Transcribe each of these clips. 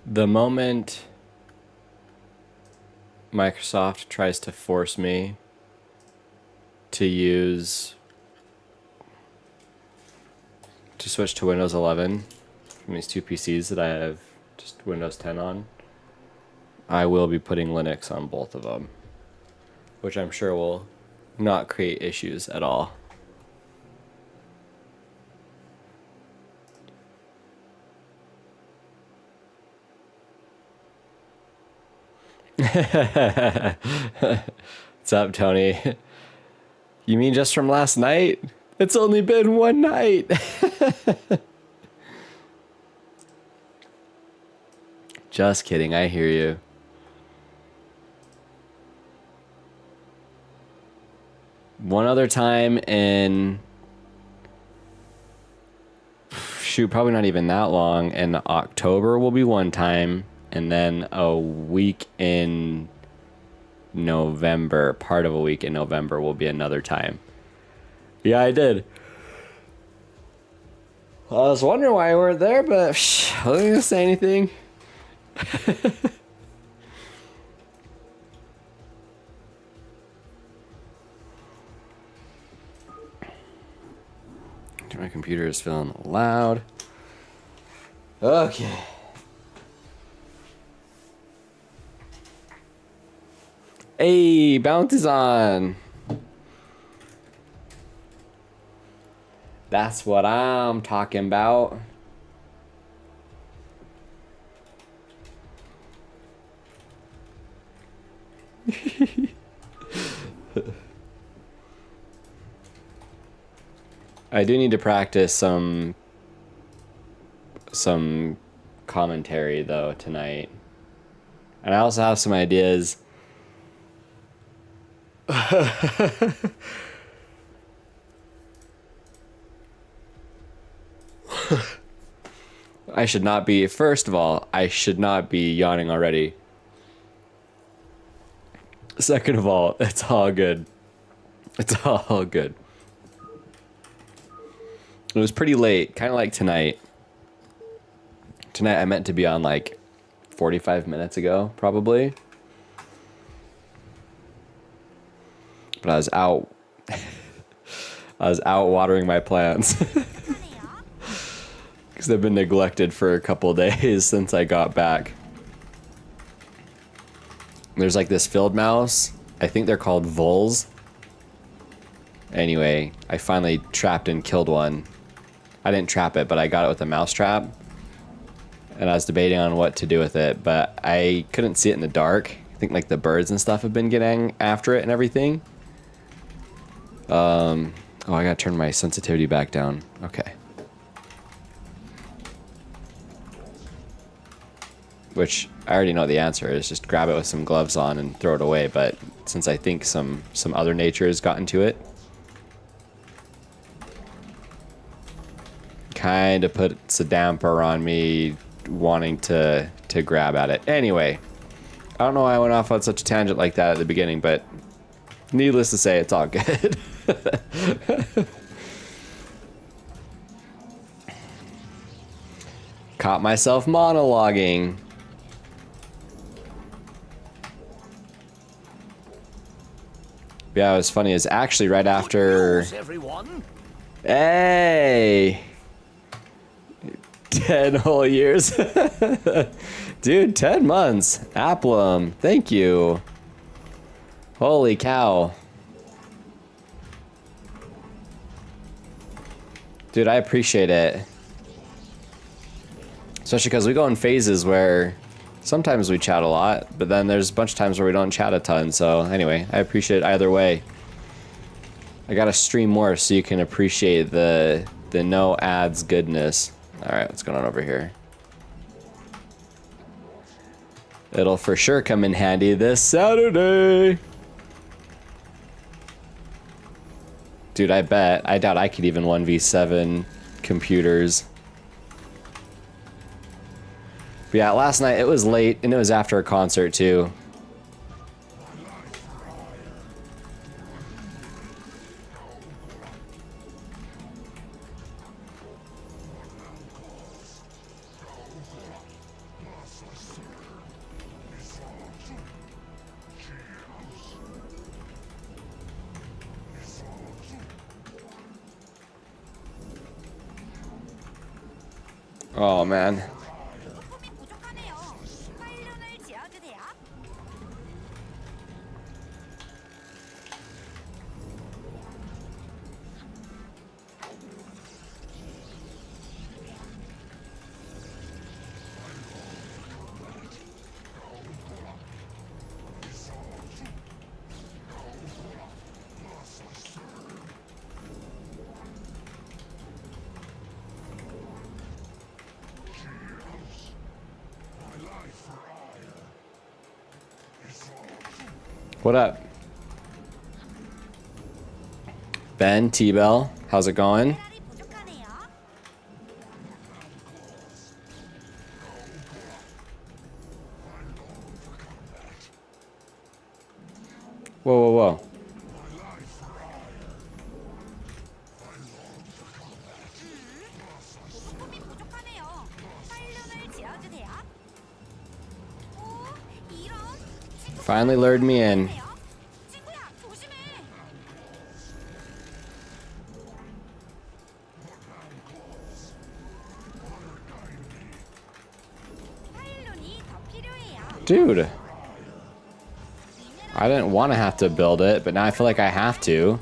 The moment Microsoft tries to force me to switch to Windows 11 from these two PCs that I have just Windows 10 on, I will be putting Linux on both of them, which I'm sure will not create issues at all. What's up, Tony? You mean just from last night? It's only been one night. Just kidding, I hear you. One other time in... Shoot, probably not even that long. In October will be one time. And then a week in November, part of a week in November will be another time. Yeah, I did. I was wondering why you weren't there, but I wasn't gonna say anything. My computer is feeling loud. Okay. Hey, bounce is on. That's what I'm talking about. I do need to practice some commentary though tonight. And I also have some ideas. I should not be, first of all, I should not be yawning already. Second of all, it's all good. It's all good. It was pretty late, kind of like tonight. Tonight I meant to be on like 45 minutes ago, probably. But I was out. I was out watering my plants. Because they've been neglected for a couple days since I got back. There's like this field mouse. I think they're called voles. Anyway, I finally trapped and killed one. I didn't trap it, but I got it with a mouse trap. And I was debating on what to do with it, but I couldn't see it in the dark. I think like the birds and stuff have been getting after it and everything. Oh, I gotta turn my sensitivity back down. Okay. Which I already know the answer is, just grab it with some gloves on and throw it away, but since I think some other nature has gotten to it, kind of puts a damper on me wanting to grab at it. Anyway, I don't know why I went off on such a tangent like that at the beginning, but needless to say, it's all good. Caught myself monologuing. Yeah, it was funny. It's actually right after... Hey! 10 whole years. Dude, 10 months. Applum. Thank you. Holy cow. Dude, I appreciate it. Especially because we go in phases where sometimes we chat a lot, but then there's a bunch of times where we don't chat a ton. So anyway, I appreciate it either way. I gotta stream more so you can appreciate the no ads goodness. Alright, what's going on over here? It'll for sure come in handy this Saturday. Dude, I doubt I could even 1v7 computers. But yeah, last night it was late and it was after a concert too. Oh man. What up? Ben, T-Bell, how's it going? Whoa, whoa, whoa. Finally lured me in. Dude. I didn't want to have to build it, but now I feel like I have to.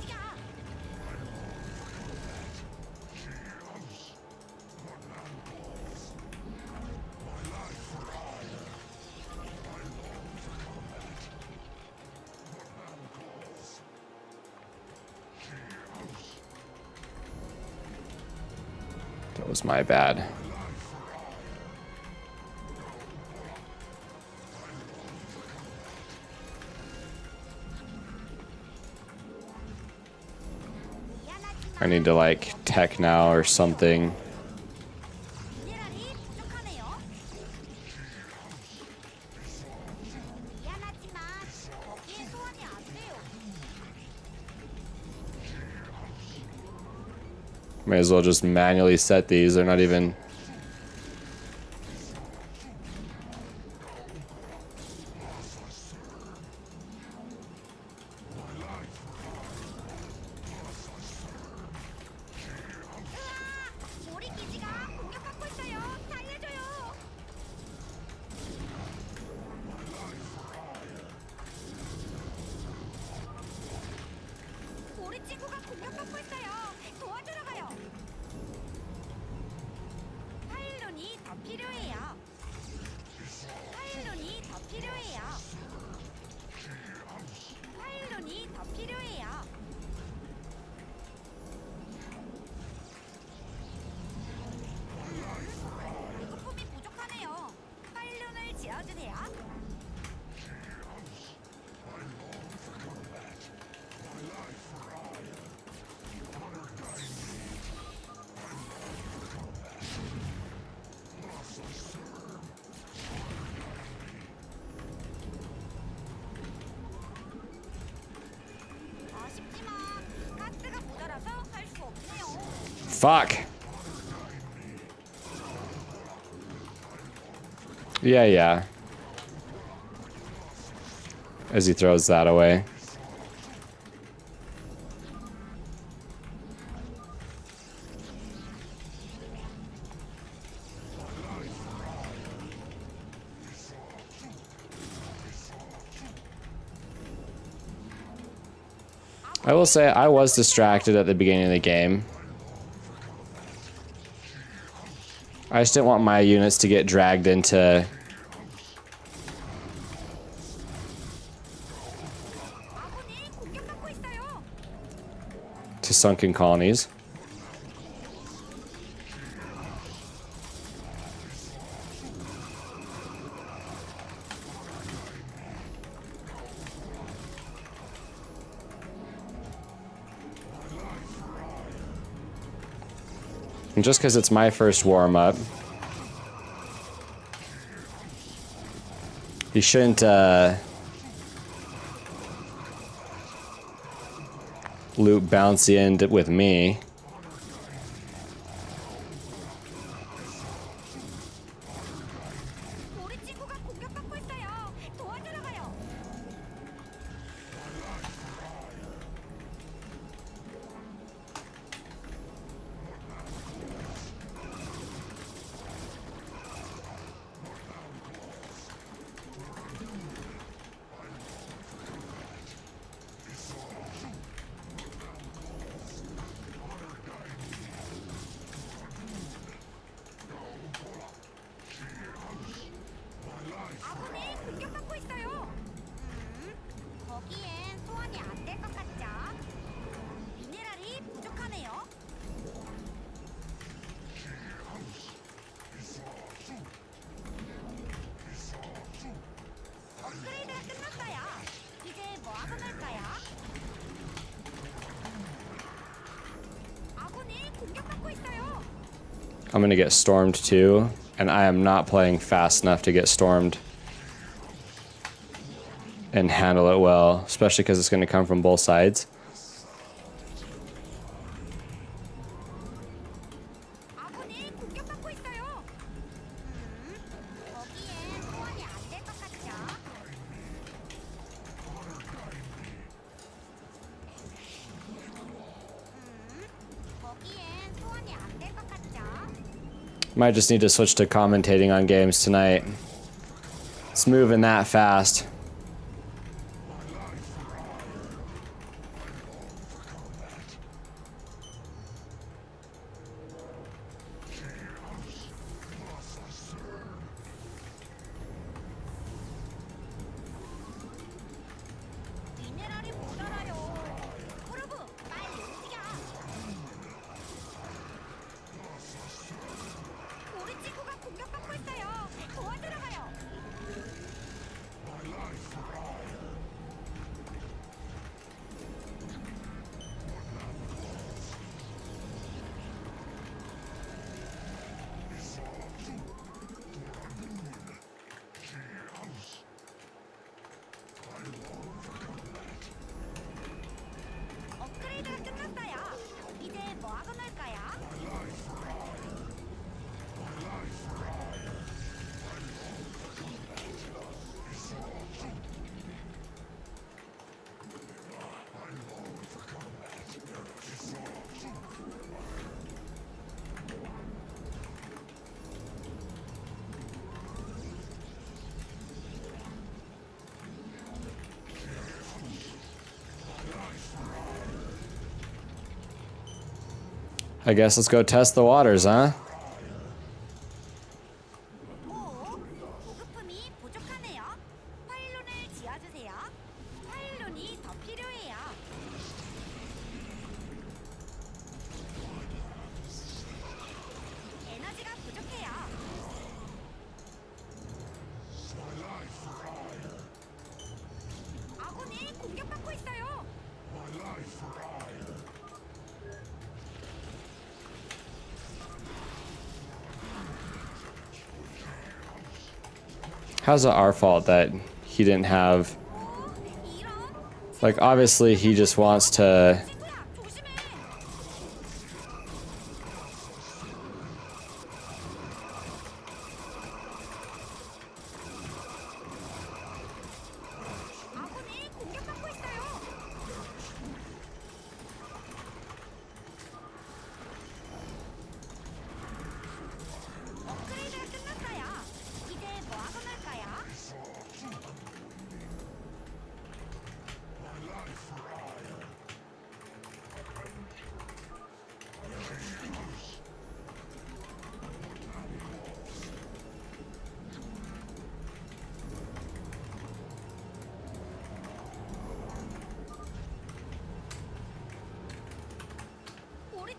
That was my bad. I need to like tech now or something. May as well just manually set these. They're not even... Fuck. Yeah. As he throws that away. I will say I was distracted at the beginning of the game. I just didn't want my units to get dragged into sunken colonies. And just because it's my first warm-up, you shouldn't loop bouncy end with me. I'm gonna get stormed too, and I am not playing fast enough to get stormed and handle it well, especially because it's gonna come from both sides. Might just need to switch to commentating on games tonight. It's moving that fast. I guess let's go test the waters, huh? How's it our fault that he didn't have... Like, obviously he just wants to...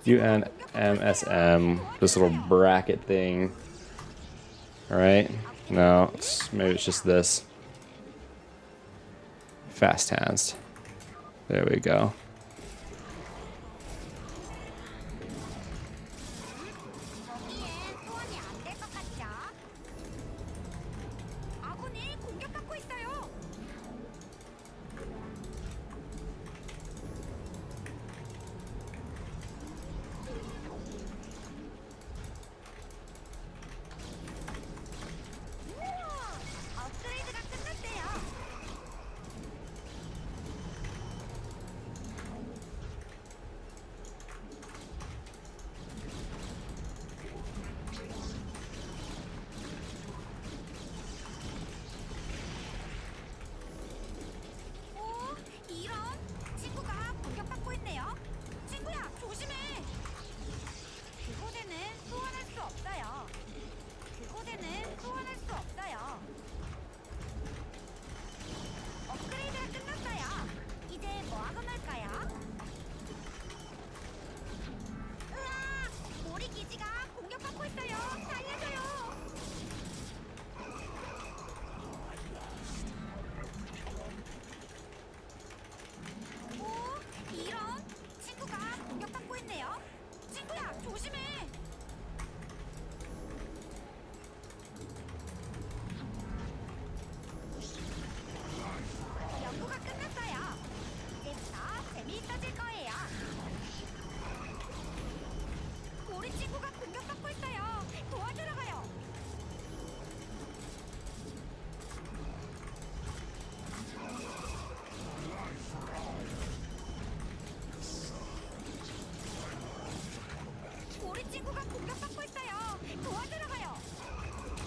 UNMSM, this little bracket thing. Alright, no, maybe it's just this. Fast hands. There we go.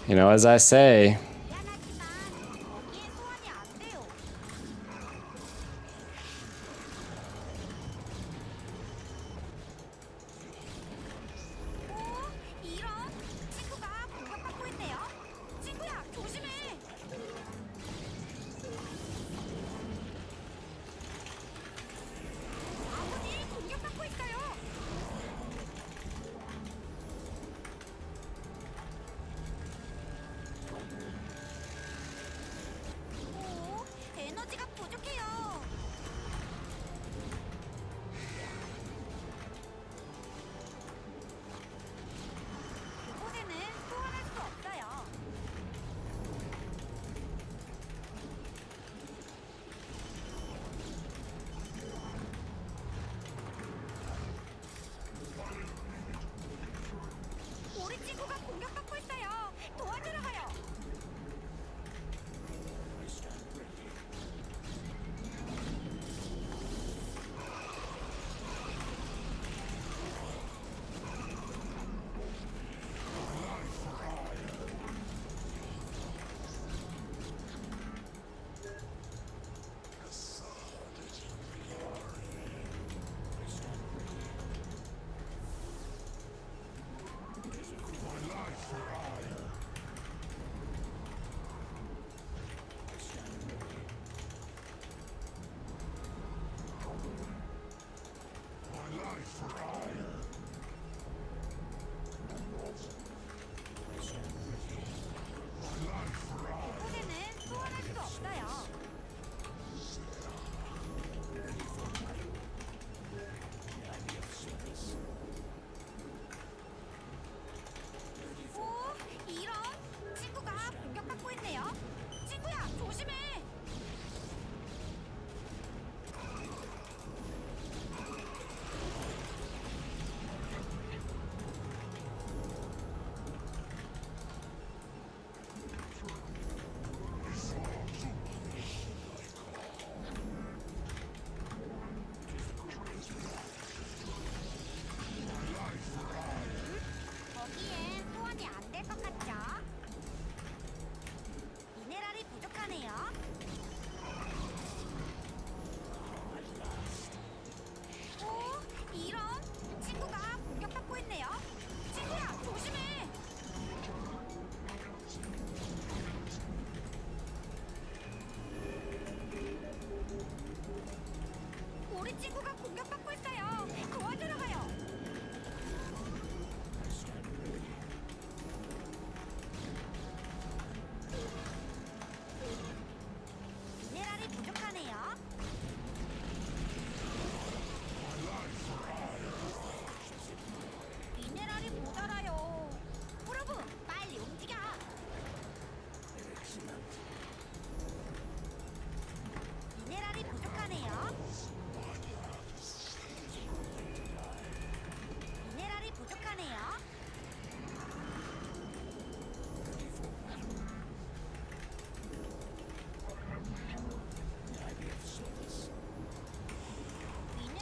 You know, as I say,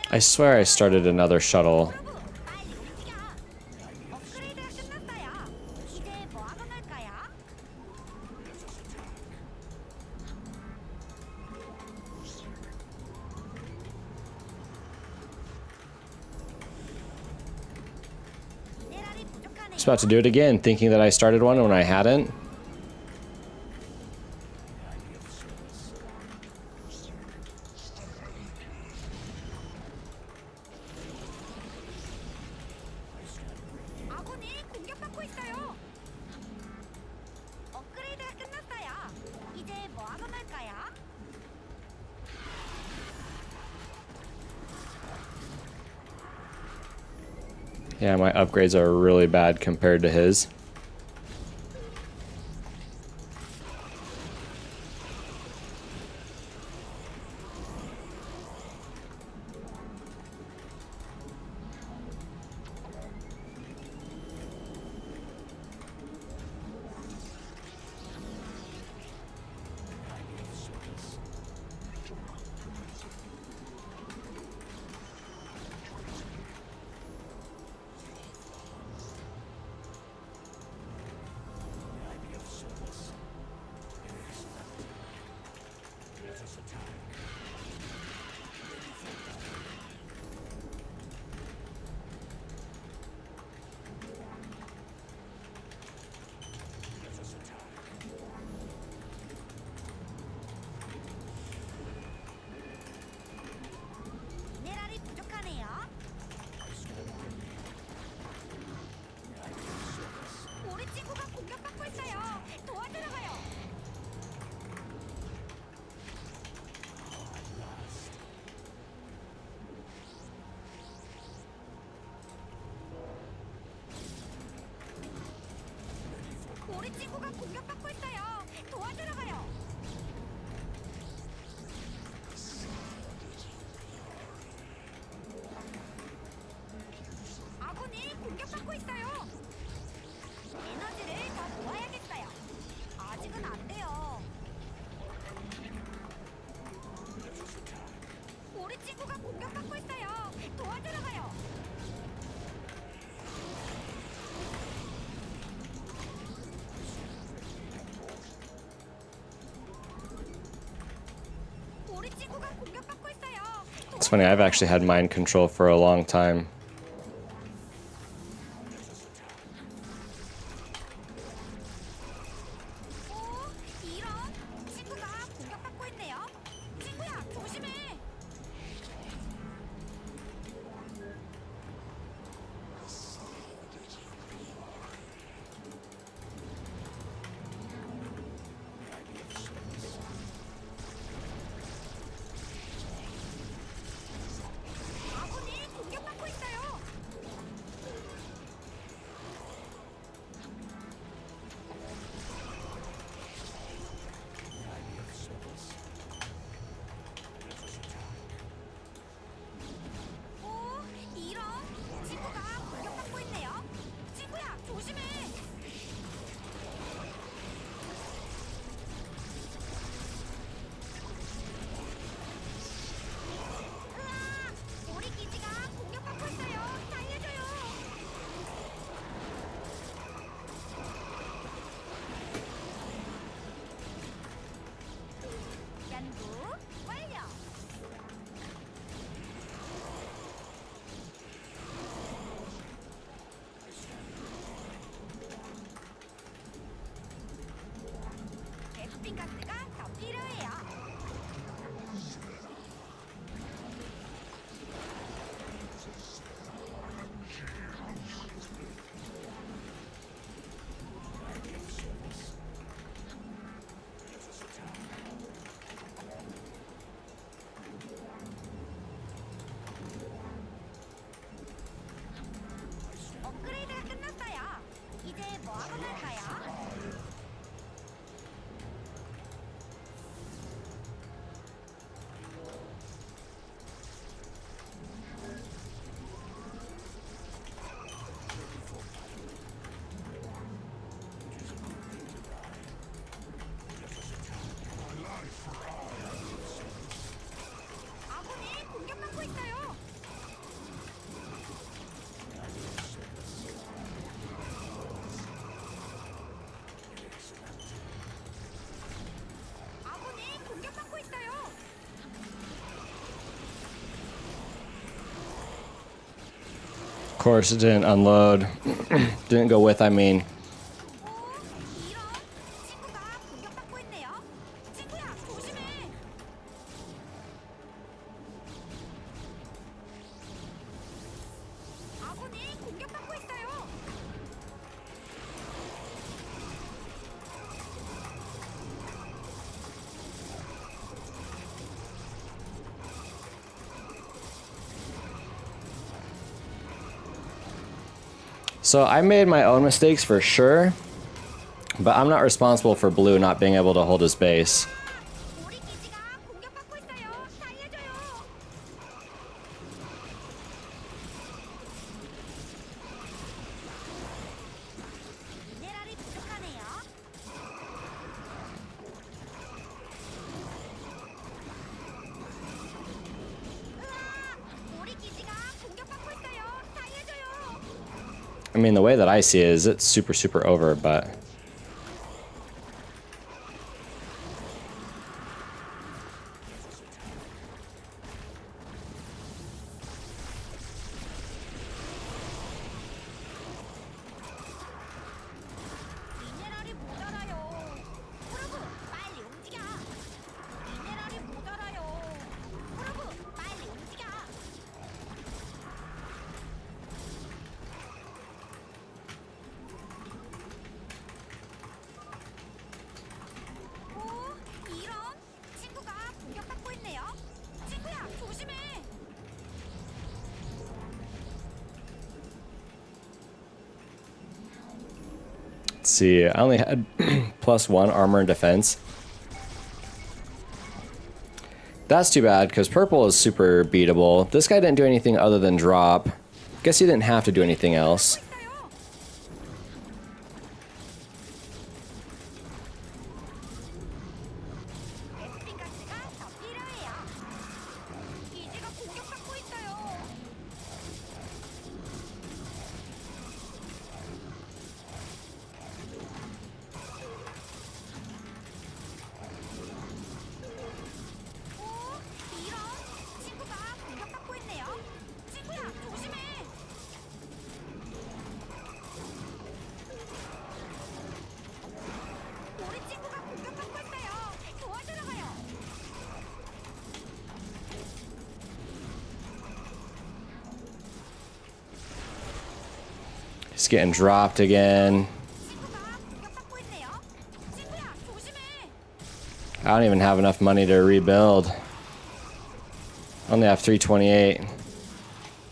I swear I started another shuttle. I was about to do it again, thinking that I started one when I hadn't. Yeah, my upgrades are really bad compared to his. 우리 친구가 공격받고 있어요. 도와주러 가요. 아군이 공격받고 있어요. 에너지를 더 모아야겠어요. 아직은 안 돼요. 우리 친구가 공격받고 있어요. 도와주러 가요. 우리 친구가 공격받고 있어요. It's funny, I've actually had mind control for a long time. 이런 친구가 공격받고 있네요. 친구야, 조심해. 아군이 공격받고 있어요. 이런 친구가 공격받고 있네요. 친구야, 조심해. 으아! 우리 기지가 공격받고 있어요. 살려줘요. 연구 완료. 베스핀 가스가 더 필요해요. 업그레이드가 끝났어요. 이제 뭐 하고 갈까요? 아군이 공격받고 있어요. 아군이 공격받고 있어요. Of course, it didn't unload. Didn't go with, I mean. 이런 친구가 공격받고 있네요. 친구야, 조심해. 아군이 공격받고 있어요. So I made my own mistakes for sure, but I'm not responsible for Blue not being able to hold his base. 우리 기지가 공격받고 있어요. 살려줘요. 미네랄이 부족하네요. 으아! 우리 기지가 공격받고 있어요. 살려줘요. I mean, the way that I see it is it's super, super over, but... 미네랄이 모자라요. 프로브, 빨리 움직여. 미네랄이 모자라요. 프로브, 빨리 움직여. Let's see, I only had +1 armor and defense. That's too bad, because purple is super beatable. This guy didn't do anything other than drop. Guess he didn't have to do anything else. 베스핀 가스가 더 필요해요. 기지가 공격받고 있어요. 오, 이런 친구가 공격받고 있네요. 친구야, 조심해. 우리 친구가 공격받고 있어요. 도와주러 가요. He's getting dropped again. 친구가 공격받고 있네요. 친구야, 조심해. I don't even have enough money to rebuild. Only have 328.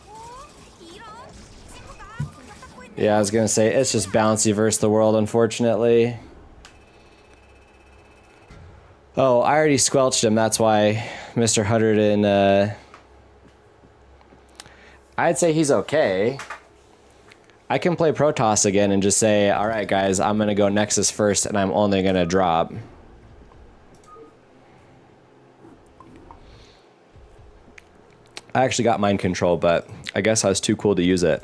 오, 이런 친구가 공격받고 있네요. Yeah, I was gonna say, it's just bouncy versus the world, unfortunately. Oh, I already squelched him, that's why Mr. 100 and, I'd say he's okay. I can play Protoss again and just say, alright guys, I'm gonna go Nexus first and I'm only gonna drop. I actually got mind control, but I guess I was too cool to use it.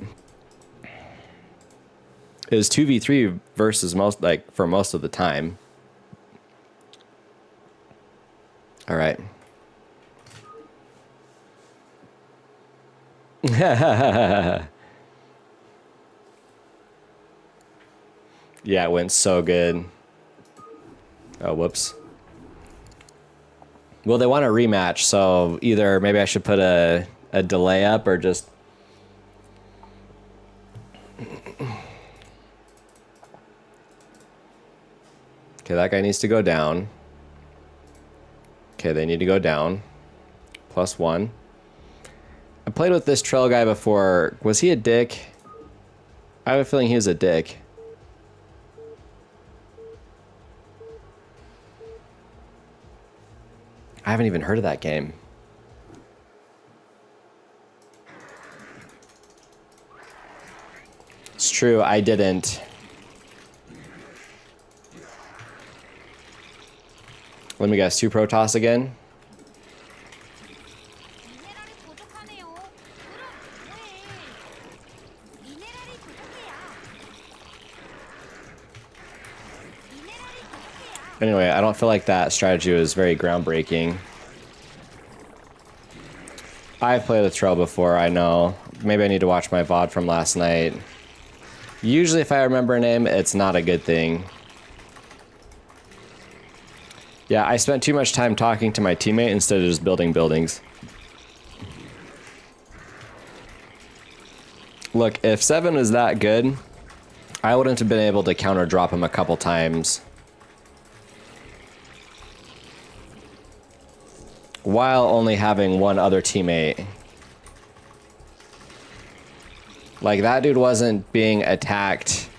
It was 2v3 versus most, like, for most of the time. Alright. Yeah, it went so good. Oh, whoops. Well, they want a rematch, so either maybe I should put a delay up or just... Okay, that guy needs to go down. Okay, they need to go down. +1. I played with this trail guy before. Was he a dick? I have a feeling he was a dick. I haven't even heard of that game. It's true, I didn't. Let me guess, 2 Protoss again? 미네랄이 부족하네요. 그럼 뭐해? 미네랄이 부족해요. 미네랄이 부족해요. Anyway, I don't feel like that strategy was very groundbreaking. I've played with Trail before, I know. Maybe I need to watch my VOD from last night. Usually if I remember a name, it's not a good thing. Yeah, I spent too much time talking to my teammate instead of just building buildings. Look, if 7 was that good, I wouldn't have been able to counter drop him a couple times. While only having one other teammate. Like, that dude wasn't being attacked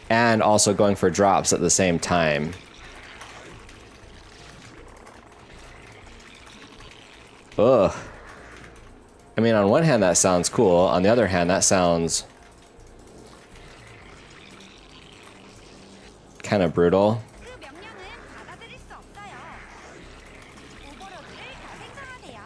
and also going for drops at the same time. Ugh. I mean, on one hand, that sounds cool. On the other hand, that sounds kind of brutal. 그 명령은 받아들일 수 없어요. 오버로드를 더 생성하세요.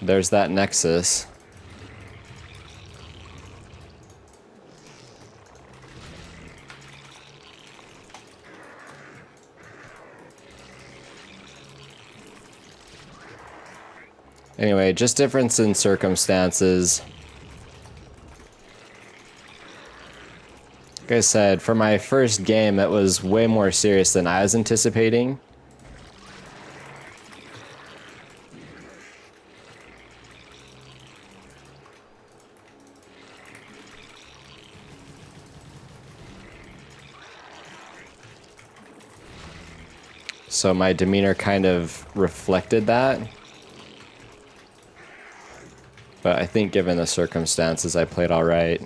There's that Nexus. Anyway, just difference in circumstances. Like I said, for my first game, it was way more serious than I was anticipating. So my demeanor kind of reflected that. But I think given the circumstances, I played all right.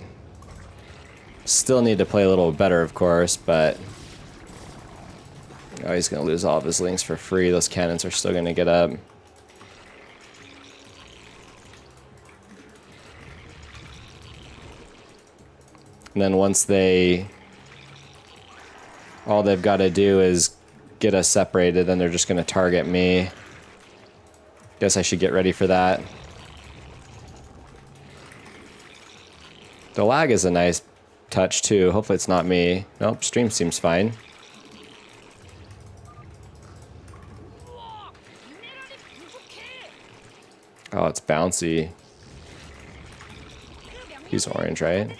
Still need to play a little better, of course, but... Oh, he's going to lose all of his links for free. Those cannons are still going to get up. And then once they... All they've got to do is get us separated, then they're just going to target me. Guess I should get ready for that. The lag is a nice touch too. Hopefully it's not me. Nope, stream seems fine. Oh, it's bouncy. He's orange, right?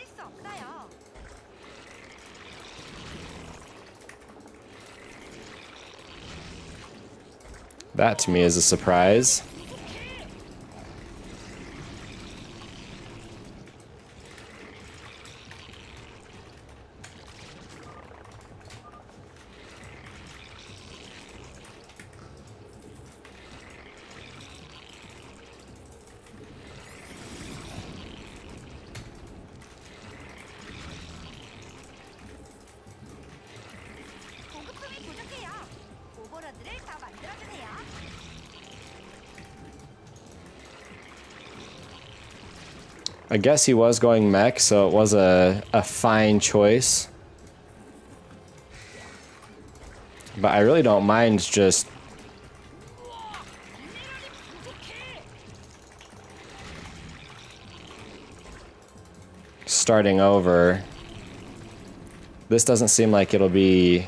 That to me is a surprise. 보급품이 부족해요. 오버로드를 더 만들어주세요. I guess he was going mech, so it was a fine choice. But I really don't mind just starting over. This doesn't seem like it'll be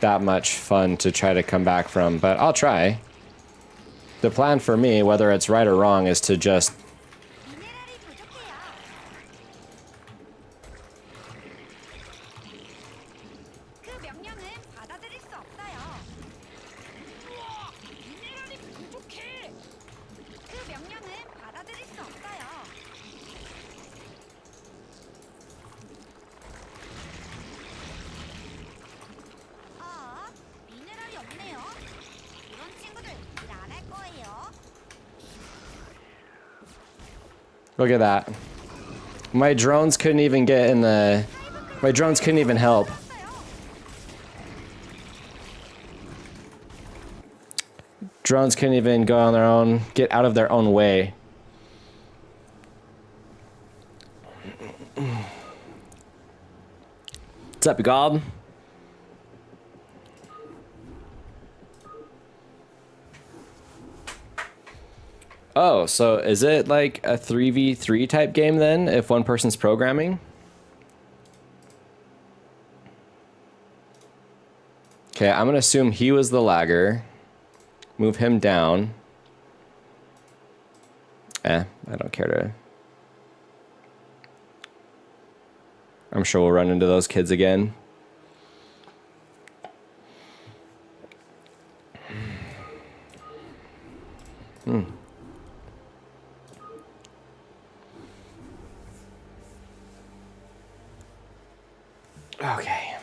that much fun to try to come back from, but I'll try. The plan for me, whether it's right or wrong, is to just 미네랄이 부족해요. 그 명령은 받아들일 수 없어요. 미네랄이 부족해. 그 명령은 받아들일 수 없어요. 미네랄이 없네요. 이런 친구들 일 안 할 거예요. look at that. My drones couldn't even get in the... My drones couldn't even help. Drones couldn't even go on their own, get out of their own way. What's up, Gob? Oh, so is it like a 3v3 type game then, if one person's programming? Okay, I'm gonna assume he was the lagger. Move him down. I don't care to... I'm sure we'll run into those kids again. Okay.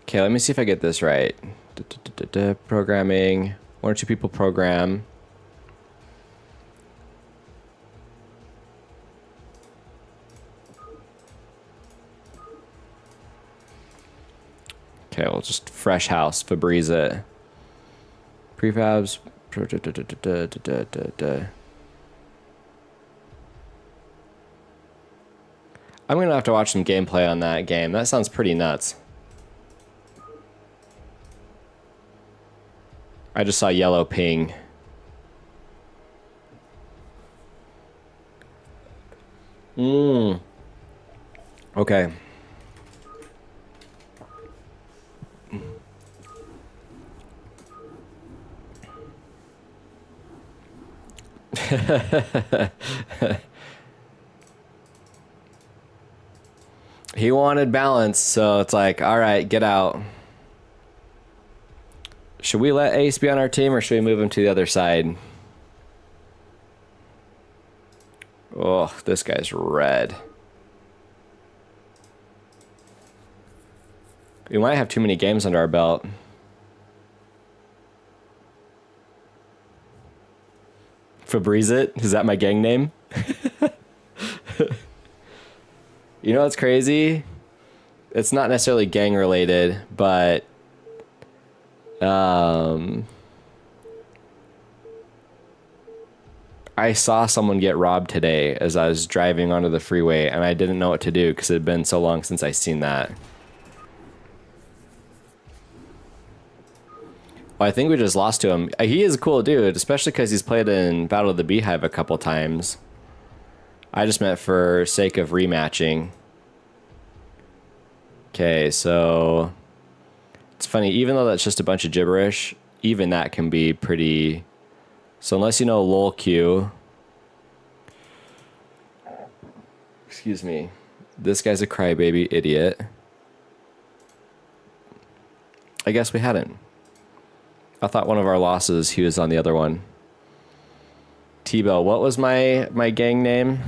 Okay, let me see if I get this right. Programming. One or two people program. Okay, we'll just fresh house, Febreze it. Prefabs. I'm gonna have to watch some gameplay on that game. That sounds pretty nuts. I just saw yellow ping. Okay. He wanted balance, so it's like, all right, get out. Should we let Ace be on our team, or should we move him to the other side? Oh, this guy's red. We might have too many games under our belt. Febreze, is that my gang name? You know what's crazy? It's not necessarily gang related, but I saw someone get robbed today as I was driving onto the freeway, and I didn't know what to do because it had been so long since I seen that. Well, I think we just lost to him. He is a cool dude, especially because he's played in Battle of the Beehive a couple times. I just meant for sake of rematching. Okay, so it's funny, even though that's just a bunch of gibberish, even that can be pretty. So unless you know lol Q, excuse me, this guy's a crybaby idiot. I guess we hadn't. I thought one of our losses, he was on the other one. T-Bell, what was my gang name?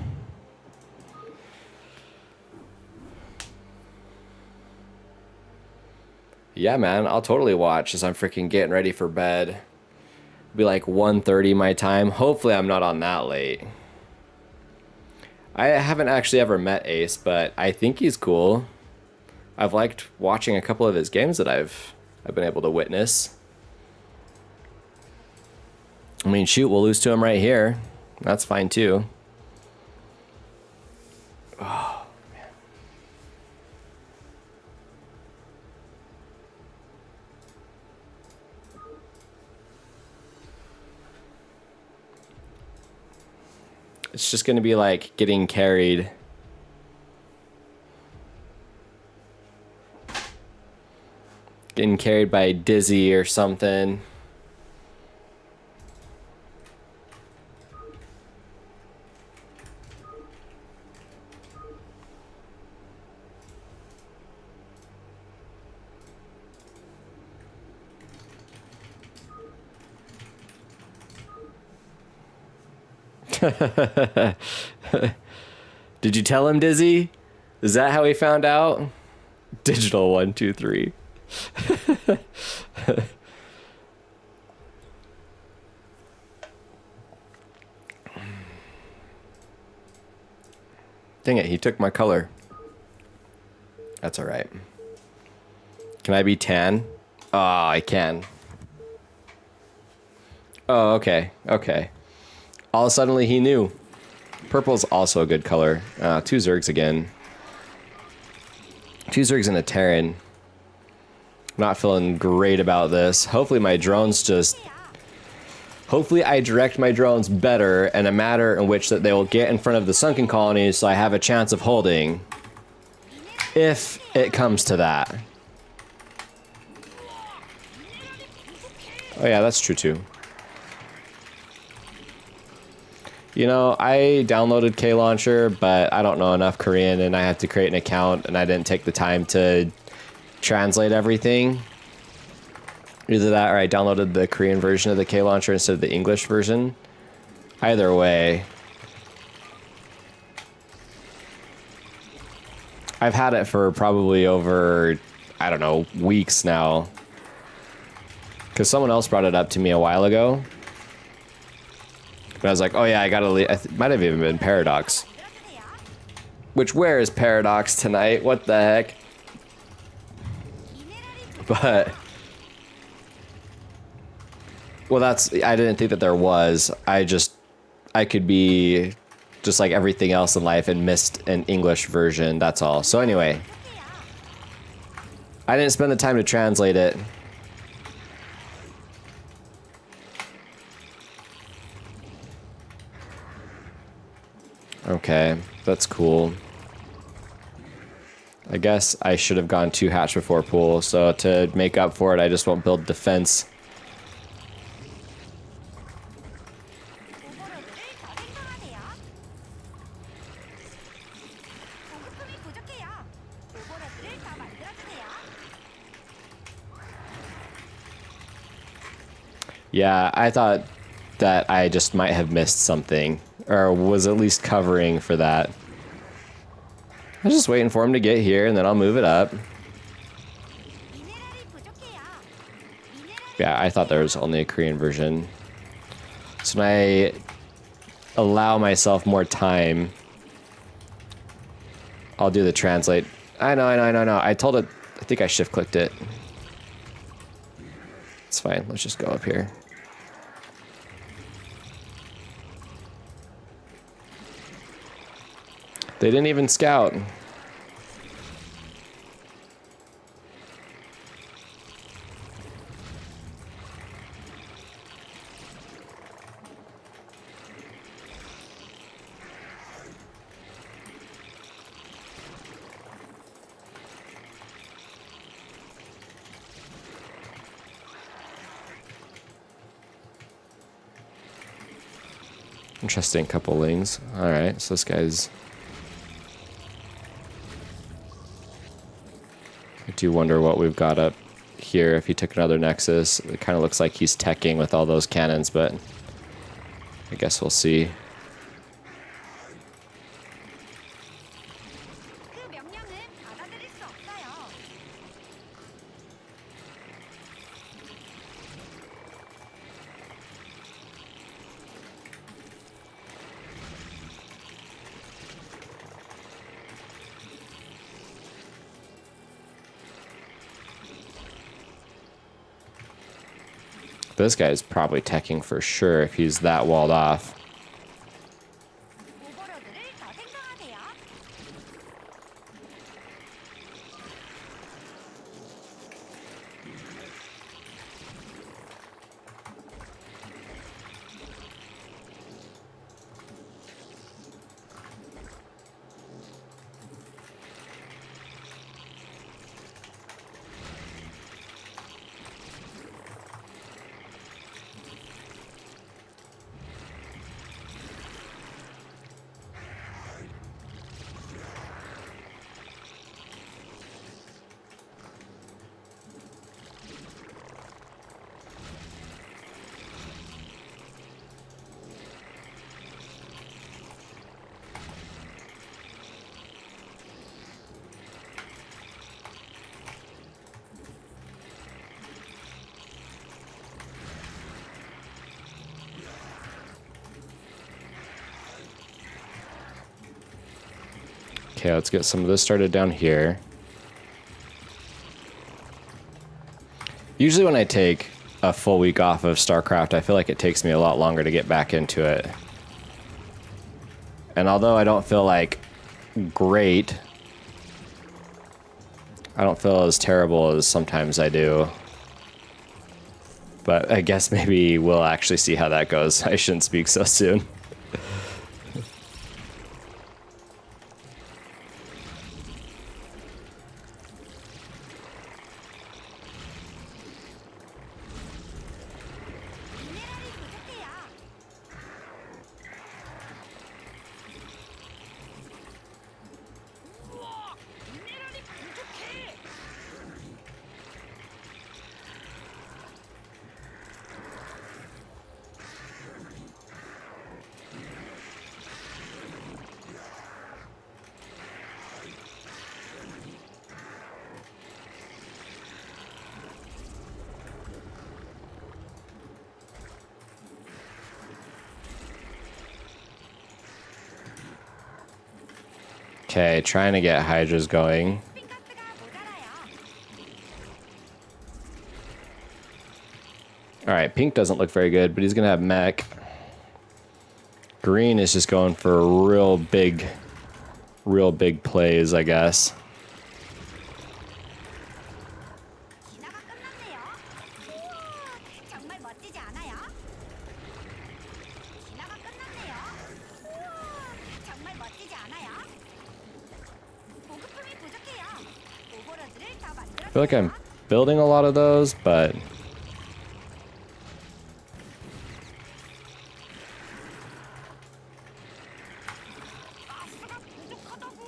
Yeah, man, I'll totally watch as I'm freaking getting ready for bed. It'll be like 1:30 my time. Hopefully I'm not on that late. I haven't actually ever met Ace, but I think he's cool. I've liked watching a couple of his games that I've been able to witness. I mean, shoot, we'll lose to him right here. That's fine too. Oh, man. It's just going to be like getting carried. Getting carried by Dizzy or something. Did you tell him, Dizzy? Is that how he found out? Digital 1, 2, 3. Dang it, he took my color. That's all right. Can I be tan? Oh, I can. Oh, okay. Okay. All suddenly he knew. Purple's also a good color. 2 Zergs again. 2 Zergs and a Terran. Not feeling great about this. Hopefully my drones just... Hopefully I direct my drones better in a matter in which that they will get in front of the sunken colonies so I have a chance of holding. If it comes to that. Oh yeah, that's true too. You know, I downloaded K-Launcher, but I don't know enough Korean and I had to create an account and I didn't take the time to translate everything. Either that or I downloaded the Korean version of the K-Launcher instead of the English version. Either way. I've had it for probably over, I don't know, weeks now. Because someone else brought it up to me a while ago. But I was like, oh yeah, I gotta leave. It might have even been Paradox. Which, where is Paradox tonight? What the heck? But... Well, that's... I didn't think that there was. I could be just like everything else in life and missed an English version, that's all. So anyway. I didn't spend the time to translate it. Okay, that's cool. I guess I should have gone 2 hatch before pool, so to make up for it, I just won't build defense. 오버로드를 더 생성하세요. 보급품이 부족해요. 오버로드를 더 만들어주세요. Yeah, I thought that I just might have missed something, or was at least covering for that. I was just waiting for him to get here, and then I'll move it up. 미네랄이 부족해요. 미네랄이 Yeah, I thought there was only a Korean version. So when I allow myself more time, I'll do the translate. I know. I told it, I think I shift clicked it. It's fine, let's just go up here. They didn't even scout. Interesting couple lanes. Alright, so this guy's... I do wonder what we've got up here if he took another Nexus. It kind of looks like he's teching with all those cannons, but I guess we'll see. 그 명령을 받아들일 수 없어요. This guy's probably teching for sure if he's that walled off. 오버로드를 더 생성하세요. Okay, let's get some of this started down here. Usually when I take a full week off of StarCraft, I feel like it takes me a lot longer to get back into it. And although I don't feel like great, I don't feel as terrible as sometimes I do. But I guess maybe we'll actually see how that goes. I shouldn't speak so soon. 미네랄이 부족해요. 우와, 미네랄이 부족해. Okay, trying to get Hydras going. 핑가스가 모자라요. Alright, pink doesn't look very good, but he's gonna have mech. Green is just going for real big plays, I guess. 진화가 끝났네요. 우와, 정말 멋지지 않아요? 진화가 끝났네요. 우와, 정말 멋지지 않아요? 보급품이 부족해요. feel like I'm building a lot of those, but 가스가 부족하다고.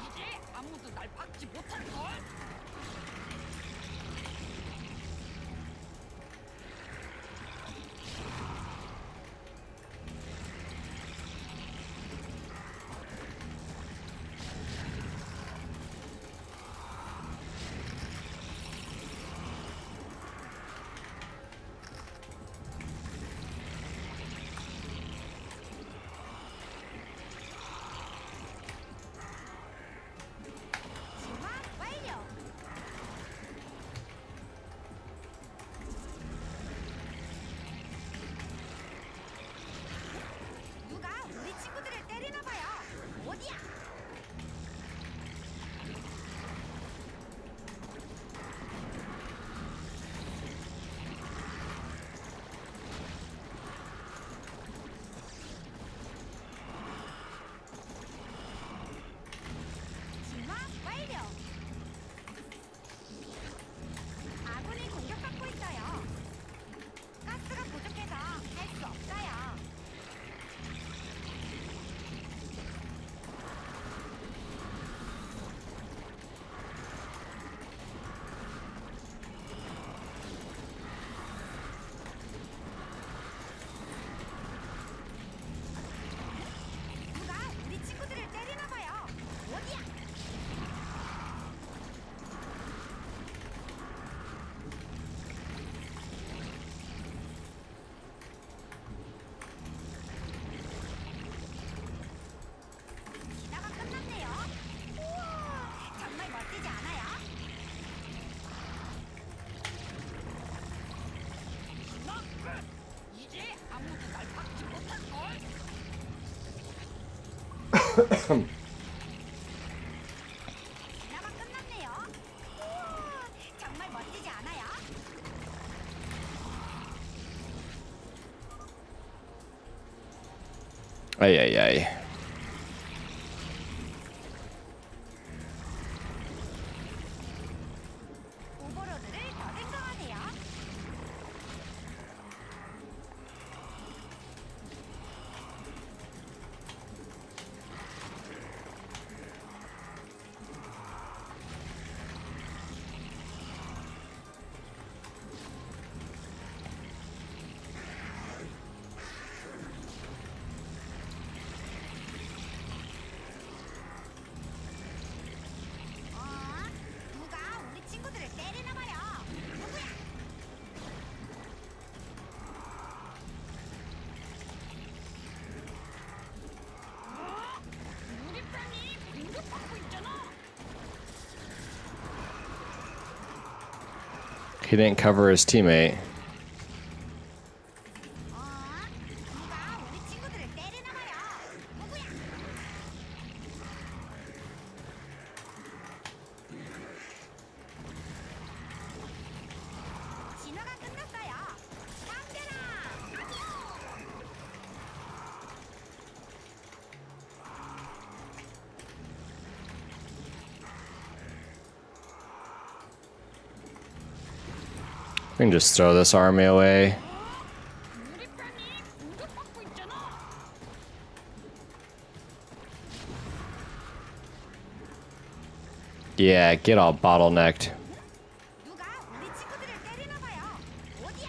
이제 아무도 날 박지 못할 걸. 진화 완료. 누가 우리 친구들을 때리나 봐요. 어디야? 진화 완료. 아군이 공격받고 있어요. 가스가 부족해서 할 수 없어요. 누가 우리 친구들을 때리나 봐요. 어디야? 기다가 끝났네요. 우와, 정말 멋지지 않아요? 진화 끝. 이제 아무도 날 박지 못할 걸. 기다가 끝났네요. 우와, 정말 멋지지 않아요? ay ay ay. 오버로드를 더 생성하세요. 누가 우리 친구들을 때리나 봐요. 누구야? 우리 편이 공격받고 있잖아. He didn't cover his teammate. 누가 우리 친구들을 때리나 봐요. 누구야? 진화가 끝났어요. 덤벼라. 안녕. We can just throw this army away. 우리 편이 공격받고 있잖아. Yeah, get all bottlenecked. 누가 우리 친구들을 때리나 봐요. 어디야?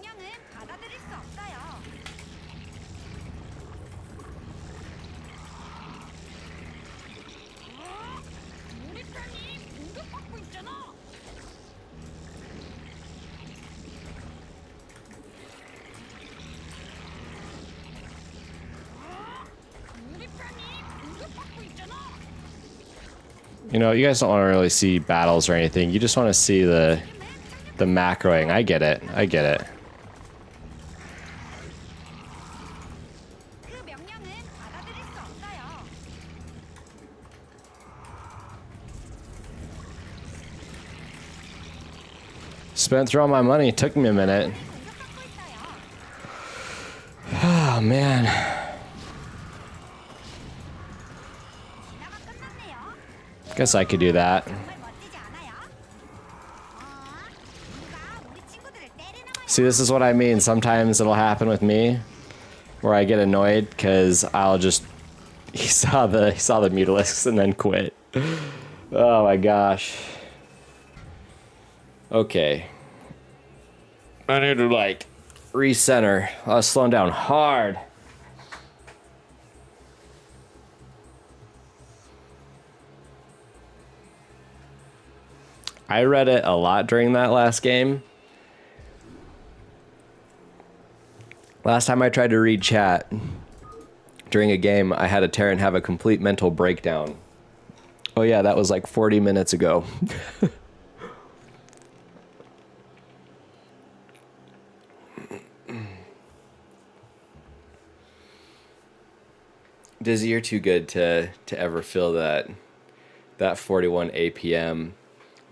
명령은 받아들일 수 없어요. 우리 편이 공격받고 있잖아. 우리 편이 공격받고 있잖아. You know, you guys don't want to really see battles or anything. You just want to see the macroing. I get it. I get it. 그 명령은 받아들일 수 없어요. Spent through all my money. Took me a minute. 공격받고 있어요. Oh, man. 진화가 끝났네요. Guess I could do that. 정말 멋지지 않아요? 누가 우리 친구들을 때리나 말이야. See, this is what I mean. Sometimes it'll happen with me where I get annoyed because I'll just... He saw the mutalisks and then quit. Oh, my gosh. Okay. I need to, like, recenter. I was slowing down hard. I read it a lot during that last game. Last time I tried to read chat during a game, I had a Terran have a complete mental breakdown. Oh yeah, that was like 40 minutes ago. Dizzy, you're too good to ever feel that 41 APM.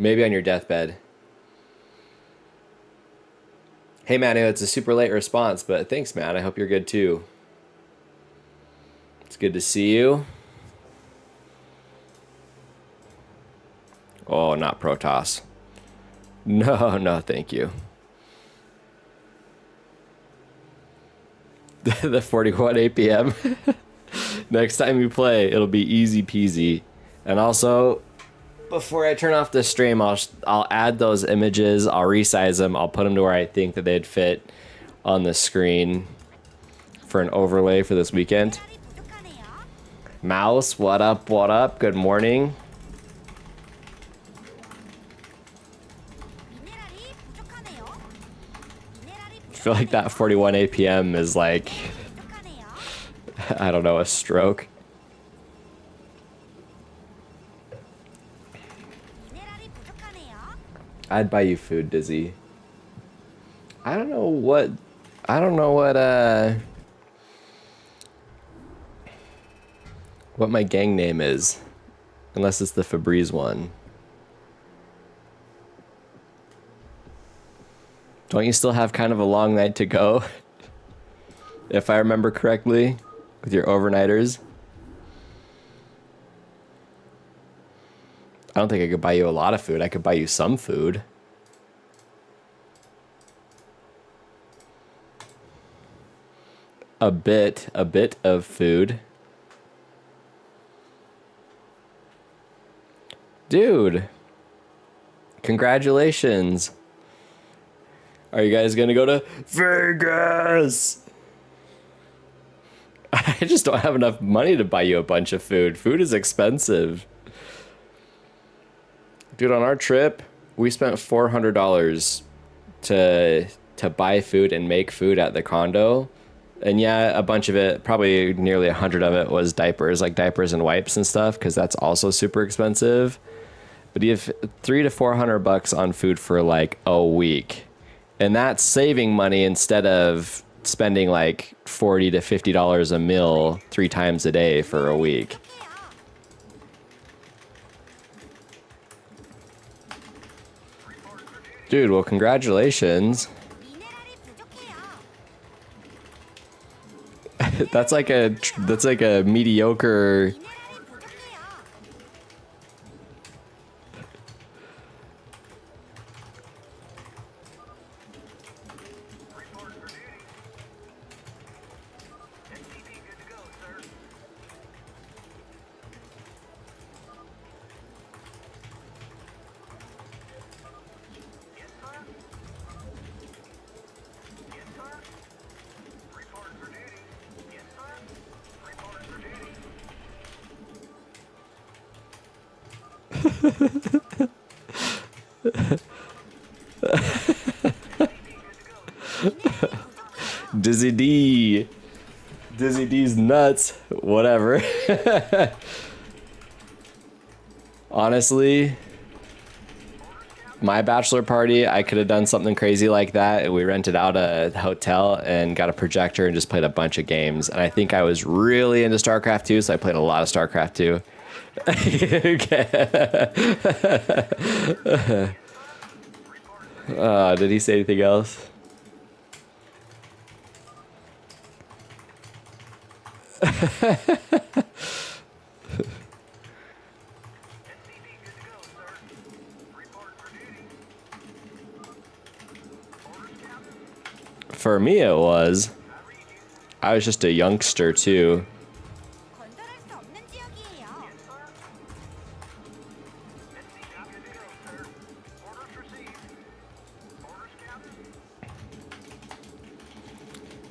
Maybe on your deathbed. Hey Manu, it's a super late response, but thanks man, I hope you're good too. It's good to see you. Oh, not Protoss. No, thank you. The 41 APM. Next time you play, it'll be easy peasy. And also, before I turn off the stream, I'll add those images, I'll resize them, I'll put them to where I think that they'd fit on the screen for an overlay for this weekend. Mouse, what up, what up? Good morning. I feel like that 41 APM is like, I don't know, a stroke. I'd buy you food, Dizzy. I don't know what my gang name is, unless it's the Febreze one. Don't you still have kind of a long night to go? If I remember correctly, with your overnighters. I don't think I could buy you a lot of food. I could buy you some food. A bit of food. Dude, congratulations. Are you guys gonna go to Vegas? I just don't have enough money to buy you a bunch of food. Food is expensive. Dude, on our trip, we spent $400 to buy food and make food at the condo. And yeah, a bunch of it, probably nearly 100 of it was diapers, like diapers and wipes and stuff, because that's also super expensive. But you have $300 to $400 on food for like a week. And that's saving money instead of spending like $40 to $50 a meal 3 times a day for a week. Dude, well, congratulations. That's like a mediocre. Dizzy D. Dizzy D's nuts. Whatever. Honestly, my bachelor party, I could have done something crazy like that. We rented out a hotel and got a projector and just played a bunch of games. And I think I was really into StarCraft 2, so I played a lot of StarCraft 2. Did he say anything else? For me, it was. I was just a youngster, too. 건설할 수 없는 지역이에요.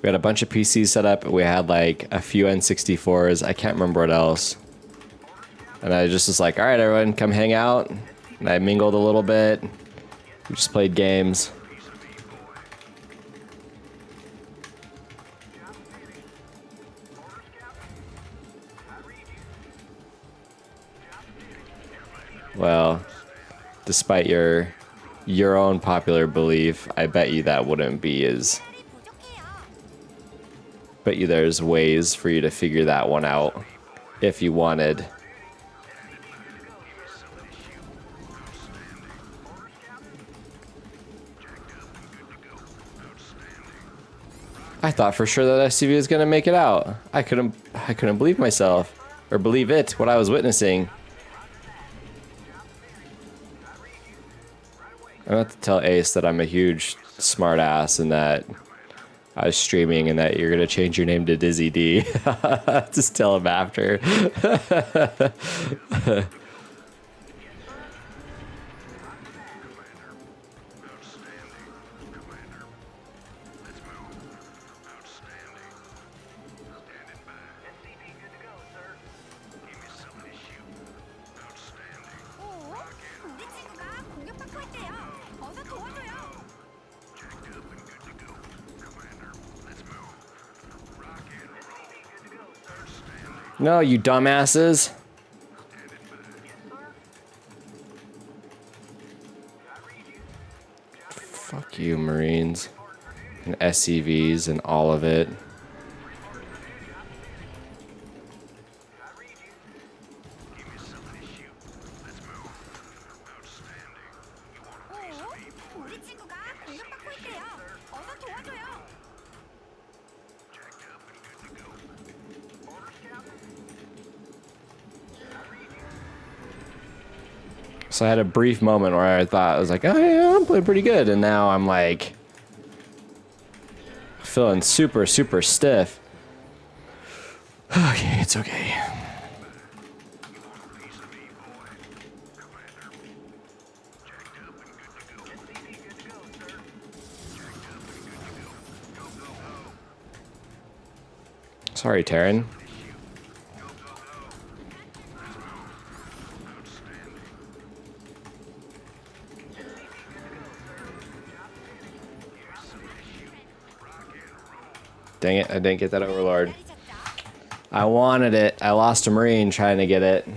We had a bunch of PCs set up. We had like a few N64s. I can't remember what else. And I just was like, all right, everyone, come hang out. And I mingled a little bit. We just played games. Well, despite your own popular belief, I bet you that wouldn't be as... 미네랄이 부족해요. Bet you there's ways for you to figure that one out if you wanted. I thought for sure that SCV was gonna make it out. I couldn't believe myself, or believe it, what I was witnessing. I'm about to tell Ace that I'm a huge smart ass and that I was streaming and that you're gonna change your name to Dizzy D. Just tell him after. 오, 우리 친구가 공격받고 있대요. 어서 도와줘요. No, you dumbasses. Fuck you, Marines. And SCVs and all of it. 오, 우리 친구가 공격받고 있대요. 어서 도와줘요. So I had a brief moment where I thought, I was like, oh yeah, I'm playing pretty good. And now I'm like, feeling super, super stiff. Okay, it's okay. Sorry, Taryn. Dang it, I didn't get that Overlord. I wanted it. I lost a Marine trying to get it.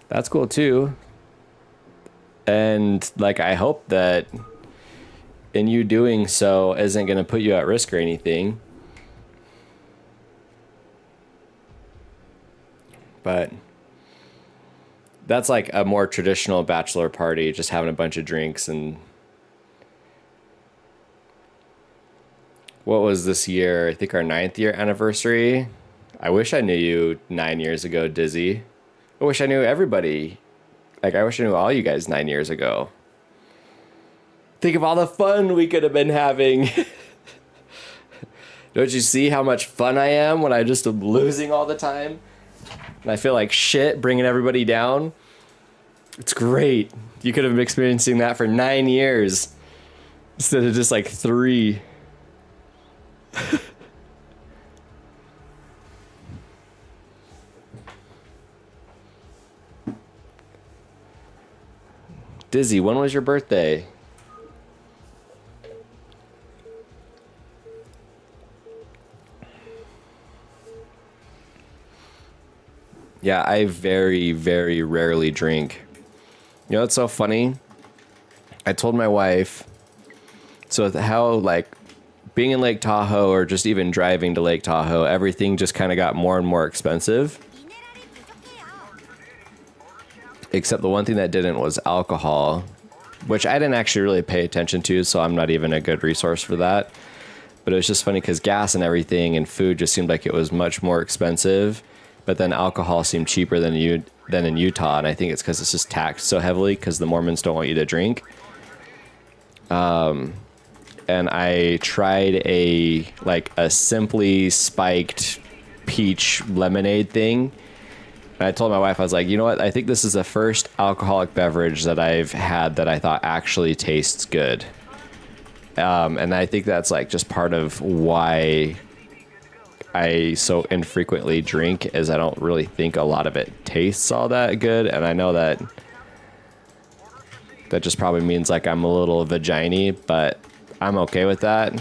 That's cool too. And like, I hope that in you doing so isn't going to put you at risk or anything. But that's like a more traditional bachelor party, just having a bunch of drinks. And what was this year? I think our 9th year anniversary. I wish I knew you 9 years ago, Dizzy. I wish I knew everybody. Like, I wish I knew all you guys 9 years ago. Think of all the fun we could have been having. Don't you see how much fun I am when I just am losing all the time? and I feel like shit bringing everybody down. It's great. You could have been experiencing that for 9 years instead of just like 3. Dizzy, when was your birthday? Yeah, I very, very rarely drink. You know what's so funny? I told my wife, so how, like, being in Lake Tahoe or just even driving to Lake Tahoe, everything just kind of got more and more expensive. Except the one thing that didn't was alcohol, which I didn't actually really pay attention to, so I'm not even a good resource for that. But it was just funny because gas and everything and food just seemed like it was much more expensive. But then alcohol seemed cheaper than in Utah, and I think it's because it's just taxed so heavily because the Mormons don't want you to drink. And I tried a simply spiked peach lemonade thing. And I told my wife, I was like, you know what? I think this is the first alcoholic beverage that I've had that I thought actually tastes good. And I think that's like just part of why I so infrequently drink, is I don't really think a lot of it tastes all that good. And I know that just probably means like I'm a little vagina, but I'm okay with that.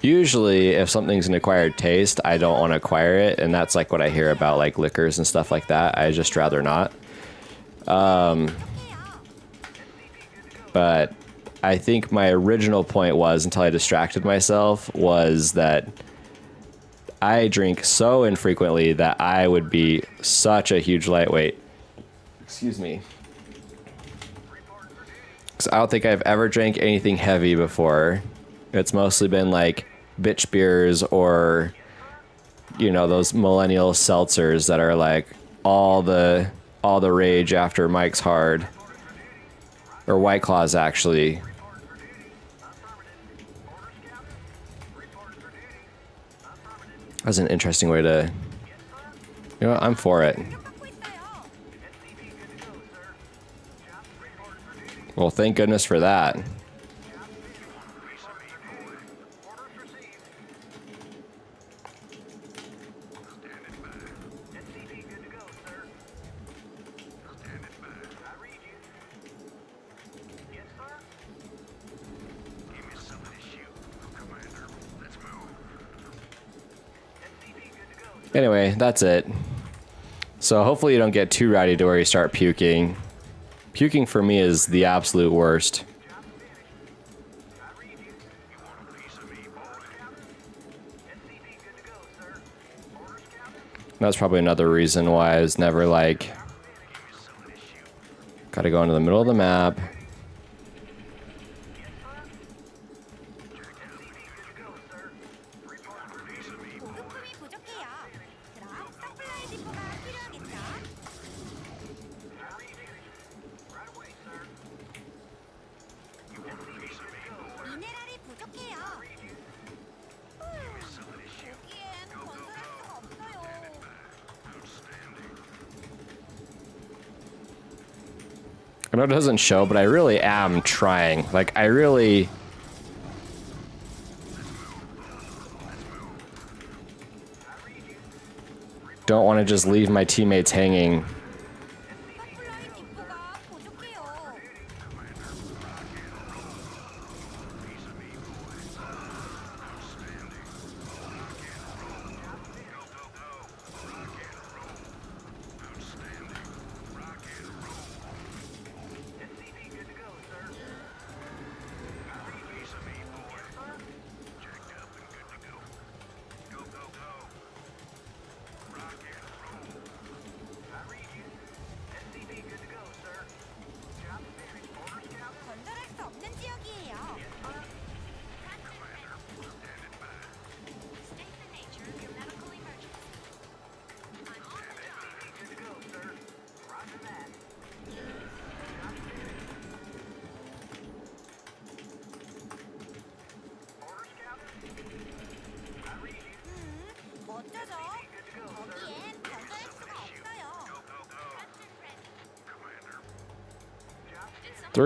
Usually, if something's an acquired taste, I don't want to acquire it, and that's like what I hear about like liquors and stuff like that. I just rather not. But I think my original point was, until I distracted myself, was that I drink so infrequently that I would be such a huge lightweight. Excuse me. So I don't think I've ever drank anything heavy before. It's mostly been like bitch beers or, you know, those millennial seltzers that are like all the rage after Mike's Hard, or White Claws actually. That's an interesting way to, you know, I'm for it. Well, thank goodness for that. Anyway, that's it. So hopefully you don't get too rowdy to where you start puking. Puking for me is the absolute worst. That's probably another reason why I was never like, gotta go into the middle of the map. I know it doesn't show, but I really am trying. Like, I really... don't want to just leave my teammates hanging. 3.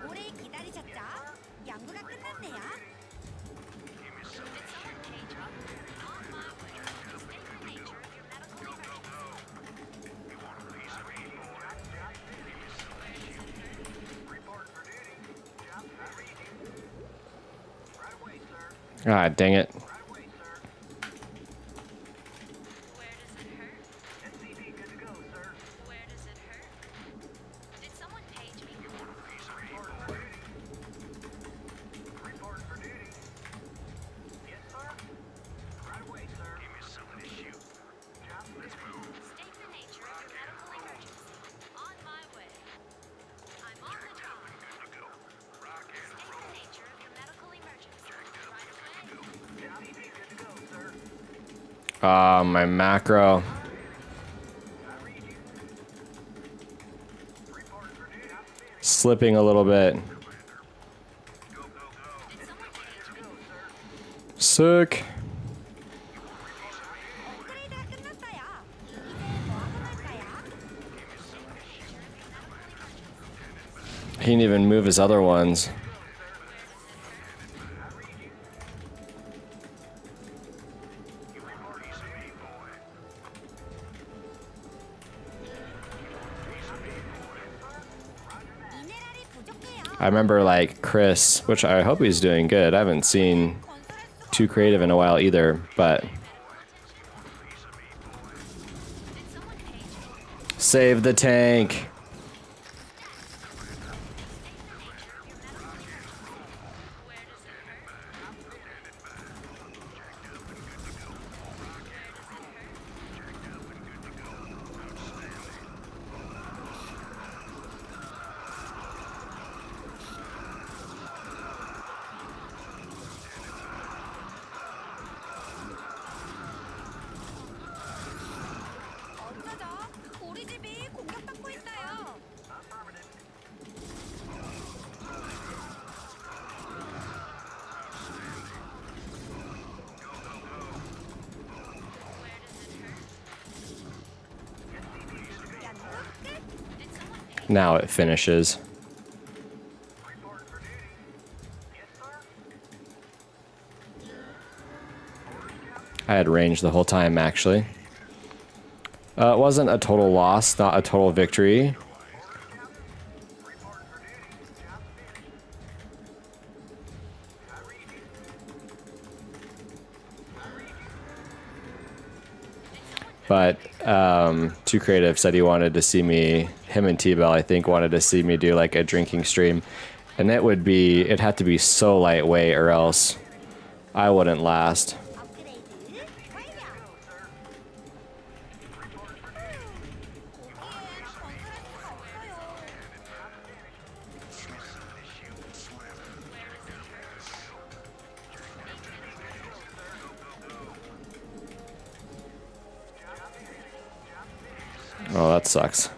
오래 기다리셨죠? 연구가 끝났네요. Ah, dang it. Ah, my macro. Slipping a little bit. Sick. 업그레이드가 끝났어요. 이제 뭐 하고 놀까요? He didn't even move his other ones. 미네랄이 부족해요. I remember like Chris, which I hope he's doing good. I haven't seen 건설할 수가 Too Creative in a while either, but save the tank. 어쩌죠? 우리 집이 공격받고 있어요. 연구 끝. Now it finishes. I had range the whole time, actually. It wasn't a total loss, not a total victory. But Too Creative said he wanted to see me, him and T-Bell, I think, wanted to see me do like a drinking stream. And it'd have to be so lightweight or else I wouldn't last. 업그레이드 완료. 거기엔 건설할 수가 없어요. Oh, that sucks.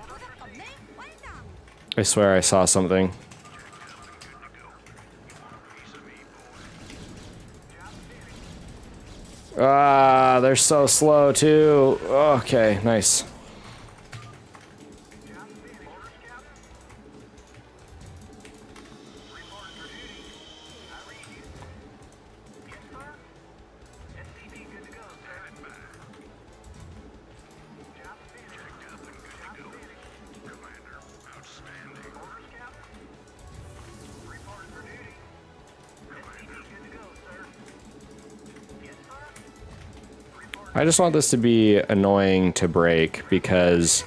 도적 건물 완성. I swear I saw something. Ah, they're so slow too. Okay, nice. I just want this to be annoying to break because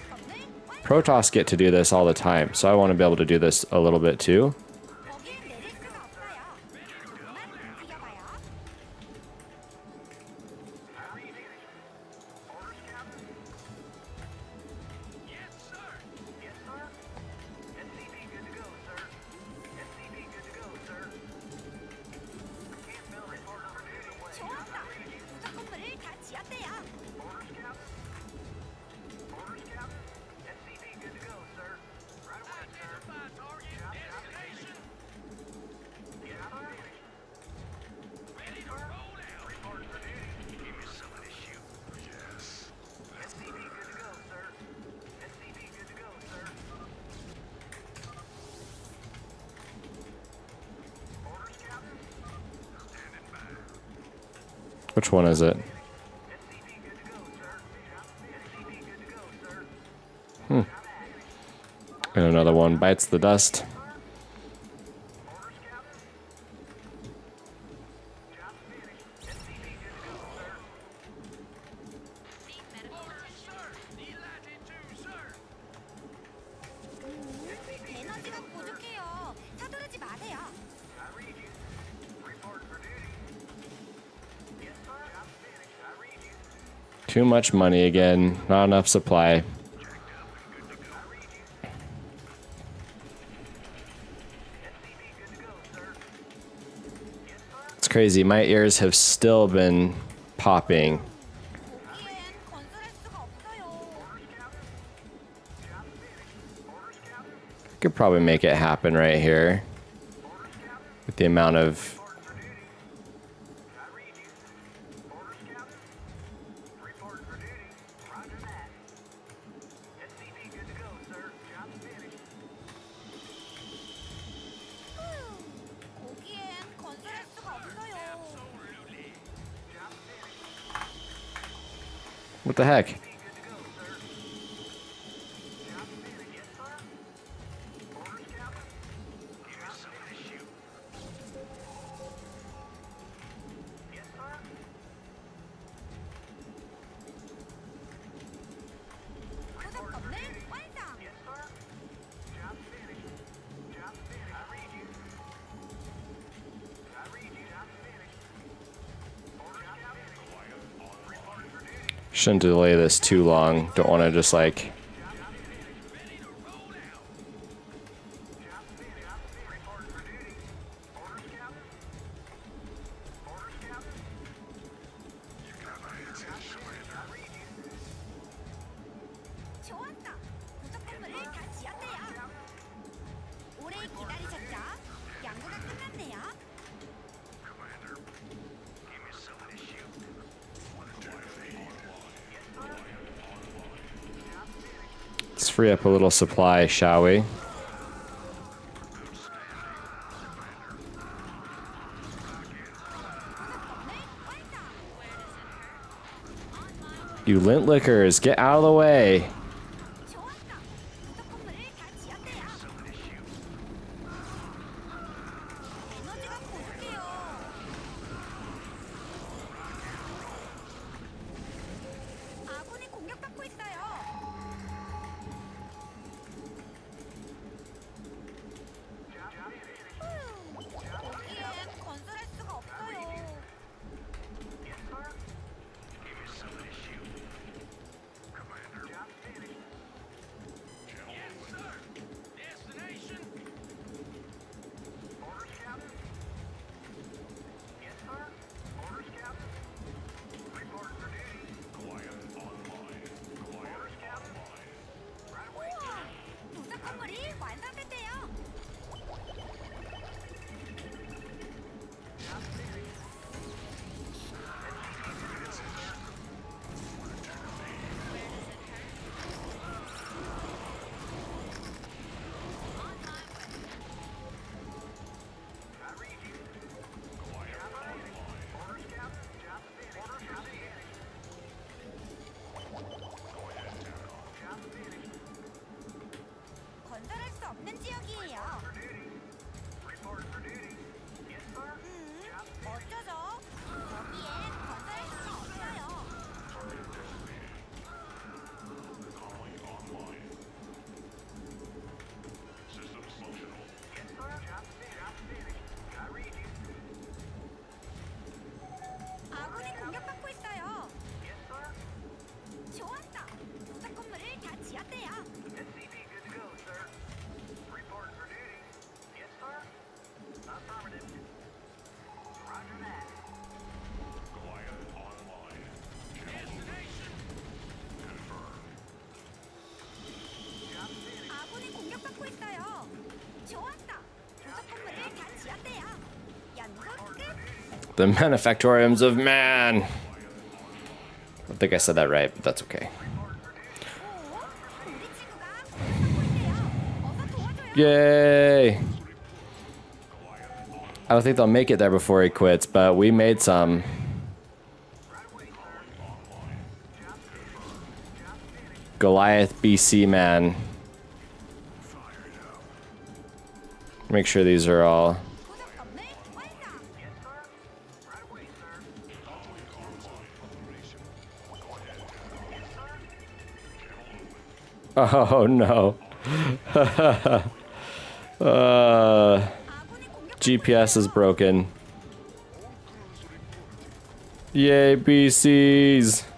Protoss get to do this all the time, so I want to be able to do this a little bit too. 거기엔 내릴 수가 없어요. 조금만 움직여봐요. Which one is it? And another one bites the dust. 에너지가 부족해요. 서두르지 마세요. Too much money again. Not enough supply. It's crazy. My ears have still been popping. 거기엔 건설할 수가 없어요. Could probably make it happen right here. With the amount of... 거기엔 건설할 수가 없어요. What the heck? 부속 건물 완성. Shouldn't delay this too long. Don't want to just like... 좋았어. 부속 건물을 다 지었대요. 오래 기다리셨죠? 연구가 끝났네요. Let's free up a little supply, shall we? You lint lickers, get out of the way. 좋았어. 부속 건물을 다 지었대요. 에너지가 부족해요. 아군이 공격받고 있어요. 거기엔 건설할 수가 없어요. 우와, 부속 건물이 완성됐대요. 건설할 수 없는 지역이에요. 어쩌죠? 거기엔 건설할 수가 없어요. 아군이 공격받고 있어요. 좋았어. 부속 건물을 다 지었대요. 아군이 공격받고 있어요. 좋았어. 부속 건물을 다 지었대요. 연구 끝. The manufactoriums of man. I think I said that right, but that's okay. 오, 우리 친구가 공격받고 있대요. 어서 도와줘요. Yay! I don't think they'll make it there before he quits, but we made some. Goliath BC man. Make sure these are all. 부속 건물 완성. Oh no. 아군이 공격. GPS is broken. Yay, BCs.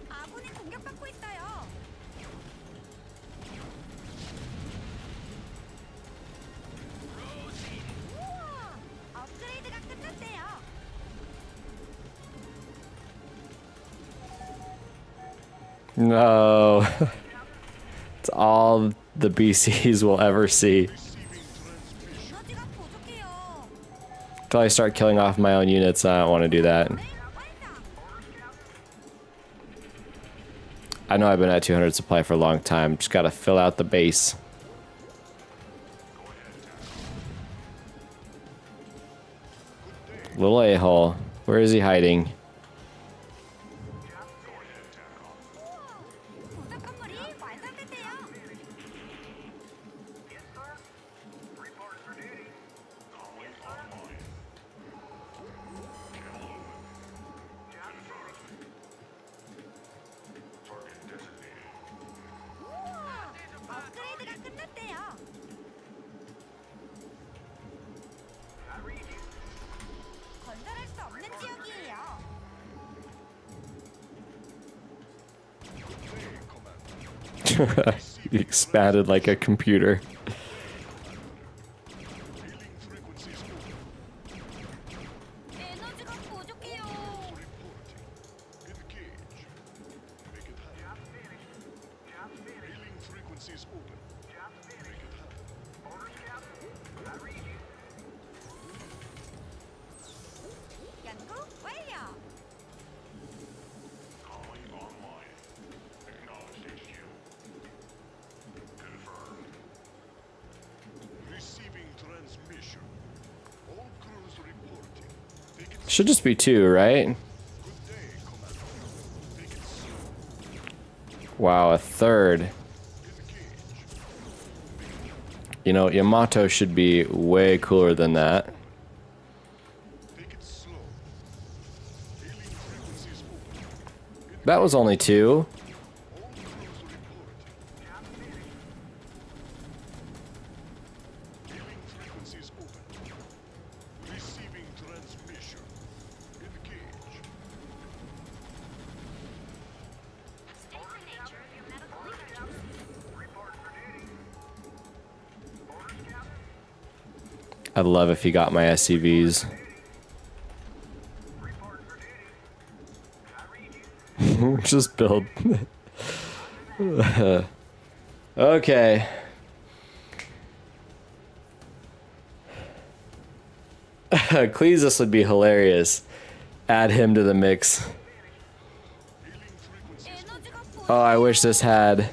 아군이 공격받고 있어요. 우와, 업그레이드가 끝났대요. No. It's all the BCs will ever see. 에너지가 부족해요. Until I start killing off my own units, I don't want to do that. 완성. I know I've been at 200 supply for a long time. Just gotta fill out the base. Little a-hole. Where is he hiding? 부속 건물이 완성됐대요. 우와, 업그레이드가 끝났대요. 건설할 수 없는 지역이에요. He expanded like a computer. 에너지가 부족해요. 연구 완료. Receiving transmission. All crews reporting. Take it Should just be 2, right? good day, Commander. Take it slow. Wow, a third. In the cage. You know, Yamato should be way cooler than that. Take it slow. Hailing frequencies open. That was only 2. All crews reporting. Hailing frequencies open. Receiving transmission. In the cage. I'd love if he got my SCVs. Just build. Okay. Cleesus would be hilarious. Add him to the mix. 에너지가 부족. Oh, I wish this had.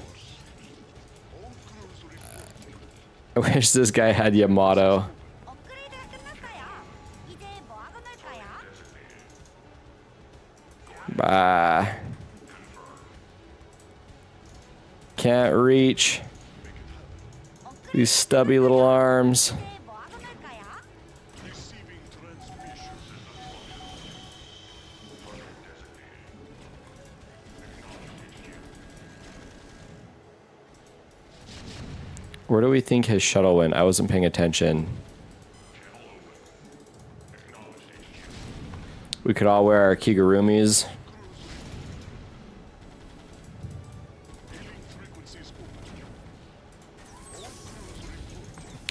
I wish this guy had Yamato. 업그레이드가 끝났어요. 이제 뭐 하고 놀까요? Bah. Can't reach. These stubby little arms. 이제 뭐 하고 놀까요? Receiving transmission. Where do we think his shuttle went? I wasn't paying attention. We could all wear our Kigurumis.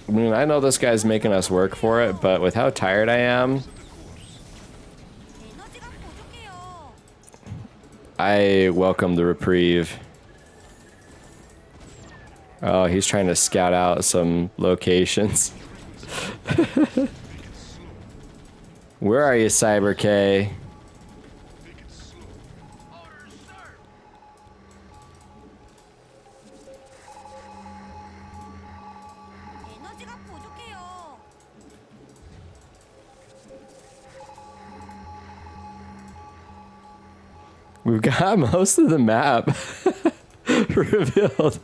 I mean, I know this guy's making us work for it, but with how tired I am, 에너지가 부족해요. I welcome the reprieve. Oh, he's trying to scout out some locations. Where are you, Cyber K? 에너지가 부족해요. We've got most of the map revealed.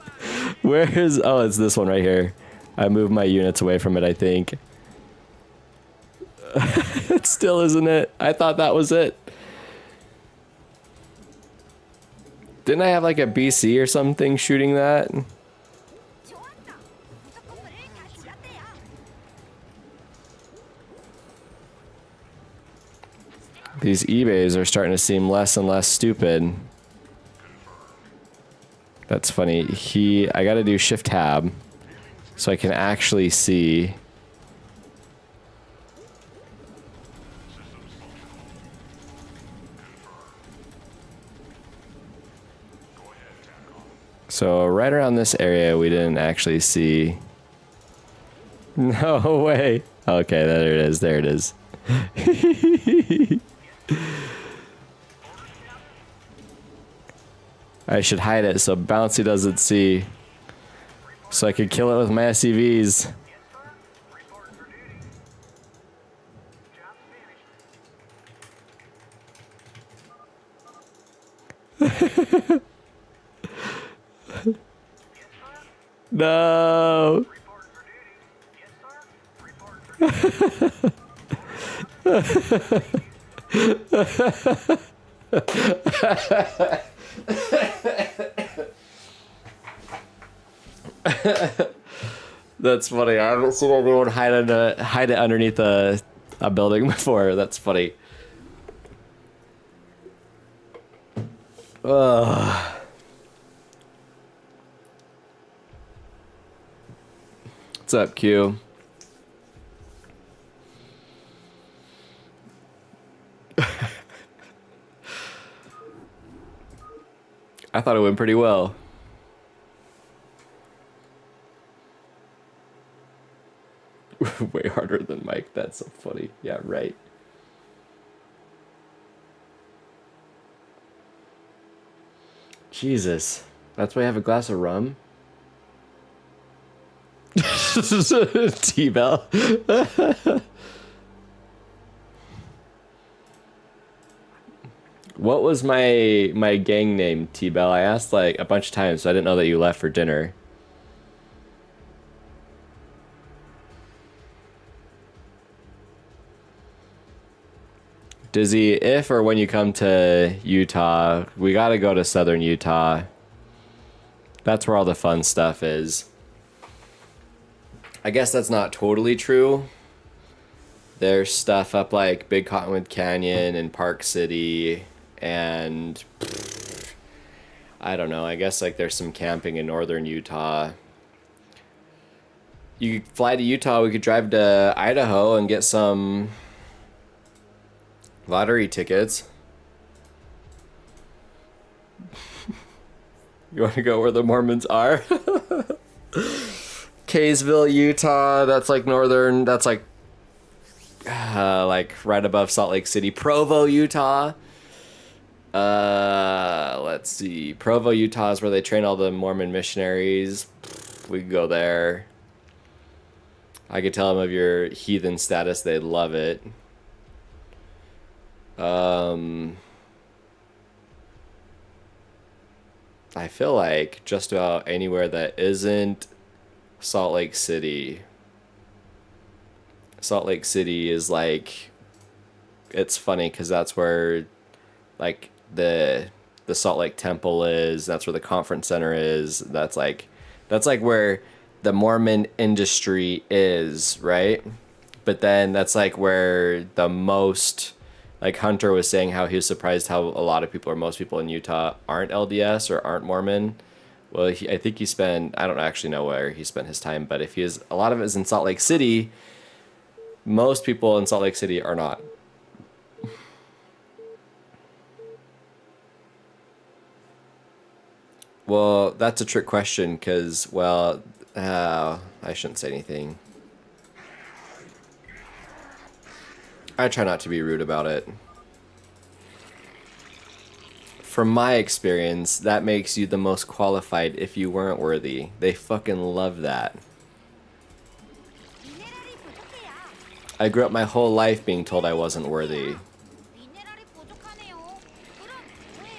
Where is... Oh, it's this one right here. I moved my units away from it, I think. It still isn't it. I thought that was it. Didn't I have like a BC or something shooting that? 좋았다. 무조건물을 다시 놨대요. These eBays are starting to seem less and less stupid. That's funny. I gotta do Shift Tab so I can actually see. So right around this area, we didn't actually see. No way. Okay, there it is. There it is. I should hide it so Bouncy doesn't see. So I could kill it with my SCVs. No. That's funny. I haven't seen anyone hide it underneath a building before. That's funny. Ugh. What's up, Q? I thought it went pretty well. Way harder than Mike. That's so funny. Yeah, right. Jesus. That's why I have a glass of rum? T-Bell. What was my gang name, T-Bell? I asked like a bunch of times, so I didn't know that you left for dinner. Dizzy, if or when you come to Utah, we gotta go to southern Utah. That's where all the fun stuff is. I guess that's not totally true. There's stuff up like Big Cottonwood Canyon and Park City and I don't know, I guess like there's some camping in northern Utah. You could fly to Utah, we could drive to Idaho and get some lottery tickets. You want to go where the Mormons are? Kaysville, Utah. That's like northern. That's like right above Salt Lake City. Provo, Utah. Let's see. Provo, Utah is where they train all the Mormon missionaries. We could go there. I could tell them of your heathen status. They'd love it. I feel like just about anywhere that isn't Salt Lake City. Salt Lake City is like, it's funny because that's where like the Salt Lake Temple is. That's where the conference center is. That's like where the Mormon industry is, right? But then that's like where the most, like Hunter was saying how he was surprised how a lot of people or most people in Utah aren't LDS or aren't Mormon. Well, I think he spent, I don't actually know where he spent his time, but if he is, a lot of it is in Salt Lake City. Most people in Salt Lake City are not. Well, that's a trick question because, well, I shouldn't say anything. I try not to be rude about it. From my experience, that makes you the most qualified if you weren't worthy. They fucking love that. 미네랄이 부족해요. I grew up my whole life being told I wasn't worthy. 미네랄이 부족하네요. 그럼 왜?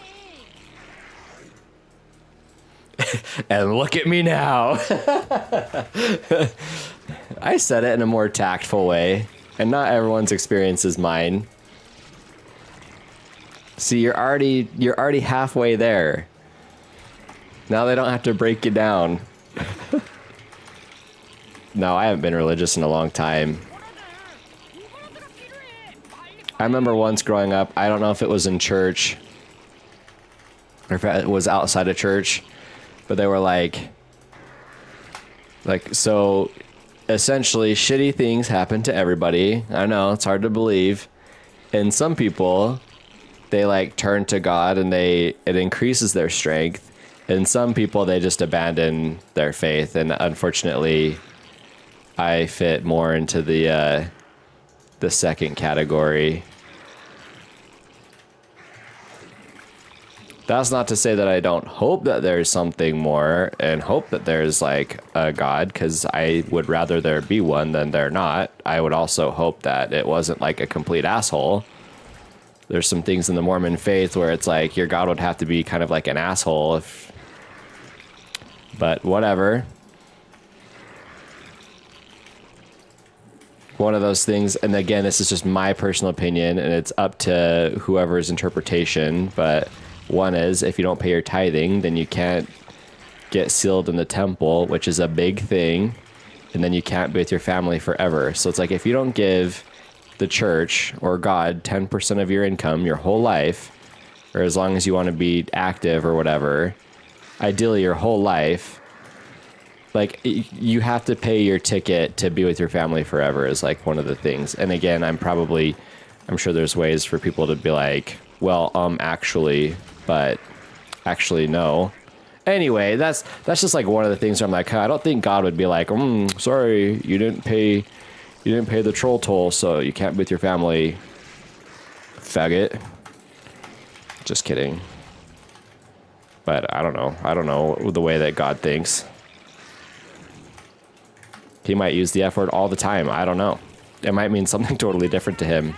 And look at me now. I said it in a more tactful way, and not everyone's experience is mine. See, you're already halfway there. Now they don't have to break you down. No, I haven't been religious in a long time. I remember once growing up, I don't know if it was in church or if it was outside of church, but they were like, so essentially shitty things happen to everybody. I know, it's hard to believe. And some people, they like turn to God and it increases their strength. And some people, they just abandon their faith. And unfortunately, I fit more into the second category. That's not to say that I don't hope that there's something more and hope that there's like a God, because I would rather there be one than there not. I would also hope that it wasn't like a complete asshole. There's some things in the Mormon faith where it's like your God would have to be kind of like an asshole, but whatever. One of those things, and again, this is just my personal opinion, and it's up to whoever's interpretation, but one is, if you don't pay your tithing, then you can't get sealed in the temple, which is a big thing, and then you can't be with your family forever. So it's like, if you don't give the church or God 10% of your income your whole life, or as long as you want to be active or whatever, ideally your whole life, like, you have to pay your ticket to be with your family forever is like one of the things. And again, I'm sure there's ways for people to be like, well, actually, but actually no. Anyway, that's just like one of the things where I'm like, I don't think God would be like, sorry, you didn't pay the troll toll, so you can't be with your family, faggot. Just kidding. But I don't know the way that God thinks. He might use the F word all the time. I don't know. It might mean something totally different to him.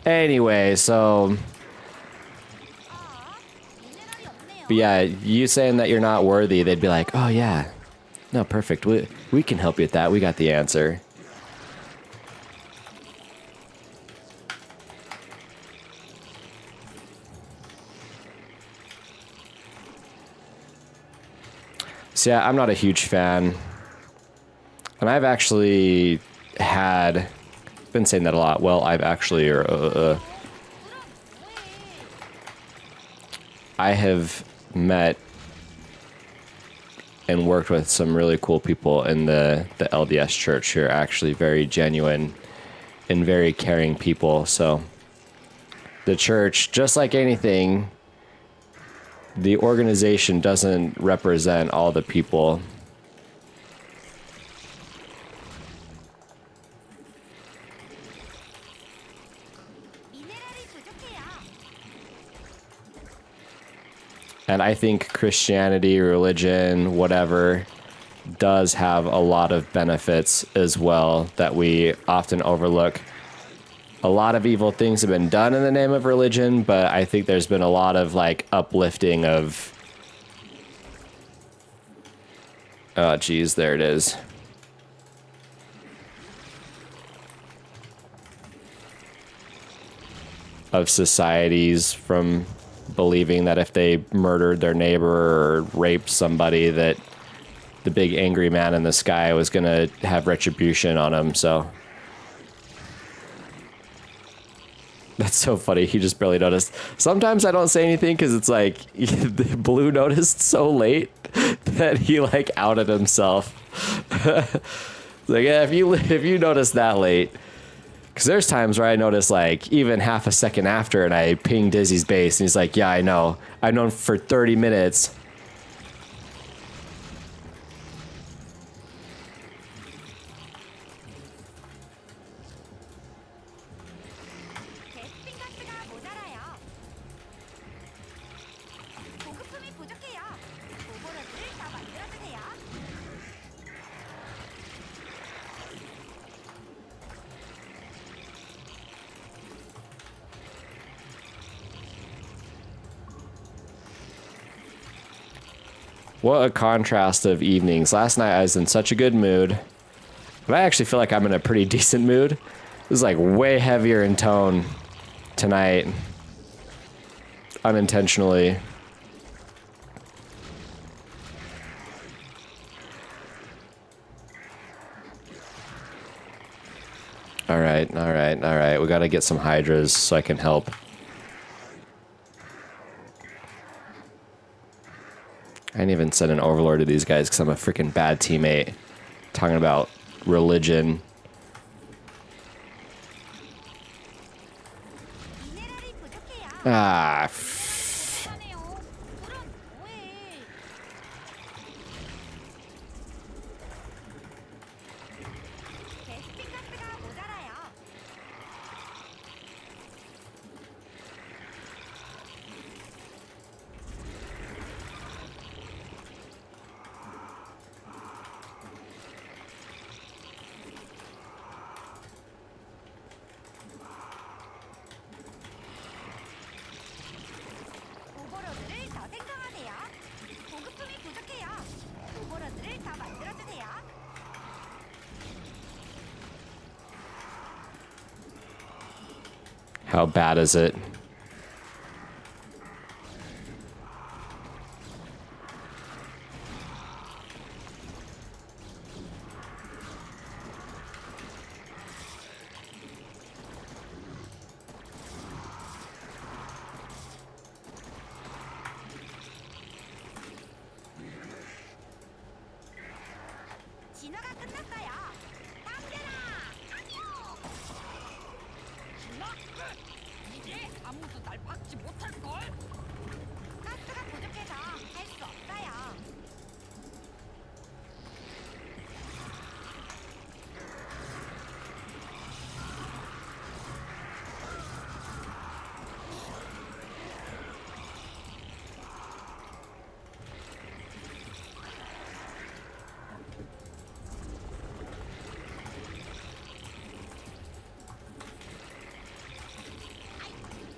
Anyway, so... But yeah, you saying that you're not worthy, they'd be like, oh yeah, no, perfect. We can help you with that. We got the answer. So yeah, I'm not a huge fan. And I've actually been saying that a lot. Well, I've actually, I have met and worked with some really cool people in the LDS church who are actually very genuine and very caring people. So the church, just like anything, the organization doesn't represent all the people. And I think Christianity, religion, whatever, does have a lot of benefits as well that we often overlook. A lot of evil things have been done in the name of religion, but I think there's been a lot of like uplifting of... Oh, geez, there it is. Of societies from believing that if they murdered their neighbor or raped somebody, that the big angry man in the sky was going to have retribution on him. So that's so funny. He just barely noticed. Sometimes I don't say anything because it's like the Blue noticed so late that he like outed himself. Like, yeah, if you notice that late. Because there's times where I notice, like, even half a second after, and I ping Dizzy's base, and he's like, yeah, I know. I've known for 30 minutes. 베스핀가스가 모자라요. 보급품이 부족해요. 오버로드를 더 만들어주세요. What a contrast of evenings. Last night I was in such a good mood. But I actually feel like I'm in a pretty decent mood. It was like way heavier in tone tonight. Unintentionally. Alright, alright, alright. We gotta get some hydras so I can help. I didn't even send an overlord to these guys because I'm a freaking bad teammate. Talking about religion. 미네랄이 부족해요. Ah, 하네요. 그럼 뭐해? 베스핀 가스가 모자라요. 오버로드를 더 생성하세요. 보급품이 부족해요. 오버로드를 더 만들어주세요. how bad is it? 진화가 끝났어요. 당겨라! 안녕! 이제 아무도 날 막지 못할걸? 가스가 부족해서 할 수 없어요.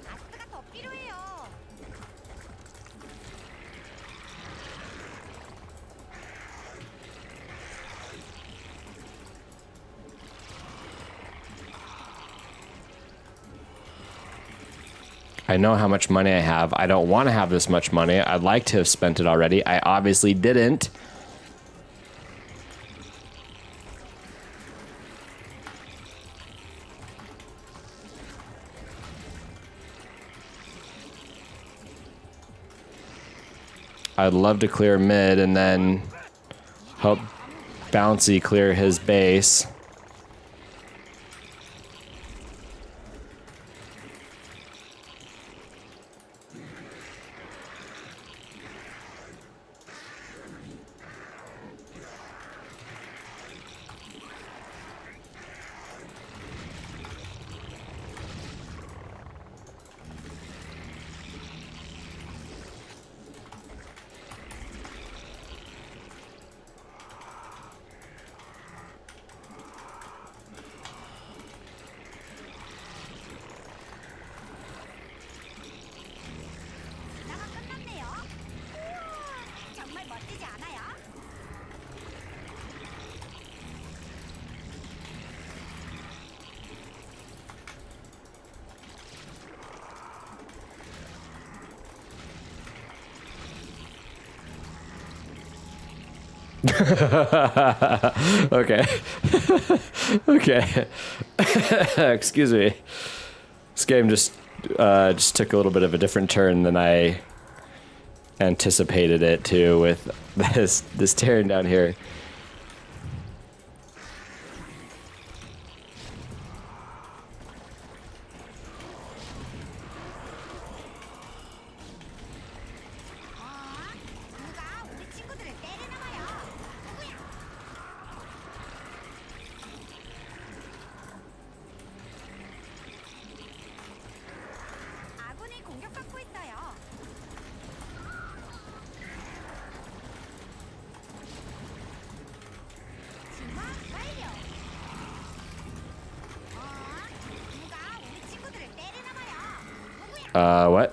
가스가 더 필요해요. I know how much money I have. I don't want to have this much money. I'd like to have spent it already. I obviously didn't. I'd love to clear mid and then help Bouncy clear his base. 진화가 끝났네요. 우와, 정말 멋지지 않아요? Okay. Okay. Excuse me. This game just took a little bit of a different turn than I anticipated it to with this tearing down here. 누가 우리 친구들을 때리나 봐요. 누구야? 아군이 공격받고 있어요. 진화 완료. 누가 우리 친구들을 때리나 봐요. 누구야? What?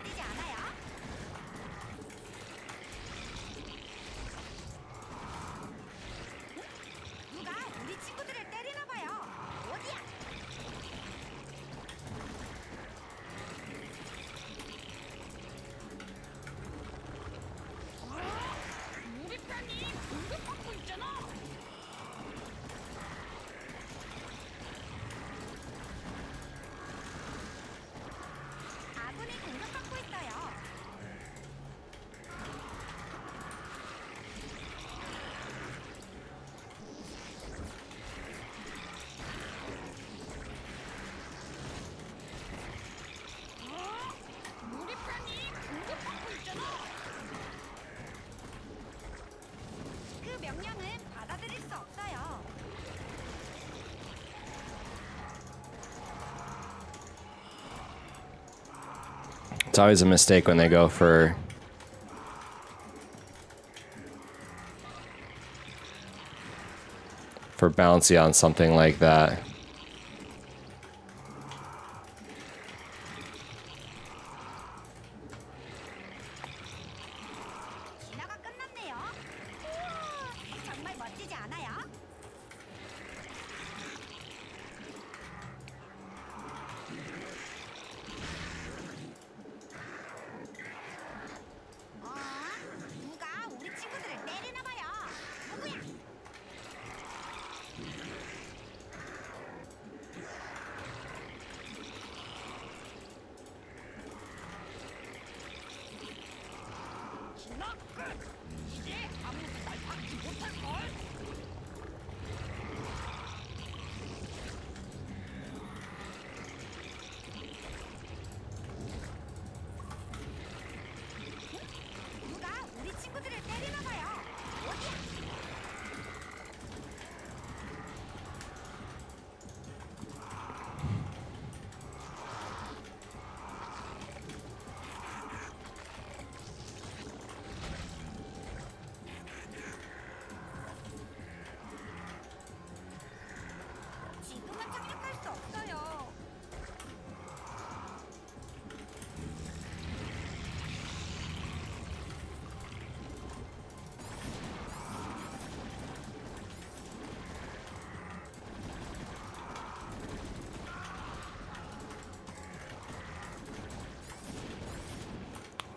멋지지 않아요? 누가 우리 친구들을 때리나 봐요. 어디야? 우리 편이 공격받고 있잖아. 아군이 공격받고 있어요. 우리 편이 공격받고 있잖아. 그 명령은 받아들일 수 없어요. It's always a mistake when they go for bouncy on something like that. 진화가 끝났네요. 우와, 정말 멋지지 않아요? 누가 우리 친구들을 때리나 봐요. 누구야? 진화 끝. 이제 아무도 날 막지 못할 걸. 누가 우리 친구들을 때리나 봐요. 어디야? 지금은 착륙할 수 없어요.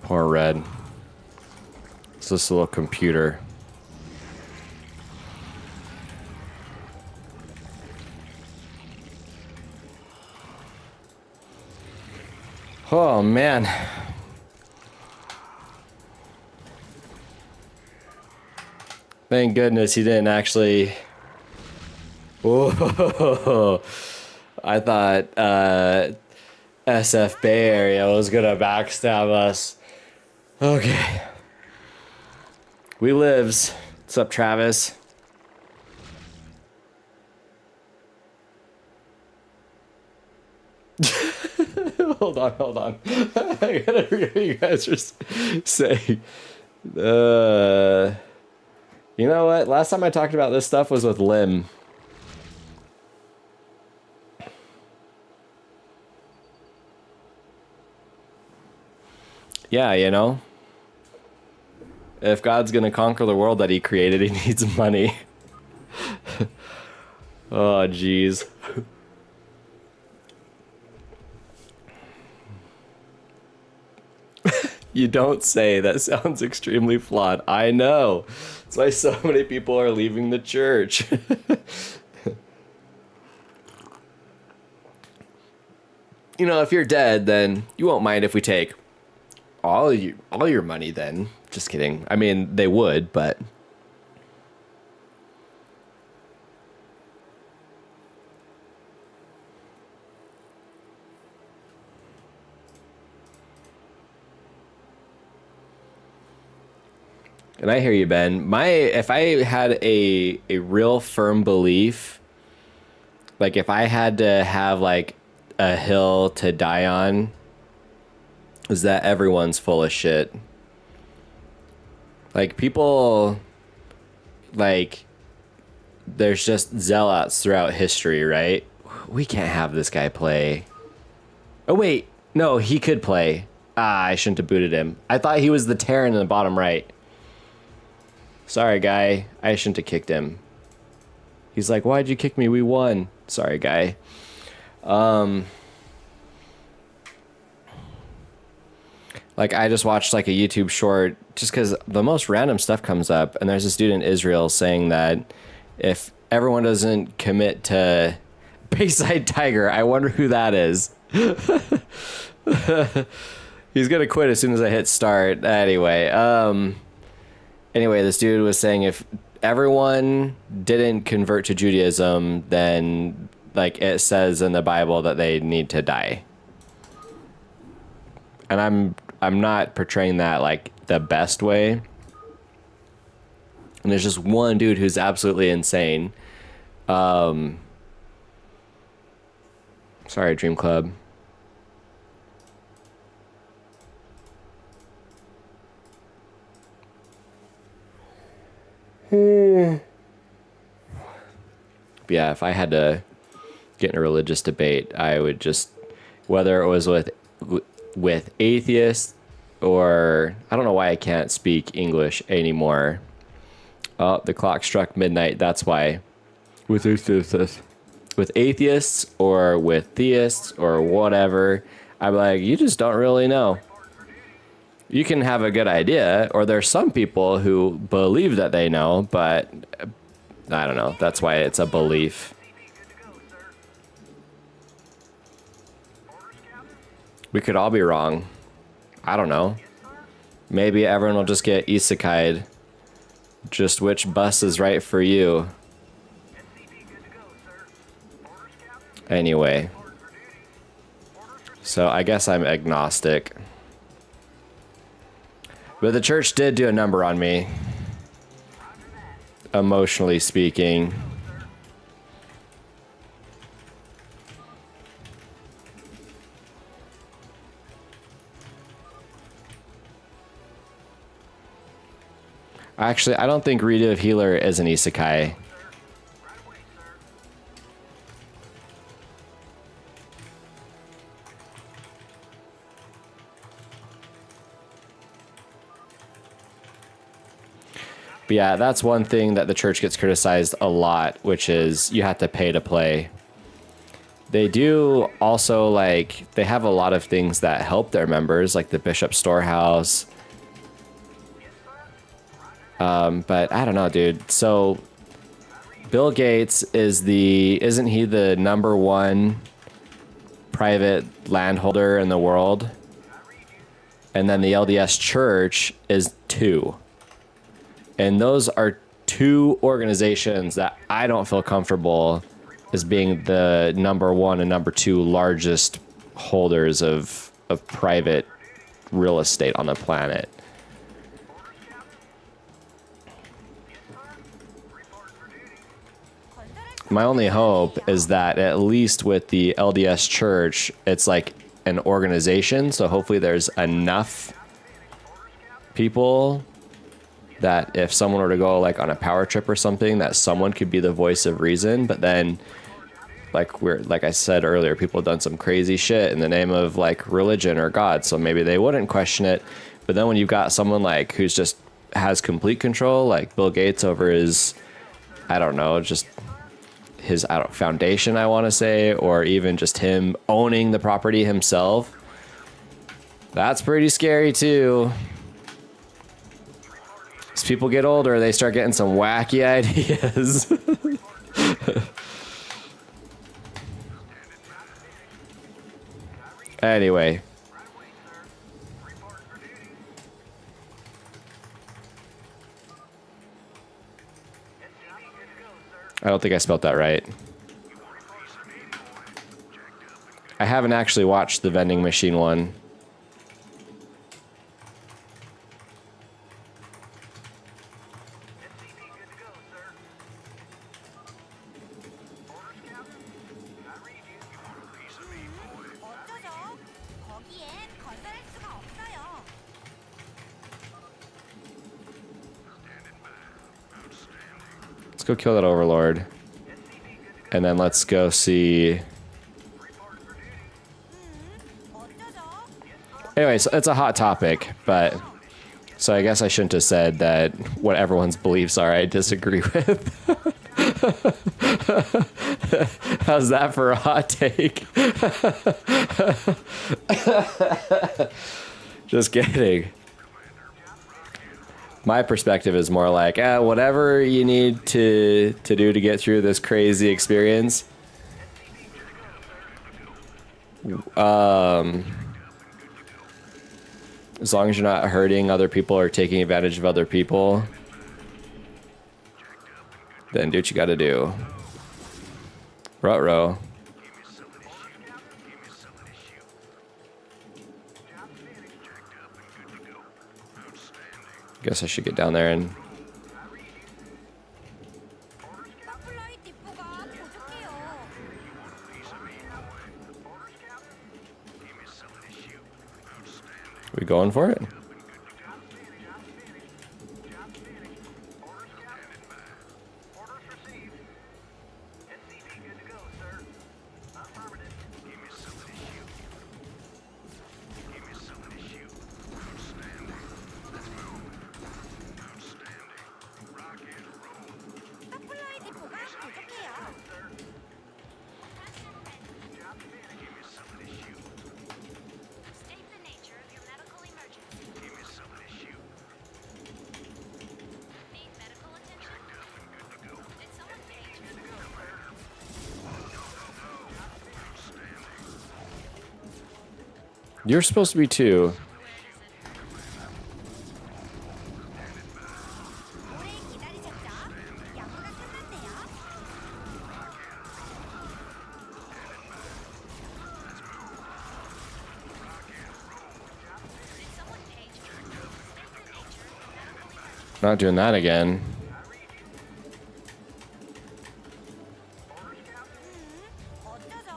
Poor Red. It's this little computer. Oh man. Thank goodness he didn't actually. Whoa. I thought SF Bay Area was gonna backstab us. Okay. We lives. What's up, Travis? Hold on. I gotta read what you guys are saying. You know what? Last time I talked about this stuff was with Lim. Yeah, you know? If God's gonna conquer the world that he created, he needs money. Oh, jeez. You don't say. That sounds extremely flawed. I know. That's why so many people are leaving the church. You know, if you're dead, then you won't mind if we take all your money then. Just kidding. I mean, they would, but and I hear you, Ben. If I had a real firm belief, like if I had to have like a hill to die on, is that everyone's full of shit. Like people, like there's just zealots throughout history, right? We can't have this guy play. Oh wait, no, he could play. Ah, I shouldn't have booted him. I thought he was the Terran in the bottom right. Sorry, guy. I shouldn't have kicked him. He's like, why'd you kick me? We won. Sorry, guy. Like, I just watched, like, a YouTube short just because the most random stuff comes up. And there's a dude in Israel saying that if everyone doesn't commit to Bayside Tiger, I wonder who that is. He's going to quit as soon as I hit start. Anyway, this dude was saying if everyone didn't convert to Judaism, then, like, it says in the Bible that they need to die. And I'm not portraying that like the best way. And there's just one dude who's absolutely insane. Sorry, Dream Club. But yeah, if I had to get in a religious debate, I would just, whether it was with atheists, or I don't know why I can't speak English anymore. Oh, the clock struck midnight. That's why. With atheists or with theists or whatever, I'm like, you just don't really know. You can have a good idea, or there's some people who believe that they know, but I don't know. That's why it's a belief. We could all be wrong. I don't know. Maybe everyone will just get isekai'd. Just which bus is right for you. Anyway. So I guess I'm agnostic. But the church did do a number on me. Emotionally speaking. Actually, I don't think Rita of Healer is an isekai. But yeah, that's one thing that the church gets criticized a lot, which is you have to pay to play. They do also, like, they have a lot of things that help their members, like the Bishop Storehouse. But I don't know, dude. So Bill Gates isn't he the #1 private landholder in the world? And then the LDS Church is 2. And those are 2 organizations that I don't feel comfortable as being the #1 and #2 largest holders of private real estate on the planet. My only hope is that at least with the LDS Church, it's like an organization. So hopefully there's enough people that if someone were to go like on a power trip or something, that someone could be the voice of reason. But then, like I said earlier, people have done some crazy shit in the name of like religion or God. So maybe they wouldn't question it. But then when you've got someone like who's just has complete control, like Bill Gates over his, I don't know, just his foundation, I want to say, or even just him owning the property himself, that's pretty scary too. As people get older, they start getting some wacky ideas. Anyway. I don't think I spelled that right. I haven't actually watched the vending machine one. 어쩌죠? 거기엔 건설할 수가 없어요. Let's go kill that overlord. And then let's go see 어쩌죠? Anyway, so it's a hot topic, but so I guess I shouldn't have said that what everyone's beliefs are I disagree with. How's that for a hot take? Just kidding. My perspective is more like, whatever you need to do to get through this crazy experience. As long as you're not hurting other people or taking advantage of other people, then do what you gotta do. Ruh-roh. Guess I should get down there and... 서플라이 디포가 부족해요. We going for it? 서플라이 디포가 부족해요. State the nature of your medical emergency. Need medical attention? Did someone page you? You're supposed to be too. 오래 기다리셨죠? 연구가 끝났네요. Did someone page you? State the nature of your medical emergency. Not doing that again. 어쩌죠?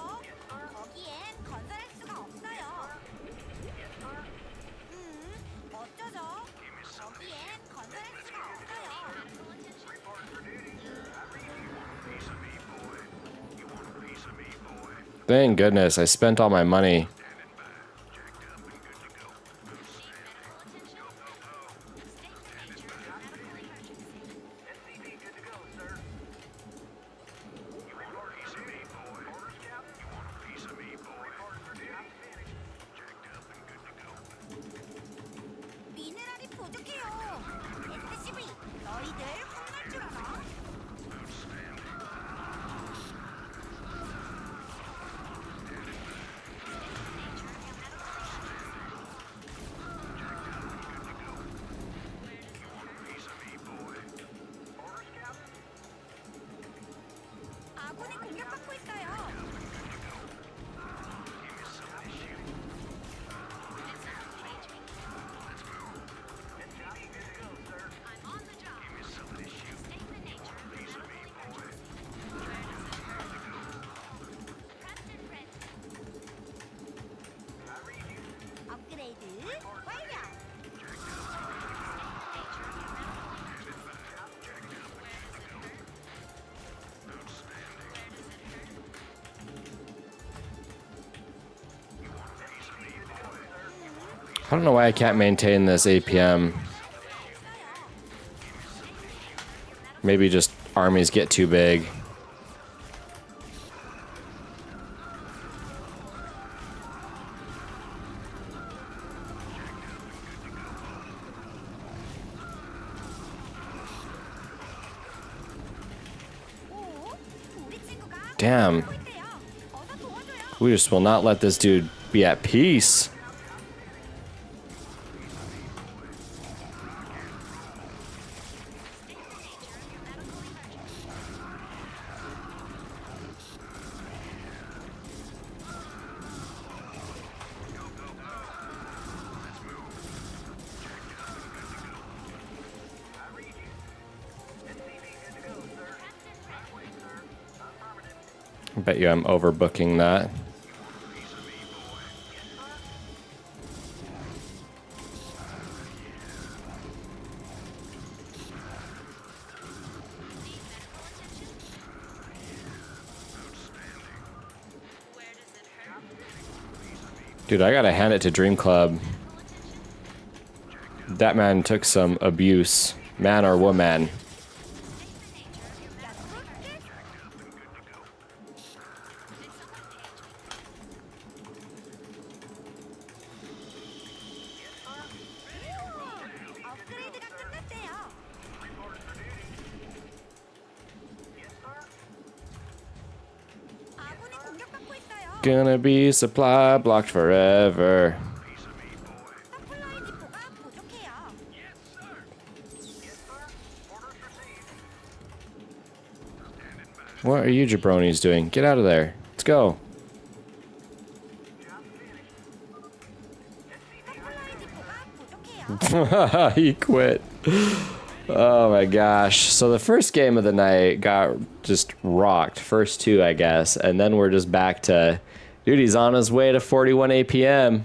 거기엔 건설할 수가 없어요. 어쩌죠? 거기엔 건설할 수가 없어요. Thank goodness, I spent all my money. 미네랄이 부족해요. SCV, 너희들 혼날 줄 알아? 아군이 공격받고 있어요. I'm on the job. State the nature of your medical emergency. Prepped and ready. 업그레이드 완료. I don't know why I can't maintain this APM. Maybe just armies get too big. 오, 우리 친구가 Damn. 하고 있대요. 어서 도와줘요. We just will not let this dude be at peace. I bet you I'm overbooking that. Dude, I gotta hand it to Dream Club. That man took some abuse, man or woman. 업그레이드가 끝났대요. 아군이 공격받고 있어요. Gonna be supply blocked forever. 서플라이 디포가 부족해요. What are you jabronis doing? Get out of there. Let's go. 서플라이 디포가 부족해요. He quit. Oh my gosh. So the first game of the night got just rocked. First two, I guess. And then we're just back to... Dude, he's on his way to 41 APM.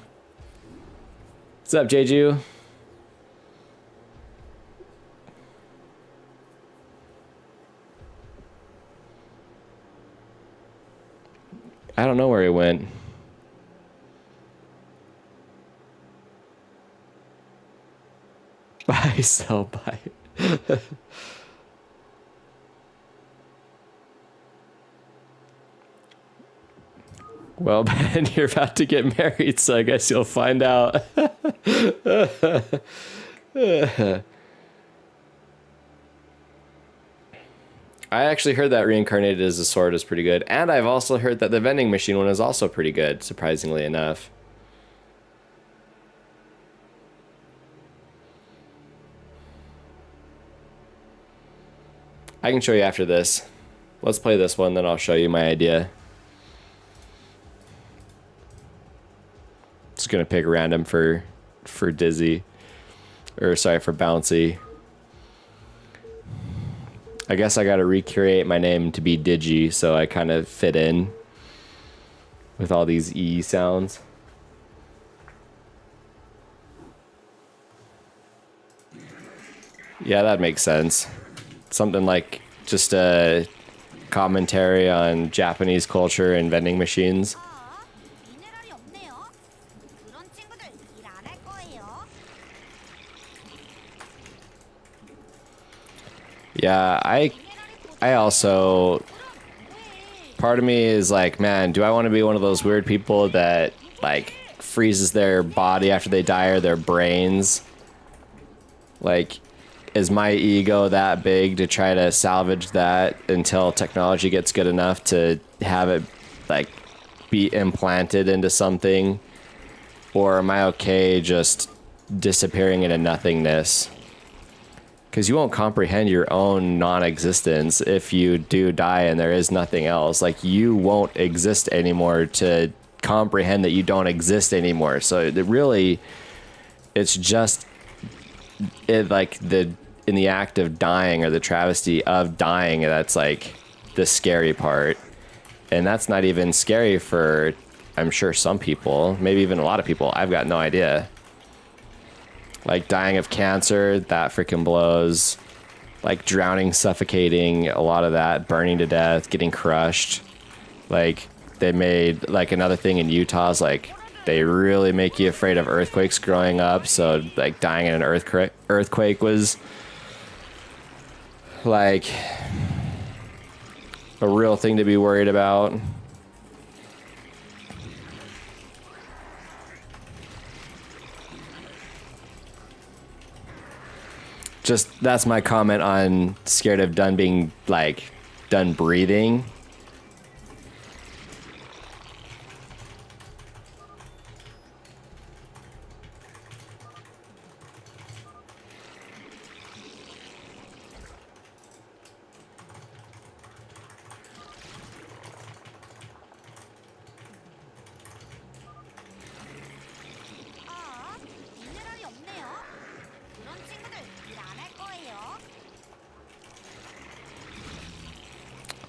What's up, Jeju? I don't know where he went. Buy, sell, buy. Well, Ben, you're about to get married, so I guess you'll find out. I actually heard that Reincarnated as a Sword is pretty good, and I've also heard that the vending machine one is also pretty good, surprisingly enough. I can show you after this. Let's play this one, then I'll show you my idea. Just gonna pick random for Dizzy. Or sorry, for Bouncy. I guess I gotta recreate my name to be Digi, so I kind of fit in with all these E sounds. Yeah, that makes sense. Something like just a commentary on Japanese culture and vending machines. 미네랄이 없네요. 그런 친구들 일 안 할 거예요. Yeah, I also, part of me is like, man, do I want to be one of those weird people that like freezes their body after they die, or their brains? Like, is my ego that big to try to salvage that until technology gets good enough to have it like be implanted into something? Or am I okay just disappearing into nothingness? Because you won't comprehend your own non-existence if you do die and there is nothing else. Like, you won't exist anymore to comprehend that you don't exist anymore. So it really, it's just like in the act of dying, or the travesty of dying, that's like the scary part. And that's not even scary for, I'm sure, some people, maybe even a lot of people. I've got no idea. Like dying of cancer, that freaking blows. Like drowning, suffocating, a lot of that, burning to death, getting crushed. Like they made like another thing in Utah is like they really make you afraid of earthquakes growing up. So like dying in an earthquake was like a real thing to be worried about. Just, that's my comment on scared of done being, like, done breathing. 미네랄이 없네요. 그런 친구들 일 안 할 거예요.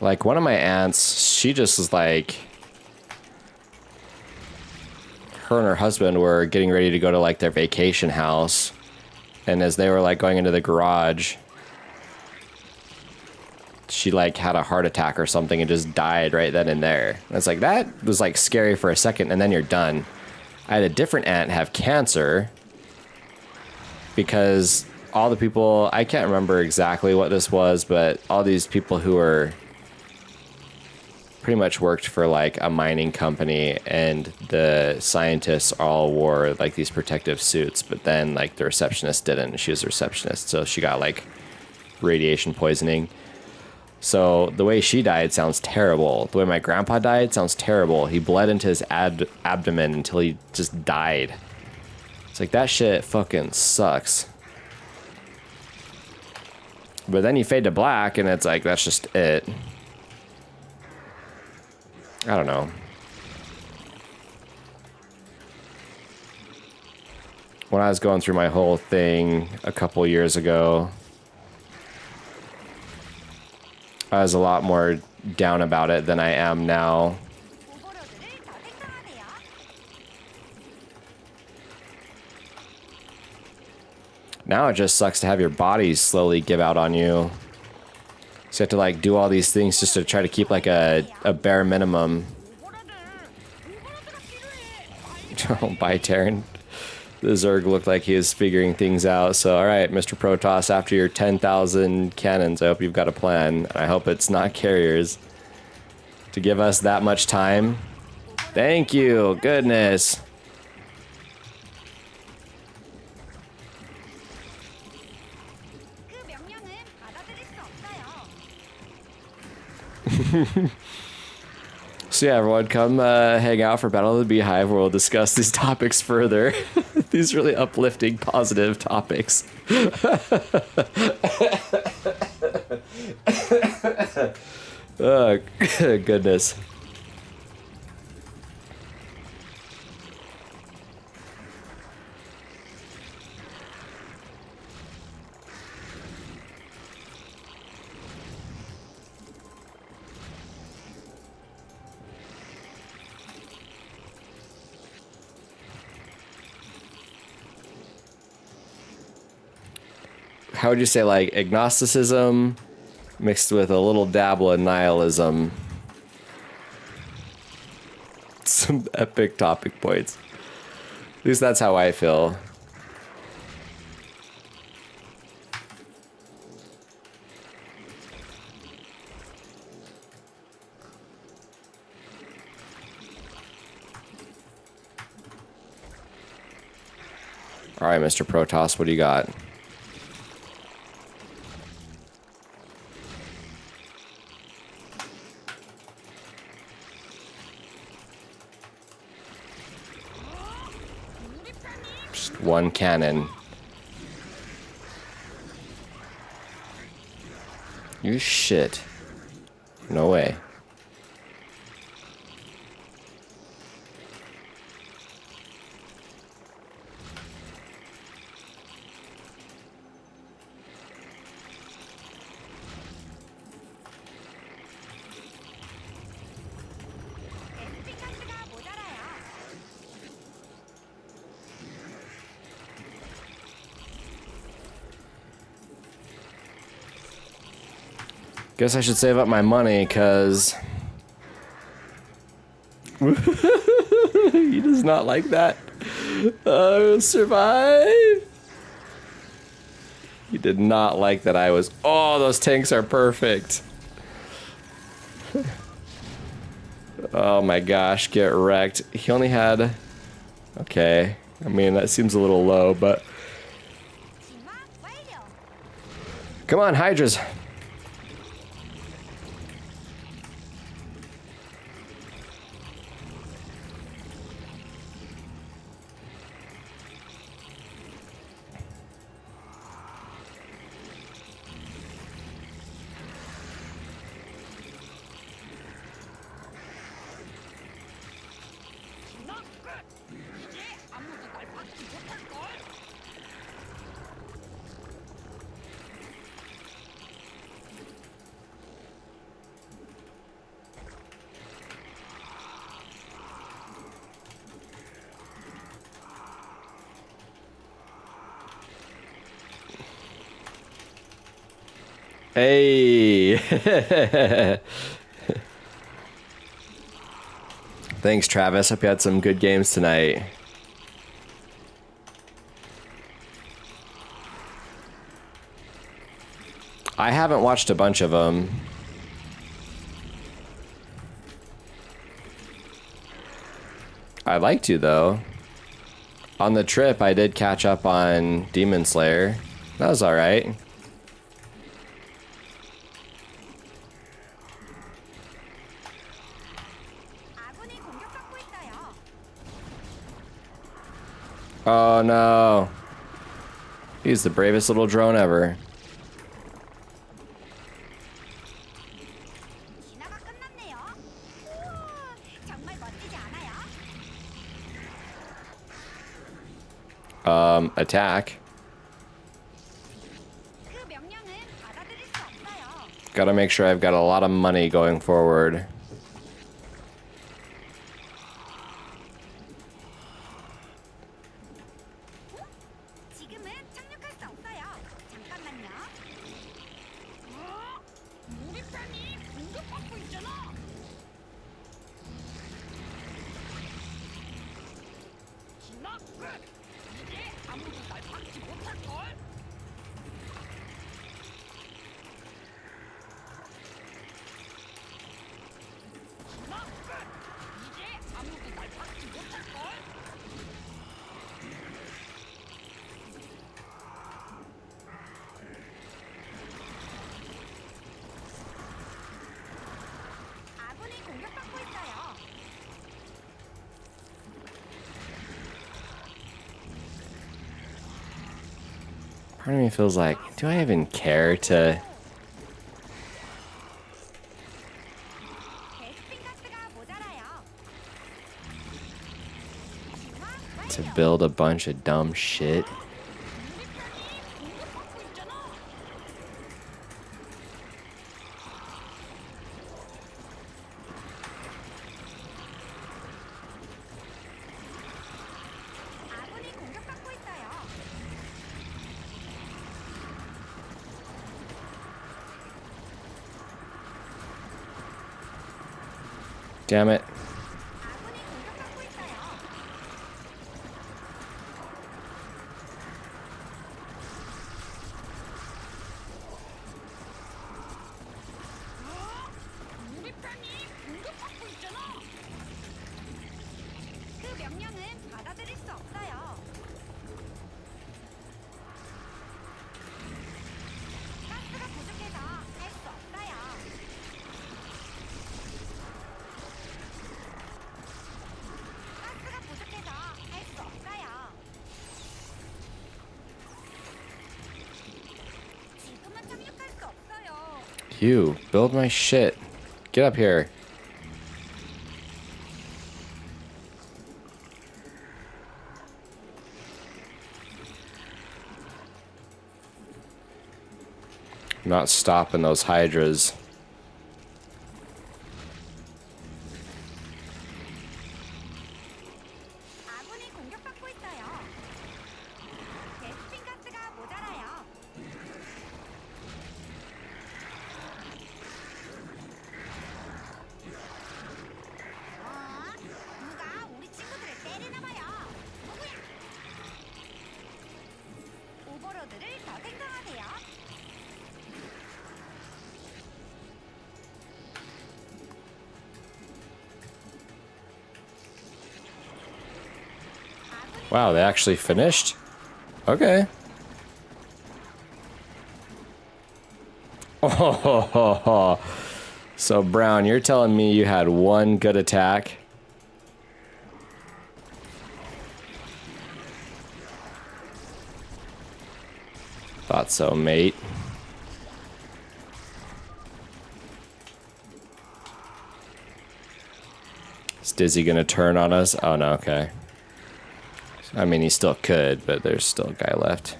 Like, one of my aunts, she just was like, her and her husband were getting ready to go to like their vacation house, and as they were like going into the garage, she like had a heart attack or something and just died right then and there. And it's like, that was like scary for a second, and then you're done. I had a different aunt have cancer because all the people, I can't remember exactly what this was, but all these people who were pretty much worked for like a mining company, and the scientists all wore like these protective suits, but then like the receptionist didn't. She was a receptionist, so she got like radiation poisoning. So the way she died sounds terrible. The way my grandpa died sounds terrible. He bled into his abdomen until he just died. It's like, that shit fucking sucks. But then you fade to black and it's like, that's just it. I don't know. When I was going through my whole thing a couple years ago, I was a lot more down about it than I am now. 오버로드를 더 생성하세요. Now it just sucks to have your body slowly give out on you. So you have to like do all these things just to try to keep like a bare minimum. 오버로드가 필요해. Oh, bye, Taryn. The Zerg looked like he was figuring things out. So, all right, Mr. Protoss, after your 10,000 cannons, I hope you've got a plan. I hope it's not carriers. To give us that much time. Thank you. Goodness. 그 명령은 받아들일 수 없어요. So yeah, everyone, come hang out for Battle of the Beehive, where we'll discuss these topics further. These really uplifting, positive topics. Oh, goodness. How would you say, like, agnosticism mixed with a little dabble of nihilism? Some epic topic points. At least that's how I feel. All right, Mr. Protoss, what do you got? Just one cannon. You shit. No way. SP 가스가 모자라요. Guess I should save up my money, cause he does not like that. Survive. He did not like that I was. Oh, those tanks are perfect. Oh my gosh, get wrecked. He only had. Okay, I mean that seems a little low, but 진화 완료. come on, Hydras. 진화 끝. 이제 아무도 날 막지 못할걸. Hey. Thanks, Travis. Hope you had some good games tonight. I haven't watched a bunch of them. I'd like to, though. On the trip, I did catch up on Demon Slayer. That was alright. 아군이 공격받고 있어요. Oh no. He's the bravest little drone ever. 진화가 끝났네요. 우와, 정말 멋지지 않아요? Attack. 그 명령은 받아들일 수 없어요. Gotta make sure I've got a lot of money going forward. 지금은 착륙할 수 없어요. 잠깐만요. 우리 편이 공격받고 있잖아. 진화 끝. 이제 아무도 날 막지 못할 걸. 진화 끝. 이제 아무도 날 막지 못할 걸. 아군이 공격받고 있어요. Part of me feels like, do I even care to 베스핀 가스가 모자라요. 진화 완료. build a bunch of dumb shit? 우리 편이 공격받고 있잖아. 아군이 공격받고 있어요. Damn it. 아군이 공격받고 있어요. 우리 편이 공격받고 있잖아. 그 명령은 받아들일 수 없어요. 가스가 부족해서 할 수 없어요. 가스가 부족해서 할 수 없어요. 지금은 착륙할 수 없어요. You, build my shit. Get up here. I'm not stopping those hydras. 아군이 공격받고 있어요. 베스핀 가스가 모자라요. 누가 우리 친구들을 때리나 봐요. 누구야? 오버로드를 더 생성하세요. Wow, they actually finished? Okay. Oh, so Brown, you're telling me you had one good attack? Thought so, mate. Is Dizzy gonna turn on us? Oh no, okay. I mean, he still could, but there's still a guy left.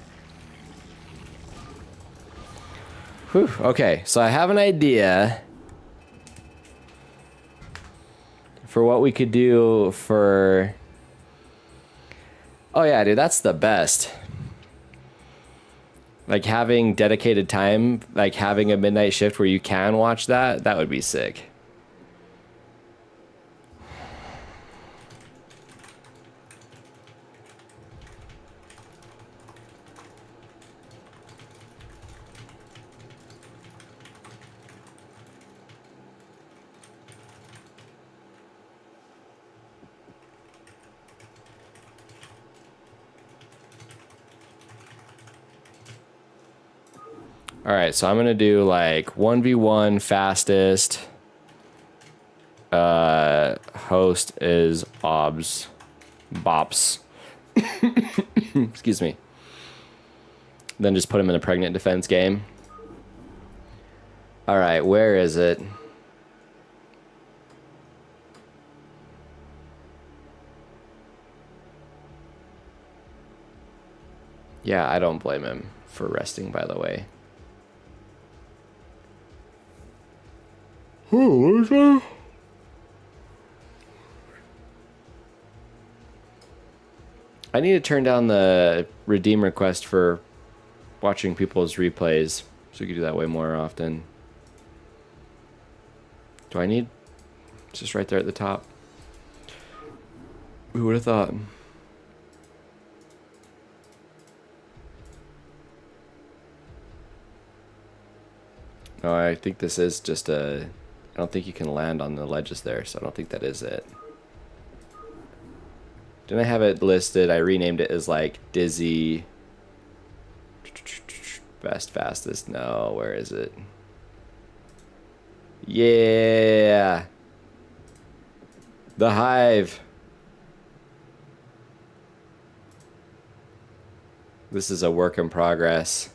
Whew, okay, so I have an idea for what we could do for... Oh yeah, dude, that's the best. Like having dedicated time, like having a midnight shift where you can watch that, that would be sick. All right, so I'm gonna do like 1v1 fastest. Host is Bops. Excuse me. Then just put him in a pregnant defense game. All right, where is it? Yeah, I don't blame him for resting, by the way. Oh, what is that? I need to turn down the redeem request for watching people's replays, so we can do that way more often. Do I need? It's just right there at the top. Who would have thought? No, I think this is just a... I don't think you can land on the ledges there, so I don't think that is it. Didn't I have it listed? I renamed it as like Dizzy... Best fastest. No, where is it? Yeah! The Hive! This is a work in progress.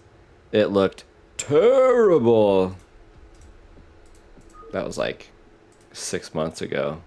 It looked terrible. That was like 6 months ago.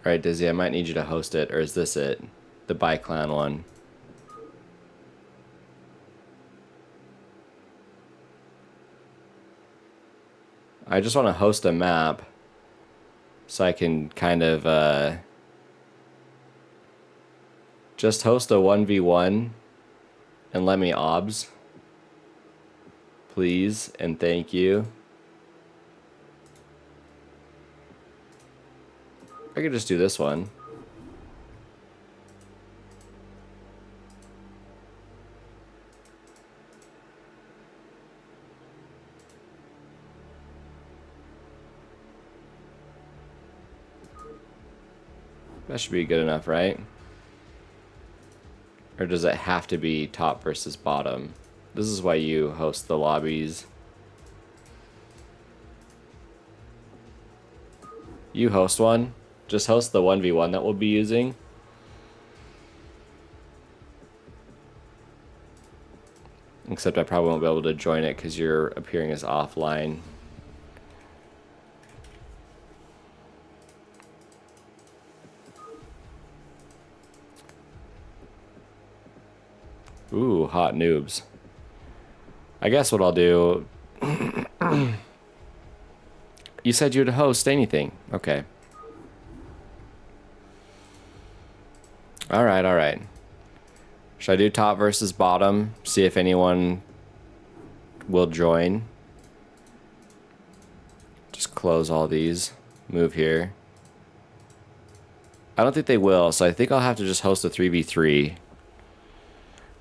All right, Dizzy, I might need you to host it, or is this it? The Bi-Clan one. I just want to host a map so I can kind of just host a 1v1 and let me obs. Please and thank you. I could just do this one. That should be good enough, right? Or does it have to be top versus bottom? This is why you host the lobbies. You host one. Just host the 1v1 that we'll be using. Except I probably won't be able to join it because you're appearing as offline. Ooh, hot noobs. I guess what I'll do... You said you'd host anything. Okay. Alright, alright. Should I do top versus bottom? See if anyone will join. Just close all these. Move here. I don't think they will, so I think I'll have to just host a 3v3.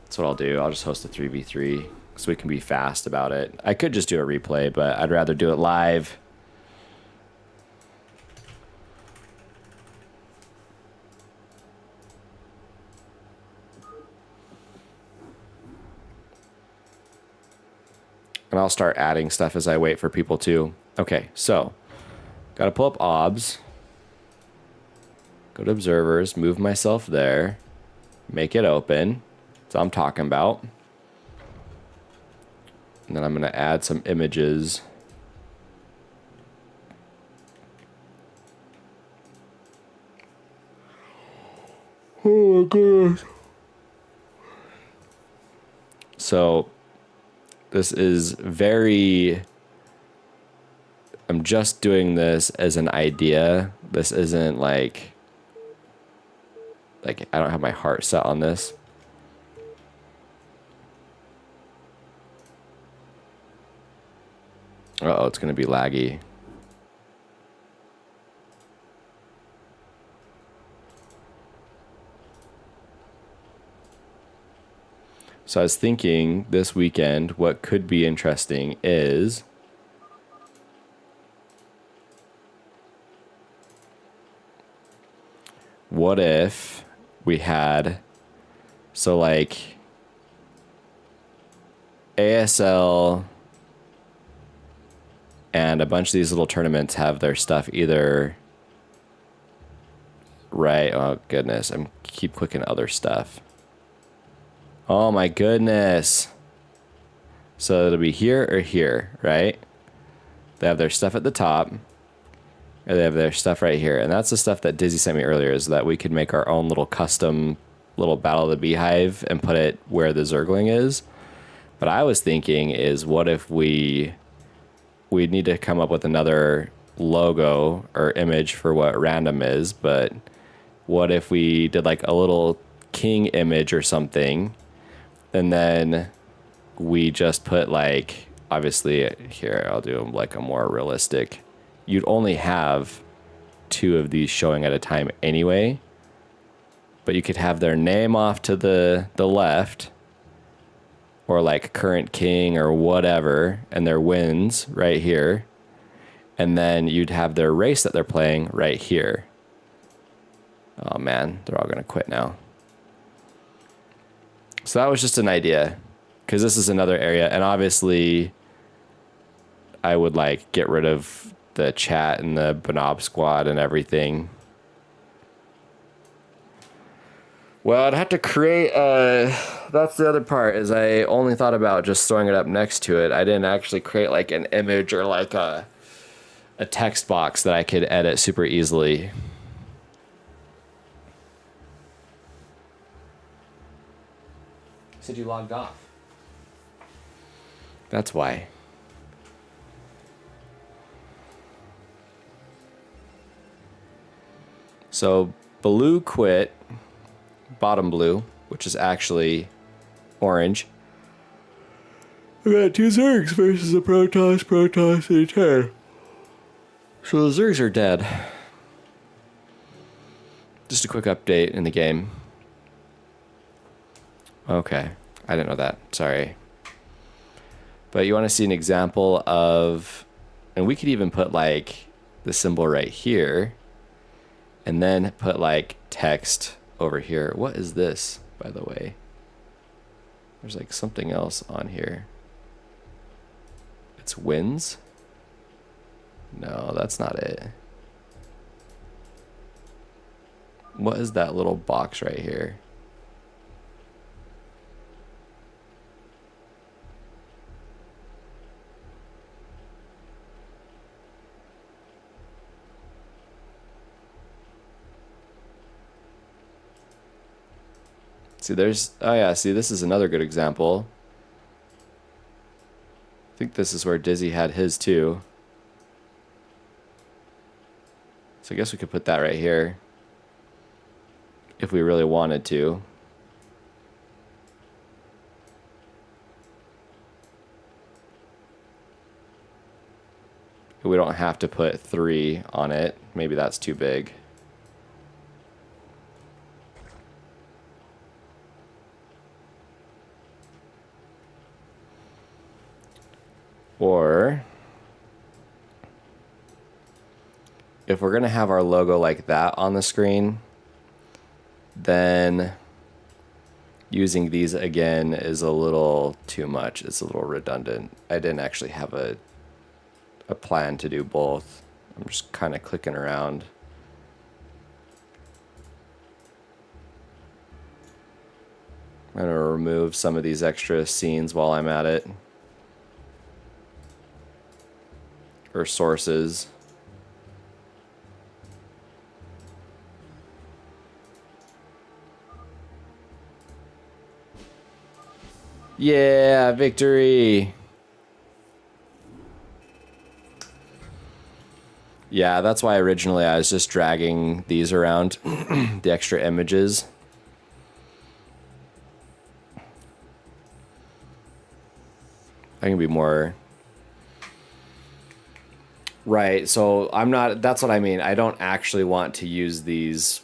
That's what I'll do. I'll just host a 3v3 so we can be fast about it. I could just do a replay, but I'd rather do it live. And I'll start adding stuff as I wait for people to. Okay, so gotta pull up obs. Go to observers, move myself there, make it open. That's what I'm talking about. And then I'm gonna add some images. Oh my goodness. So this is very... I'm just doing this as an idea. This isn't like I don't have my heart set on this. Uh-oh, it's gonna be laggy. So I was thinking this weekend, what could be interesting is what if we had, so like ASL and a bunch of these little tournaments have their stuff either right. Oh goodness, I'm keep clicking other stuff. Oh my goodness. So it'll be here or here, right? They have their stuff at the top, or they have their stuff right here. And that's the stuff that Dizzy sent me earlier, is that we could make our own little custom little Battle of the Beehive and put it where the Zergling is. But I was thinking is, what if we'd need to come up with another logo or image for what random is, but what if we did like a little king image or something, and then we just put like, obviously here I'll do like a more realistic, you'd only have 2 of these showing at a time anyway, but you could have their name off to the left, or like current king or whatever, and their wins right here, and then you'd have their race that they're playing right here. Oh man, they're all gonna quit now. So that was just an idea, because this is another area, and obviously I would like get rid of the chat and the Benob squad and everything. Well, I'd have to create that's the other part, is I only thought about just throwing it up next to it. I didn't actually create like an image or like a text box that I could edit super easily. Said you logged off. That's why. So blue quit, bottom blue, which is actually orange. I got 2 Zergs versus a Protoss, and a Terror. So the Zergs are dead. Just a quick update in the game. Okay, I didn't know that. Sorry. But you want to see an example of, and we could even put like the symbol right here, and then put like text over here. What is this, by the way? There's like something else on here. It's wins? No, that's not it. What is that little box right here? See, there's, oh yeah, see, this is another good example. I think this is where Dizzy had his too. So I guess we could put that right here, if we really wanted to. We don't have to put 3 on it. Maybe that's too big. Or if we're going to have our logo like that on the screen, then using these again is a little too much. It's a little redundant. I didn't actually have a plan to do both. I'm just kind of clicking around. I'm going to remove some of these extra scenes while I'm at it. Or sources. Yeah, victory. Yeah, that's why originally I was just dragging these around, the extra images. I can be more... Right, so I'm not, that's what I mean. I don't actually want to use these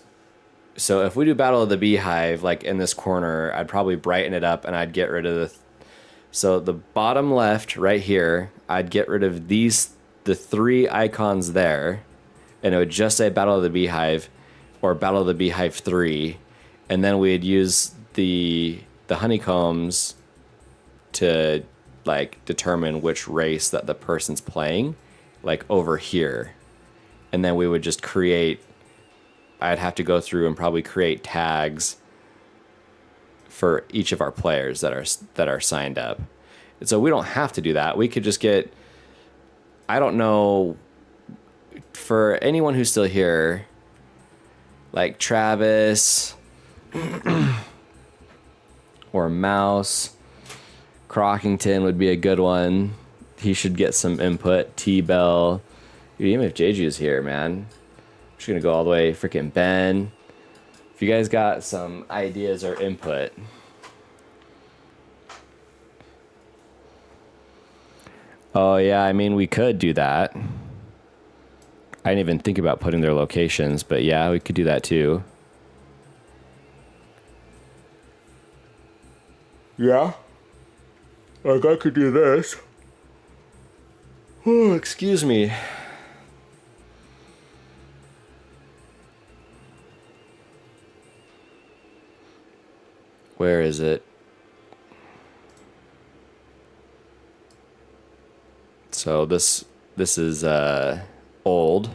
So if we do Battle of the Beehive, like in this corner, I'd probably brighten it up and I'd get rid of so the bottom left right here, I'd get rid of the 3 icons there, and it would just say Battle of the Beehive or Battle of the Beehive 3, and then we'd use the honeycombs to like determine which race that the person's playing, like over here. And then we would just I'd have to go through and probably create tags for each of our players that are signed up. And so we don't have to do that. We could just get, I don't know, for anyone who's still here, like Travis or Mouse, Crockington would be a good one. He should get some input. T-Bell. Dude, even if Jeju's here, man. I'm just gonna go all the way. Freaking Ben. If you guys got some ideas or input. Oh yeah, I mean we could do that. I didn't even think about putting their locations, but yeah, we could do that too. Yeah. Like I could do this. Oh, excuse me. Where is it? So this is old.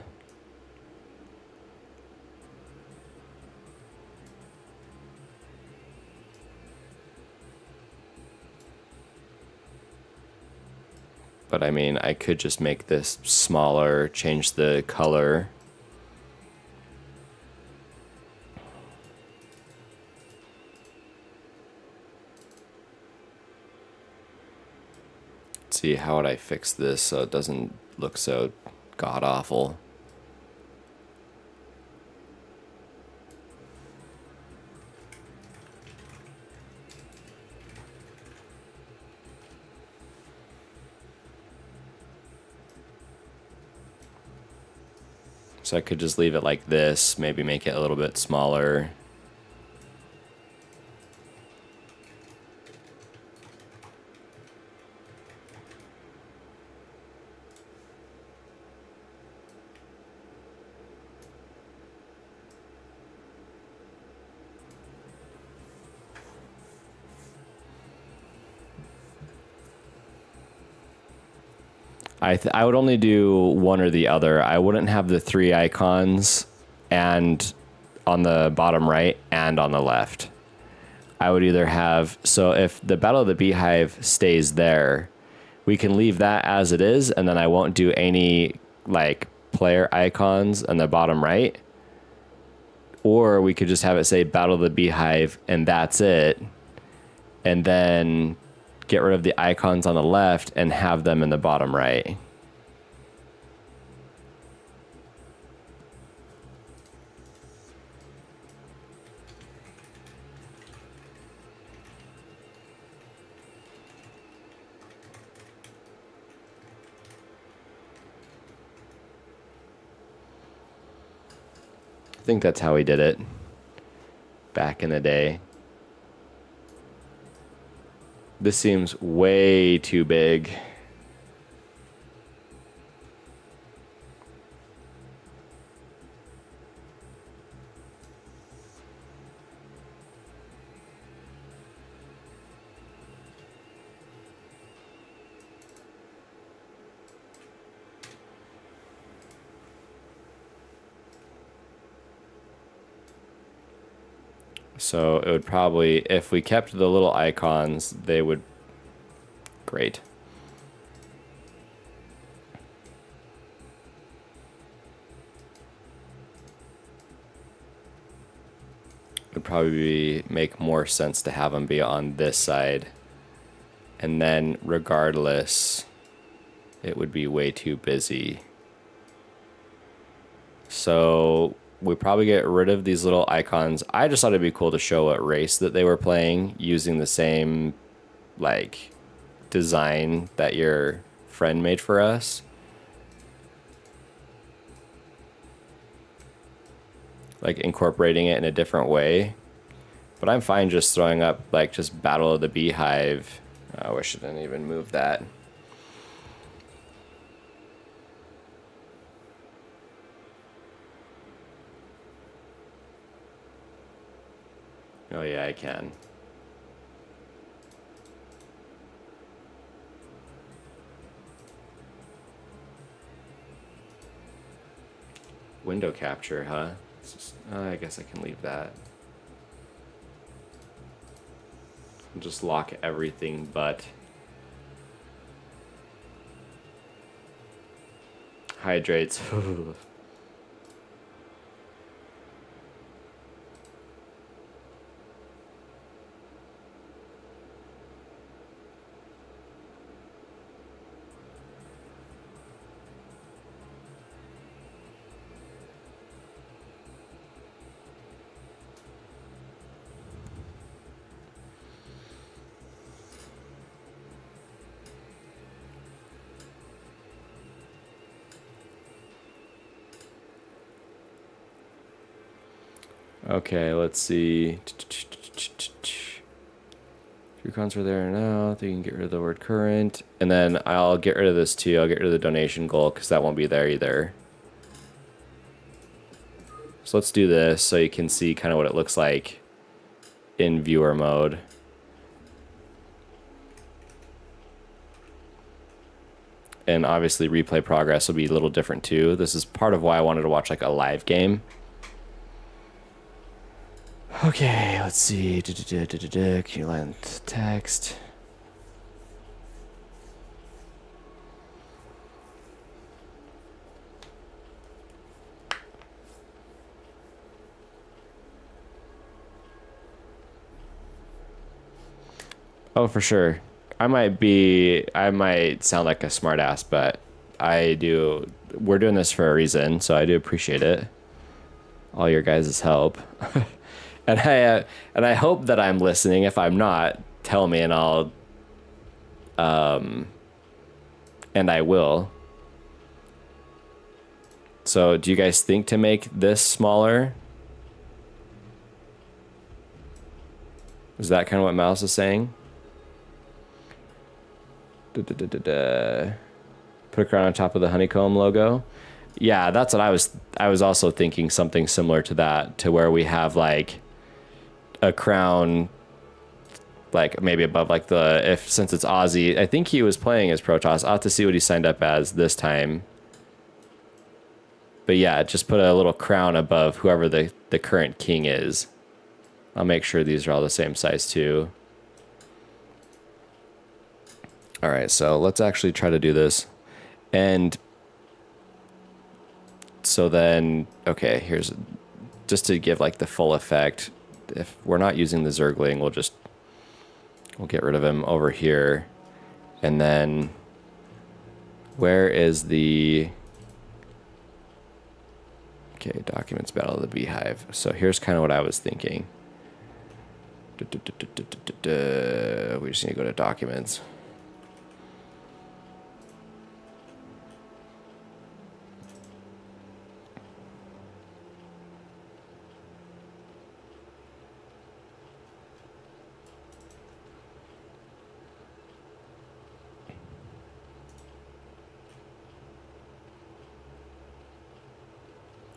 But I mean, I could just make this smaller, change the color. Let's see, how would I fix this so it doesn't look so god-awful? So I could just leave it like this, maybe make it a little bit smaller. I would only do one or the other. I wouldn't have the 3 icons and on the bottom right and on the left. I would either have, so if the Battle of the Beehive stays there, we can leave that as it is, and then I won't do any like player icons on the bottom right. Or we could just have it say Battle of the Beehive and that's it. And then get rid of the icons on the left and have them in the bottom right. I think that's how we did it back in the day. This seems way too big. So it would probably, if we kept the little icons, they would, great. It would probably make more sense to have them be on this side. And then regardless, it would be way too busy. So we probably get rid of these little icons. I just thought it'd be cool to show what race that they were playing using the same like design that your friend made for us. like incorporating it in a different way. But I'm fine just throwing up like just Battle of the Beehive. Oh, I shouldn't even move that. Oh yeah, I can. Window capture, huh? It's just, I guess I can leave that. I'll just lock everything but hydrates. Okay, let's see. Few cons are there now. I think you can get rid of the word current. And then I'll get rid of this too. I'll get rid of the donation goal because that won't be there either. So let's do this so you can see kind of what it looks like in viewer mode. And obviously replay progress will be a little different too. This is part of why I wanted to watch like a live game. Okay, let's see. Key length text. Oh, for sure. I might sound like a smartass, but we're doing this for a reason, so I do appreciate it. All your guys' help. And I hope that I'm listening. If I'm not, tell me and I'll and I will. So do you guys think to make this smaller? Is that kind of what Mouse is saying? Put a crown on top of the honeycomb logo. Yeah, that's what I was also thinking, something similar to that, to where we have like a crown like maybe above like since it's Ozzy. I think he was playing as Protoss. I'll have to see what he signed up as this time. But yeah, just put a little crown above whoever the current king is. I'll make sure these are all the same size too. All right, so let's actually try to do this. And so then, okay, here's just to give like the full effect. If we're not using the Zergling, we'll get rid of him over here. And then where is the, okay, documents, Battle of the Beehive. So here's kind of what I was thinking. We just need to go to documents.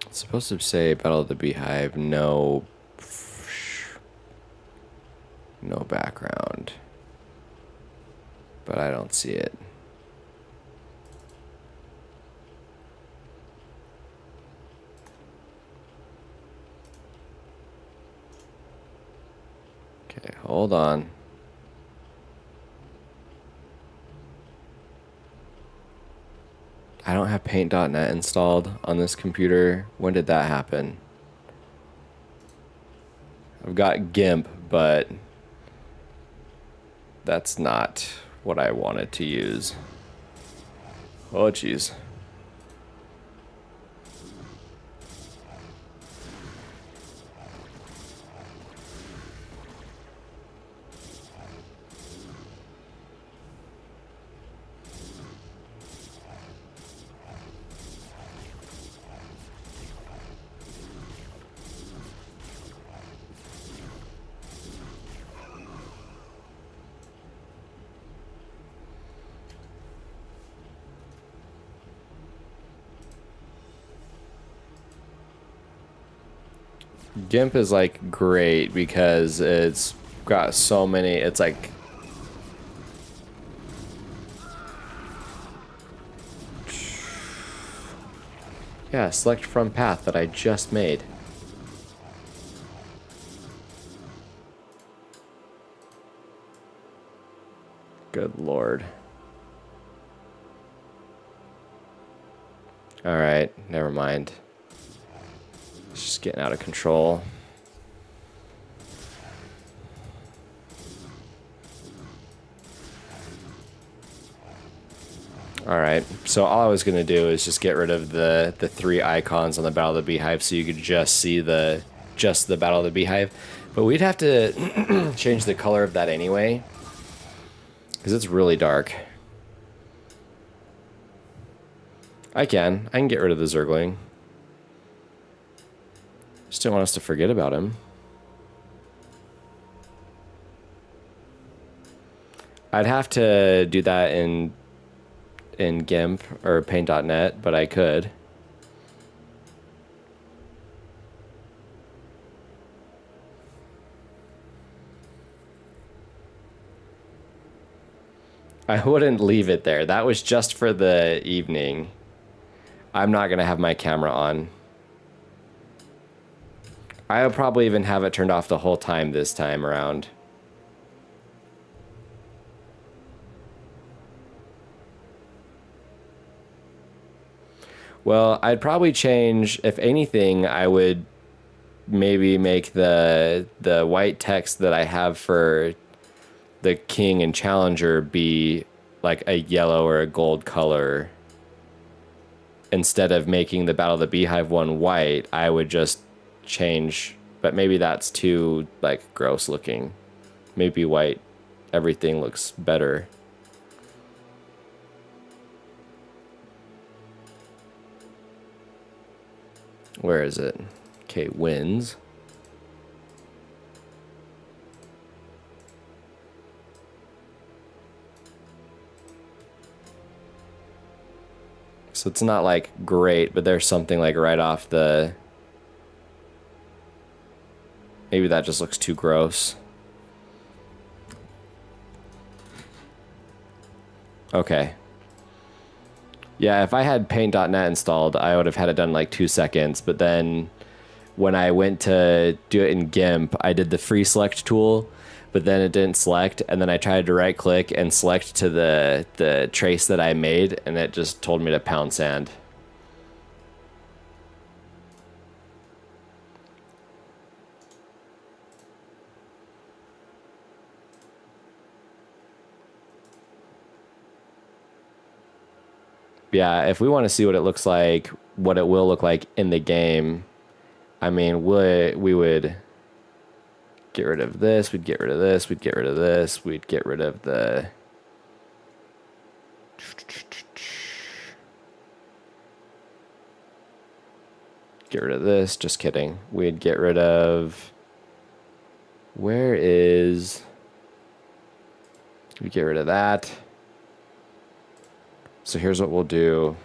It's supposed to say Battle of the Beehive, no background, but I don't see it. Okay, hold on. I don't have paint.net installed on this computer. When did that happen? I've got GIMP, but that's not what I wanted to use. Oh, geez. GIMP is like great because it's got so many, it's like yeah, select from path that I just made. Good lord. Alright, never mind. It's just getting out of control. Alright, so all I was going to do is just get rid of the three icons on the Battle of the Beehive so you could just see the Battle of the Beehive. But we'd have to change the color of that anyway, because it's really dark. I can get rid of the Zergling. Just don't want us to forget about him. I'd have to do that in GIMP or Paint.net, but I could. I wouldn't leave it there. That was just for the evening. I'm not going to have my camera on. I'll probably even have it turned off the whole time this time around. Well, I'd probably change, if anything, I would maybe make the white text that I have for the king and challenger be like a yellow or a gold color. Instead of making the Battle of the Beehive one white, I would just change, but maybe that's too like gross looking. Maybe white, everything looks better. Where is it? Okay, wins. So it's not like great, but there's something like right off the... Maybe that just looks too gross. Okay. Yeah, if I had Paint.net installed, I would have had it done in like 2 seconds, but then when I went to do it in GIMP, I did the free select tool, but then it didn't select, and then I tried to right click and select to the trace that I made, and it just told me to pound sand. Yeah, if we want to see what it looks like, what it will look like in the game, I mean, we would get rid of this, we'd get rid of this, we'd get rid of this, we'd get rid of the... Get rid of this, just kidding. We'd get rid of... Where is... We get rid of that. So here's what we'll do.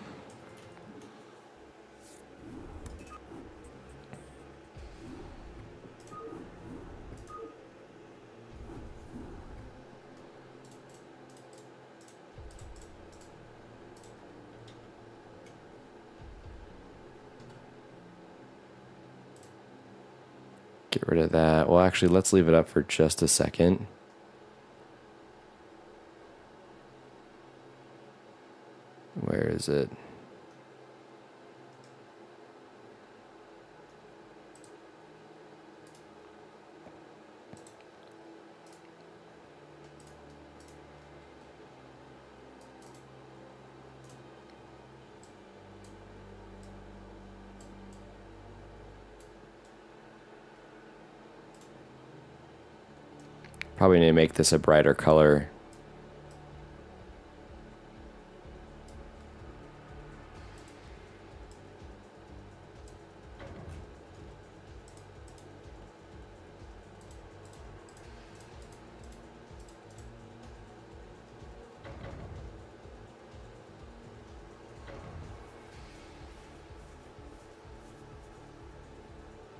Get rid of that. Well, actually, let's leave it up for just a second. Where is it? Probably need to make this a brighter color.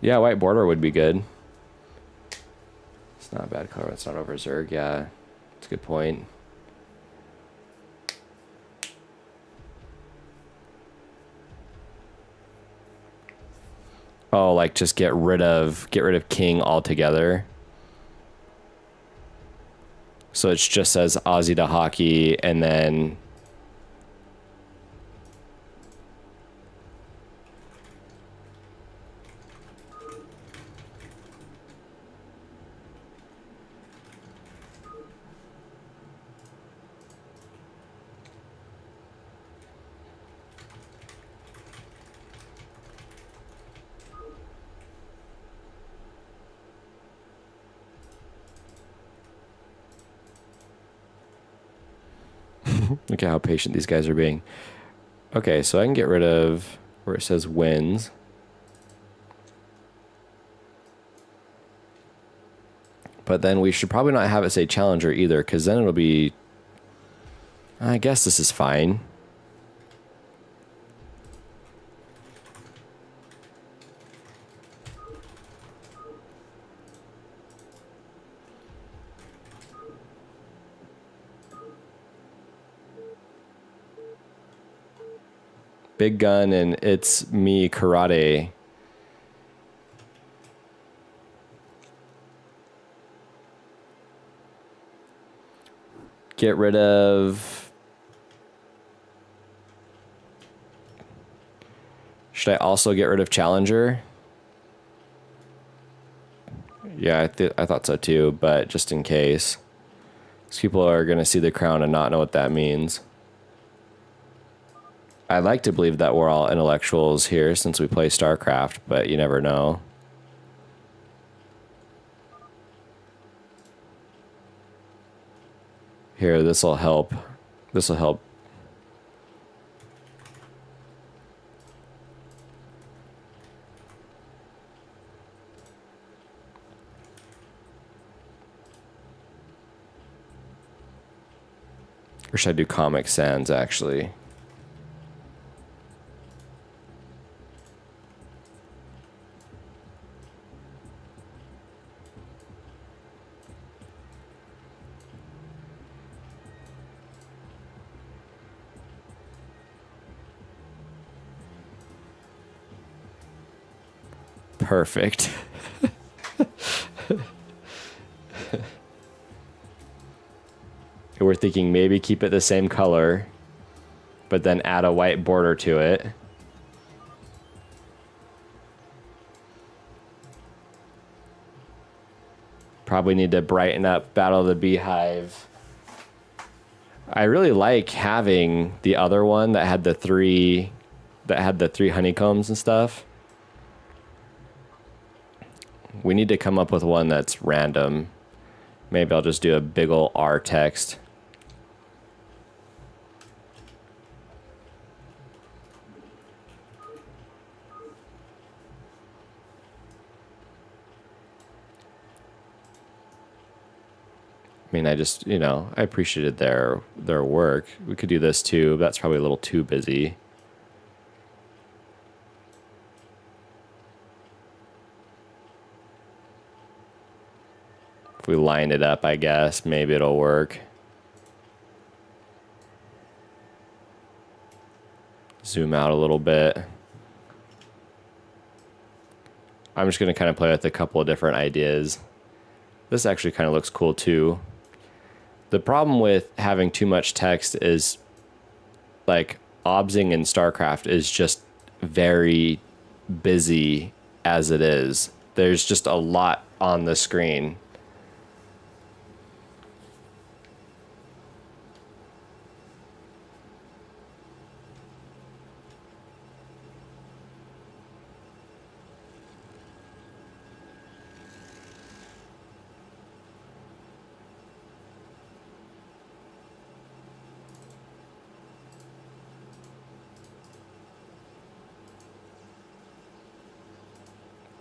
Yeah, white border would be good. It's not a bad color. It's not over Zerg. Yeah, it's a good point. Oh, like just get rid of King altogether. So it just says Aussie to hockey, and then look at how patient these guys are being. Okay, so I can get rid of where it says wins. But then we should probably not have it say challenger either, because then it'll be... I guess this is fine. Big gun and it's me karate. Get rid of... Should I also get rid of challenger? Yeah, I thought so too, but just in case. Because people are going to see the crown and not know what that means. I'd like to believe that we're all intellectuals here since we play StarCraft, but you never know. Here, this will help. This will help. Or should I do Comic Sans, actually? Perfect. We're thinking maybe keep it the same color, but then add a white border to it. Probably need to brighten up Battle of the Beehive. I really like having the other one that had the three honeycombs and stuff. We need to come up with one that's random. Maybe I'll just do a big ol' R text. I mean, I just, I appreciated their work. We could do this too, but that's probably a little too busy. If we line it up, I guess, maybe it'll work. Zoom out a little bit. I'm just going to kind of play with a couple of different ideas. This actually kind of looks cool too. The problem with having too much text is, like, obsing in StarCraft is just very busy as it is. There's just a lot on the screen.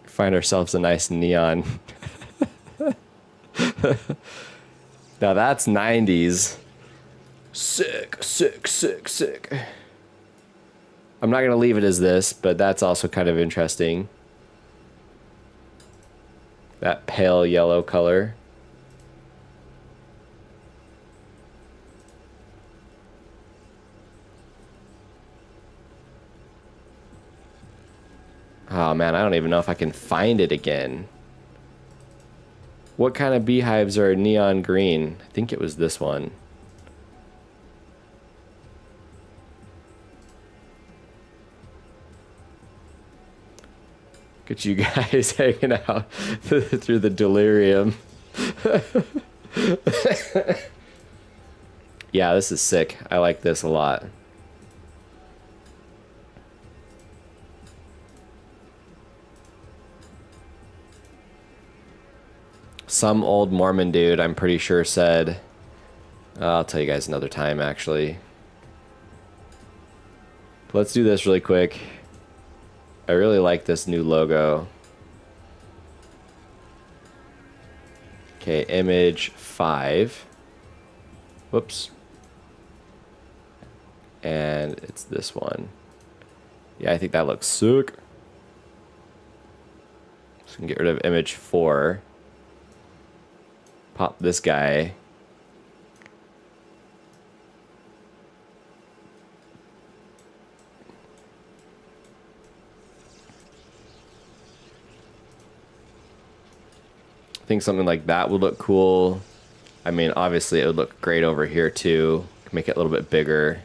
Find ourselves a nice neon. Now that's 90s. Sick, sick, sick, sick. I'm not going to leave it as this, but that's also kind of interesting. That pale yellow color. Oh man, I don't even know if I can find it again. What kind of beehives are neon green? I think it was this one. Look at you guys hanging out through the delirium. Yeah, this is sick. I like this a lot. Some old Mormon dude, I'm pretty sure, said, I'll tell you guys another time, actually. Let's do this really quick. I really like this new logo. Okay, image 5. Whoops. And it's this one. Yeah, I think that looks sick. So we can get rid of image 4. Pop this guy. I think something like that would look cool. I mean, obviously it would look great over here too. Make it a little bit bigger.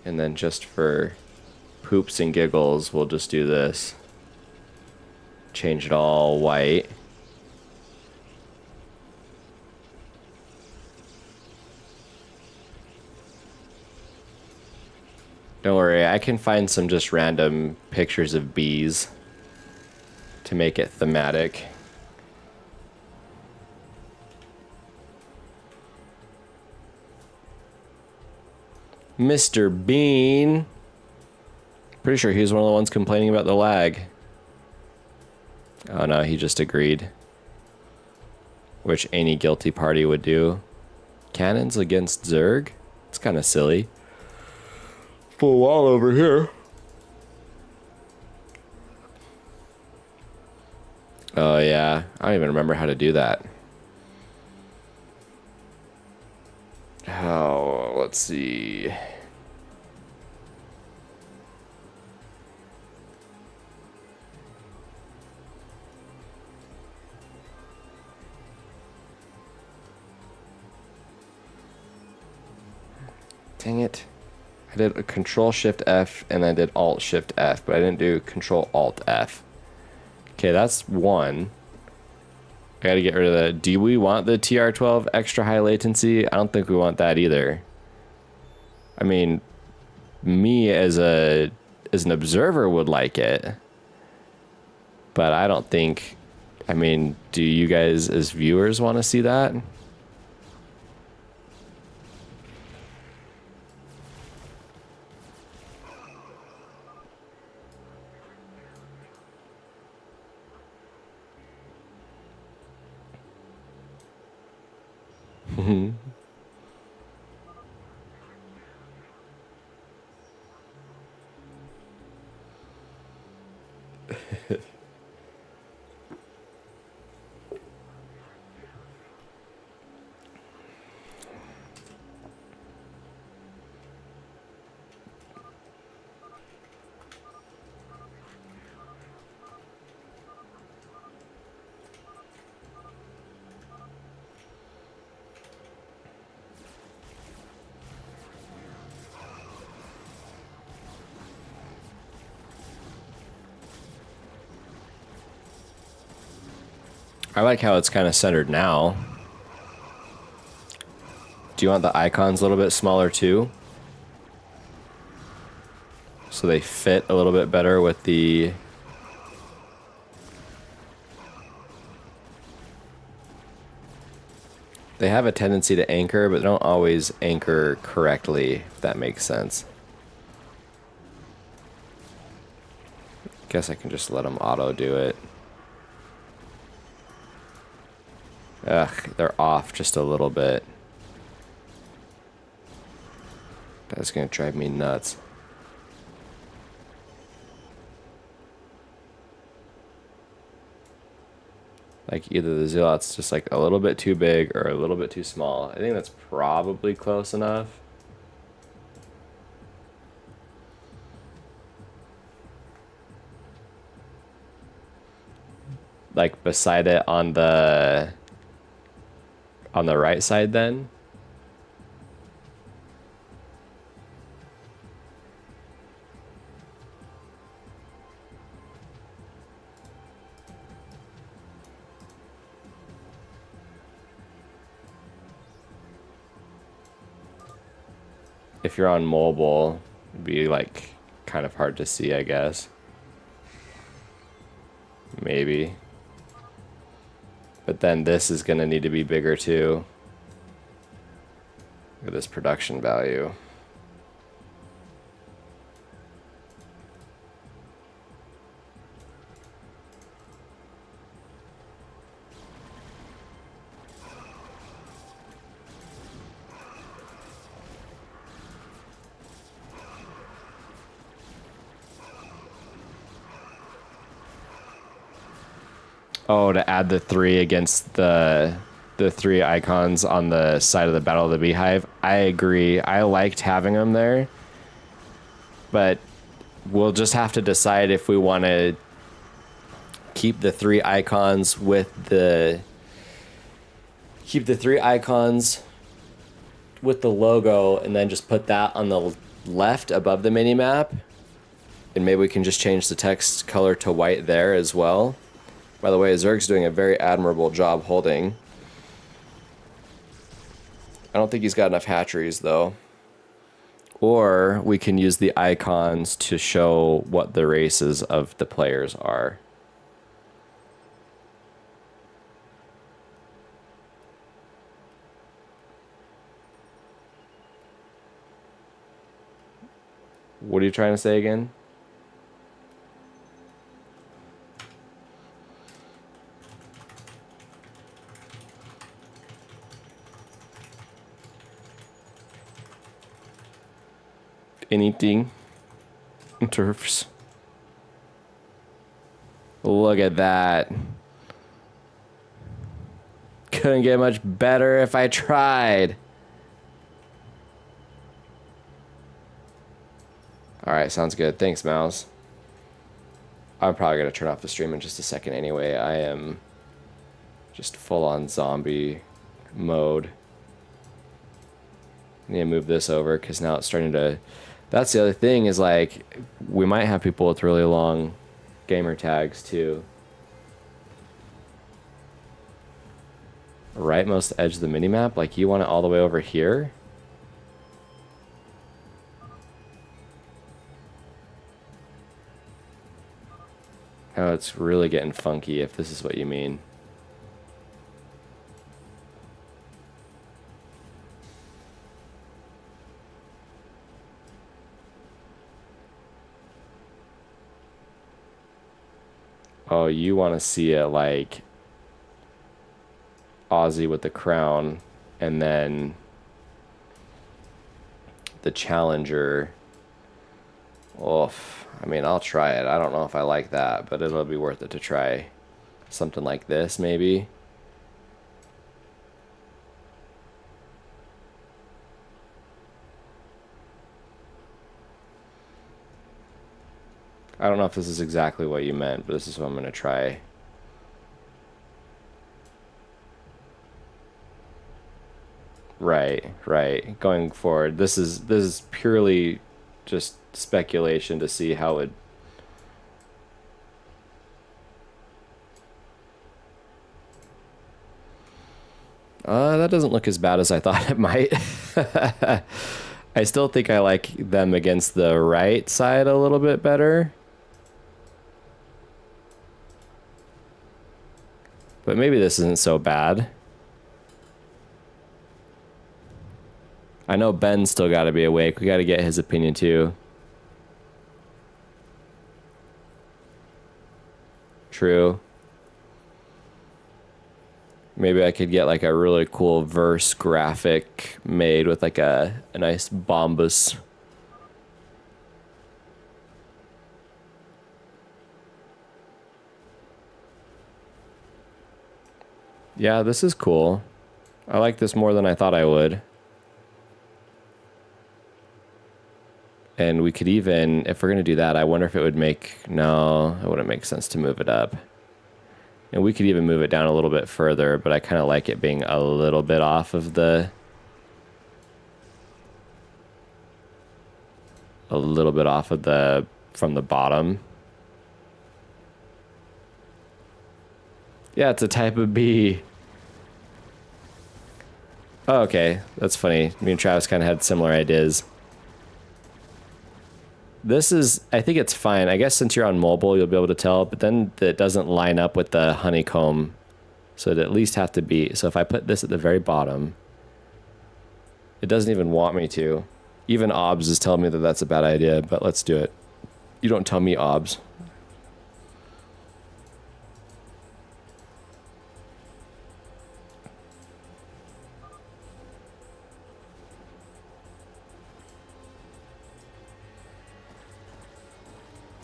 And then just for poops and giggles, we'll just do this. Change it all white. Don't worry, I can find some just random pictures of bees to make it thematic. Mr. Bean. Pretty sure he was one of the ones complaining about the lag. Oh no, he just agreed. Which any guilty party would do. Cannons against Zerg? It's kind of silly. Full wall over here. Oh yeah, I don't even remember how to do that. Oh, let's see. Dang it. I did a Control Shift F and I did Alt Shift F, but I didn't do Control Alt F. Okay, that's one. I gotta get rid of that. Do we want the TR12 extra high latency? I don't think we want that either. I mean, me as an observer would like it, but I don't think. I mean, do you guys as viewers want to see that? I like how it's kind of centered now. Do you want the icons a little bit smaller too? So they fit a little bit better with the... They have a tendency to anchor, but they don't always anchor correctly, if that makes sense. Guess I can just let them auto do it. Ugh, they're off just a little bit. That's gonna drive me nuts. Like either the zealot's just like a little bit too big or a little bit too small. I think that's probably close enough. Like beside it on the right side then. If you're on mobile, it'd be like kind of hard to see, I guess. Maybe. But then this is gonna need to be bigger too. Look at this production value. Oh, to add the 3 against the 3 icons on the side of the Battle of the Beehive. I agree. I liked having them there. But we'll just have to decide if we want to keep the 3 icons with the logo and then just put that on the left above the mini map. And maybe we can just change the text color to white there as well. By the way, Zerg's doing a very admirable job holding. I don't think he's got enough hatcheries, though. Or we can use the icons to show what the races of the players are. What are you trying to say again? Anything. Turfs. Look at that. Couldn't get much better if I tried. Alright, sounds good. Thanks, Mouse. I'm probably going to turn off the stream in just a second anyway. I am just full on zombie mode. I need to move this over because now it's starting to... That's the other thing is like, we might have people with really long gamer tags too. Rightmost edge of the minimap? Like you want it all the way over here? Oh, it's really getting funky if this is what you mean. Oh, you want to see it like Aussie with the crown and then the challenger. Oof. I mean, I'll try it. I don't know if I like that, but it'll be worth it to try something like this, maybe. I don't know if this is exactly what you meant, but this is what I'm going to try. Right, right. Going forward, this is purely just speculation to see how it... that doesn't look as bad as I thought it might. I still think I like them against the right side a little bit better. But maybe this isn't so bad. I know Ben's still got to be awake. We got to get his opinion too. True. Maybe I could get like a really cool verse graphic made with like a nice bombus. Yeah, this is cool. I like this more than I thought I would. And we could even, if we're going to do that, I wonder if it would make, no, it wouldn't make sense to move it up. And we could even move it down a little bit further, but I kind of like it being a little bit off of the, from the bottom. Yeah, it's a type of bee. Oh, okay. That's funny. Me and Travis kind of had similar ideas. This is, I think it's fine. I guess since you're on mobile, you'll be able to tell, but then it doesn't line up with the honeycomb. So it'd at least have to be, so if I put this at the very bottom, it doesn't even want me to. Even OBS is telling me that that's a bad idea, but let's do it. You don't tell me, OBS.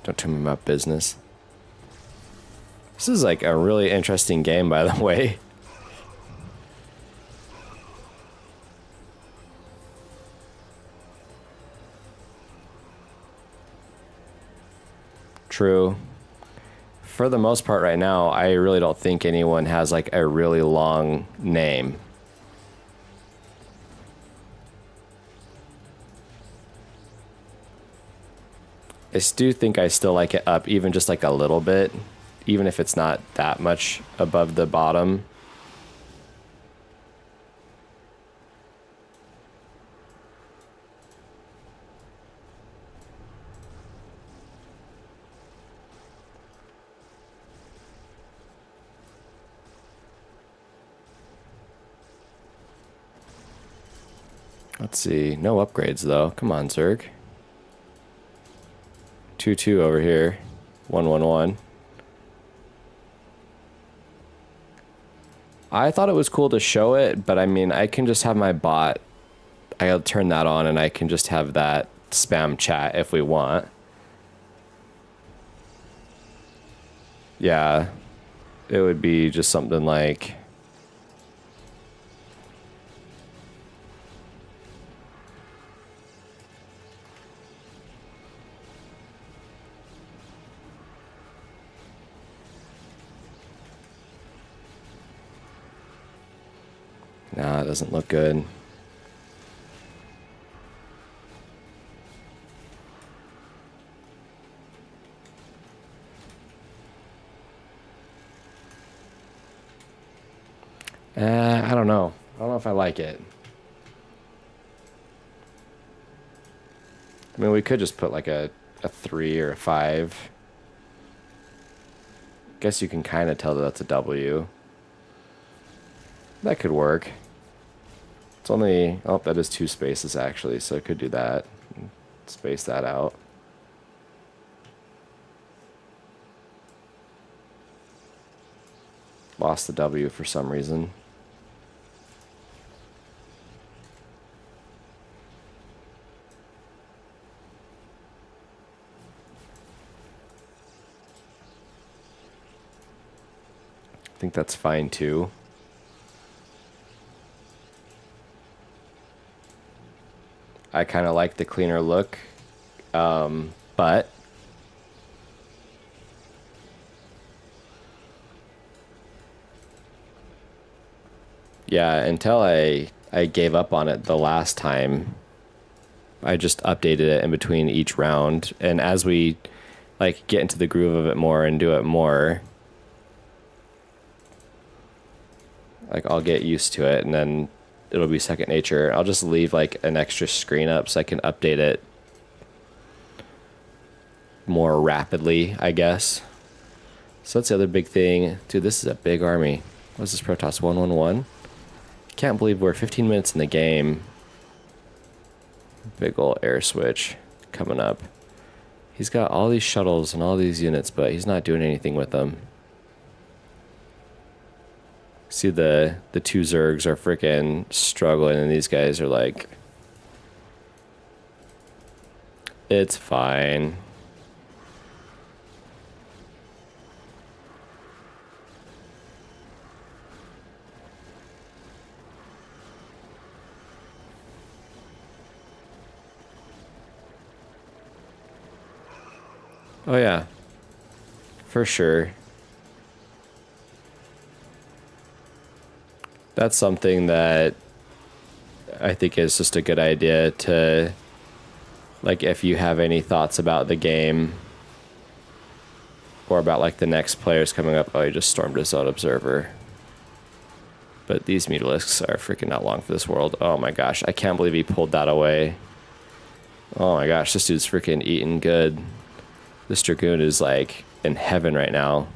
Don't tell me about business. This is like a really interesting game, by the way. True. For the most part right now, I really don't think anyone has like a really long name. I do think I still like it up even just like a little bit, even if it's not that much above the bottom. Let's see. No upgrades though. Come on, Zerg. 2-2 over here. 1-1-1. I thought it was cool to show it, but I mean, I can just have my bot. I'll turn that on and I can just have that spam chat if we want. Yeah. It would be just something like... Nah, it doesn't look good. I don't know. I don't know if I like it. I mean, we could just put like a 3 or a 5. Guess you can kind of tell that that's a W. That could work. It's only, oh, that is 2 spaces actually, so I could do that. Space that out. Lost the W for some reason. I think that's fine too. I kind of like the cleaner look, but yeah, until I gave up on it the last time, I just updated it in between each round, and as we like get into the groove of it more and do it more, like I'll get used to it and then it'll be second nature. I'll just leave like an extra screen up so I can update it more rapidly, I guess. So that's the other big thing. Dude, this is a big army. What's this Protoss? 111? Can't believe we're 15 minutes in the game. Big ol' air switch coming up. He's got all these shuttles and all these units, but he's not doing anything with them. See the two Zergs are freaking struggling, and these guys are like, it's fine. Oh yeah, for sure. That's something that I think is just a good idea to, like, if you have any thoughts about the game or about like the next players coming up. Oh, you just stormed his own observer. But these mutalisks are freaking not long for this world. Oh my gosh, I can't believe he pulled that away. Oh my gosh, this dude's freaking eating good. This Dragoon is like in heaven right now.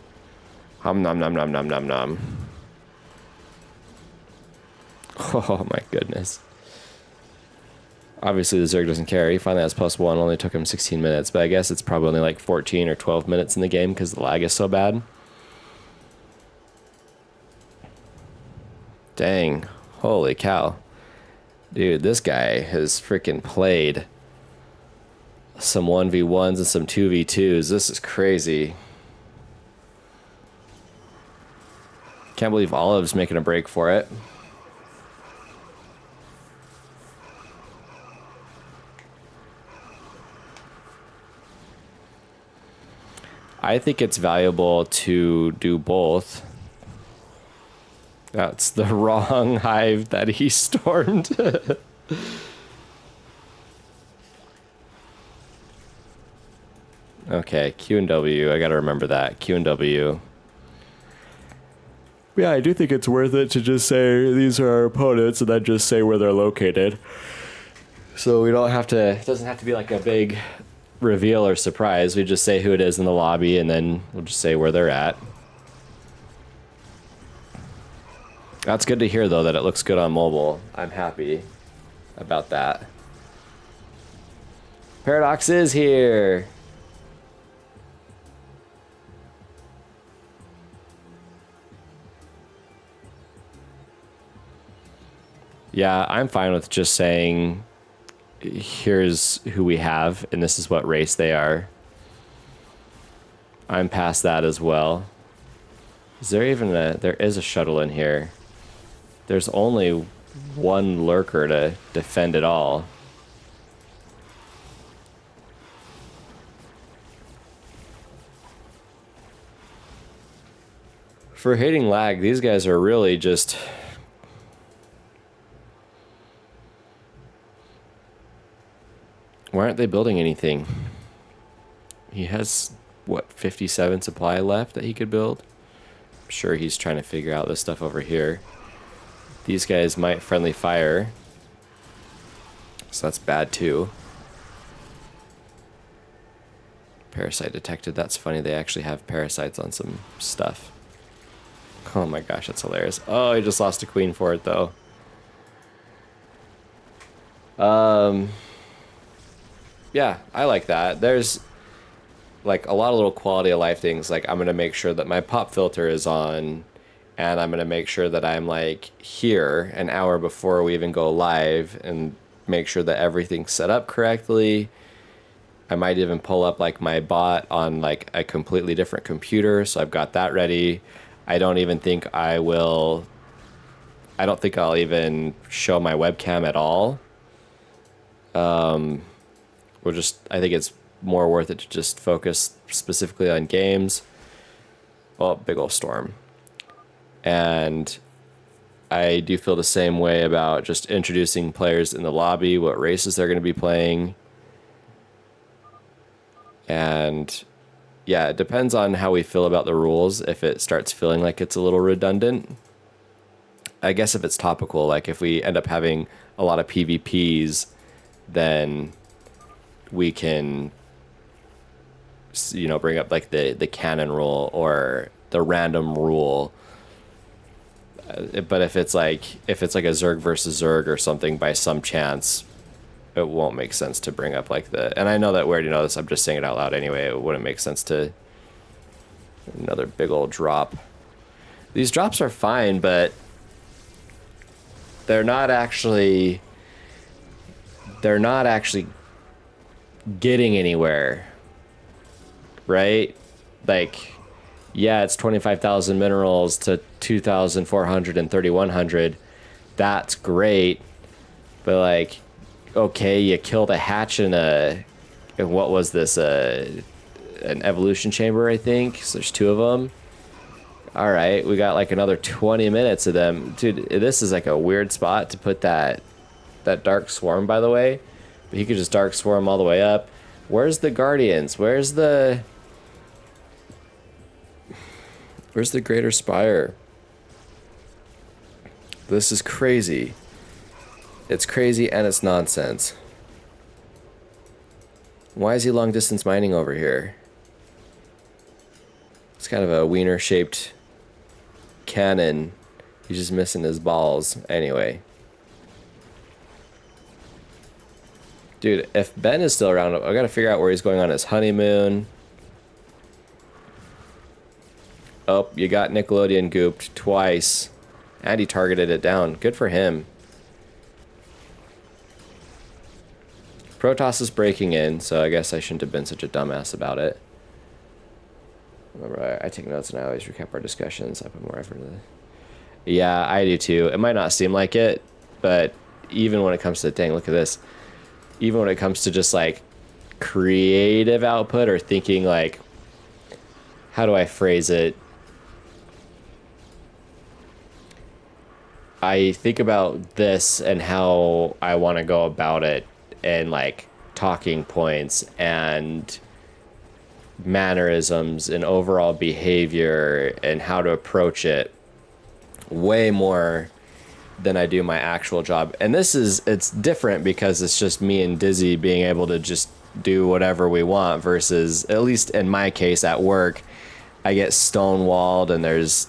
Hum nom nom nom nom nom nom. Oh my goodness. Obviously the Zerg doesn't care. He finally has +1. Only took him 16 minutes, but I guess it's probably only like 14 or 12 minutes in the game because the lag is so bad. Dang. Holy cow. Dude, this guy has freaking played some 1v1s and some 2v2s. This is crazy. Can't believe Olive's making a break for it. I think it's valuable to do both. That's the wrong hive that he stormed. Okay, Q and W. I gotta remember that. Q and W. Yeah, I do think it's worth it to just say these are our opponents and then just say where they're located. So we don't have to, it doesn't have to be like a big reveal or surprise. We just say who it is in the lobby and then we'll just say where they're at. That's good to hear though that it looks good on mobile. I'm happy about that. Paradox is here. Yeah, I'm fine with just saying, here's who we have, and this is what race they are. I'm past that as well. Is there even a... There is a shuttle in here. There's only one lurker to defend it all. For hitting lag, these guys are really just... Why aren't they building anything? He has, what, 57 supply left that he could build? I'm sure he's trying to figure out this stuff over here. These guys might friendly fire. So that's bad too. Parasite detected. That's funny. They actually have parasites on some stuff. Oh my gosh, that's hilarious. Oh, he just lost a queen for it though. Yeah, I like that. There's like a lot of little quality of life things. Like I'm going to make sure that my pop filter is on, and I'm going to make sure that I'm like here an hour before we even go live and make sure that everything's set up correctly. I might even pull up like my bot on like a completely different computer. So I've got that ready. I don't think I'll even show my webcam at all. I think it's more worth it to just focus specifically on games. Oh, big ol' storm. And I do feel the same way about just introducing players in the lobby, what races they're going to be playing. And yeah, it depends on how we feel about the rules. If it starts feeling like it's a little redundant, I guess if it's topical, like if we end up having a lot of PvPs, then we can, you know, bring up like the canon rule or the random rule. But if it's like a Zerg versus Zerg or something by some chance, it won't make sense to bring up like and I know that we already know this, I'm just saying it out loud anyway, it wouldn't make sense to... Another big old drop. These drops are fine, but they're not actually getting anywhere, right? Like, yeah, it's 25,000 minerals to 2,400 and 3,100. That's great, but like, okay, you killed a hatch in what was this? An evolution chamber, I think. So there's 2 of them. All right, we got like another 20 minutes of them. Dude, this is like a weird spot to put that dark swarm, by the way. But he could just dark swarm all the way up. Where's the guardians? Where's the greater spire? This is crazy. It's crazy and it's nonsense. Why is he long distance mining over here? It's kind of a wiener shaped cannon. He's just missing his balls. Anyway. Dude, if Ben is still around, I gotta figure out where he's going on his honeymoon. Oh, you got Nickelodeon gooped twice. And he targeted it down. Good for him. Protoss is breaking in, so I guess I shouldn't have been such a dumbass about it. Remember, I take notes and I always recap our discussions. I put more effort into it. Yeah, I do too. It might not seem like it, but even when it comes to, dang, look at this. Even when it comes to just like creative output or thinking like, how do I phrase it? I think about this and how I want to go about it and like talking points and mannerisms and overall behavior and how to approach it way more than I do my actual job. And it's different because it's just me and Dizzy being able to just do whatever we want versus, at least in my case at work, I get stonewalled and there's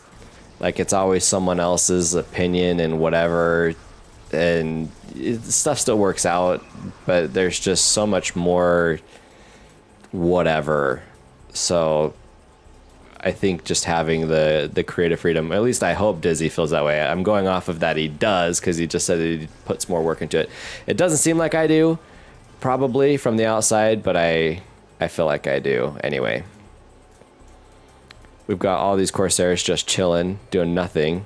like, it's always someone else's opinion and whatever, and stuff still works out, but there's just so much more whatever. So I think just having the creative freedom, at least I hope Dizzy feels that way. I'm going off of that he does, because he just said that he puts more work into it. It doesn't seem like I do, probably from the outside, but I feel like I do anyway. We've got all these Corsairs just chilling, doing nothing.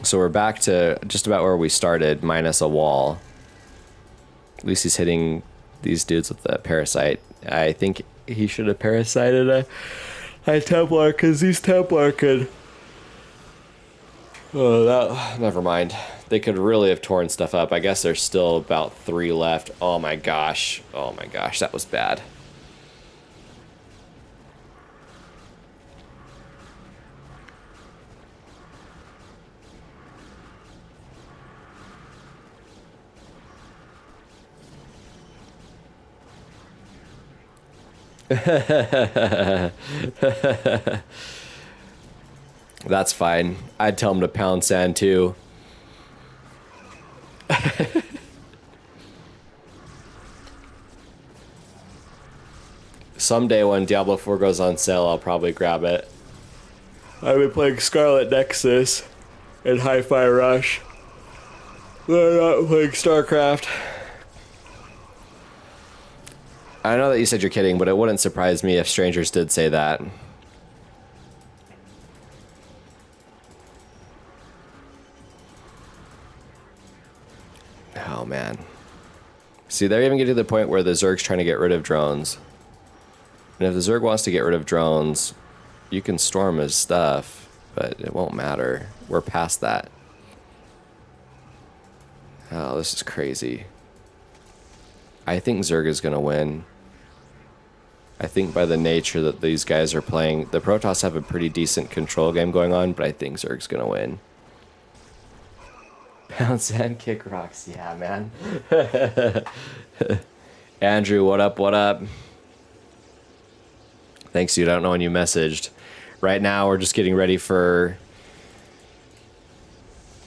So we're back to just about where we started, minus a wall. At least he's hitting these dudes with the parasite. I think he should have parasited a Templar, because these Templar could... Oh, never mind. They could really have torn stuff up. I guess there's still about 3 left. Oh my gosh. Oh my gosh, that was bad. That's fine. I'd tell him to pound sand too. Someday when Diablo 4 goes on sale, I'll probably grab it. I've been playing Scarlet Nexus and Hi-Fi Rush. I'm not playing StarCraft. I know that you said you're kidding, but it wouldn't surprise me if strangers did say that. Oh, man. See, they're even getting to the point where the Zerg's trying to get rid of drones. And if the Zerg wants to get rid of drones, you can storm his stuff, but it won't matter. We're past that. Oh, this is crazy. I think Zerg is going to win. I think by the nature that these guys are playing, the Protoss have a pretty decent control game going on, but I think Zerg's going to win. Bounce and kick rocks. Yeah, man. Andrew, what up, what up? Thanks, dude. I don't know when you messaged. Right now, we're just getting ready for...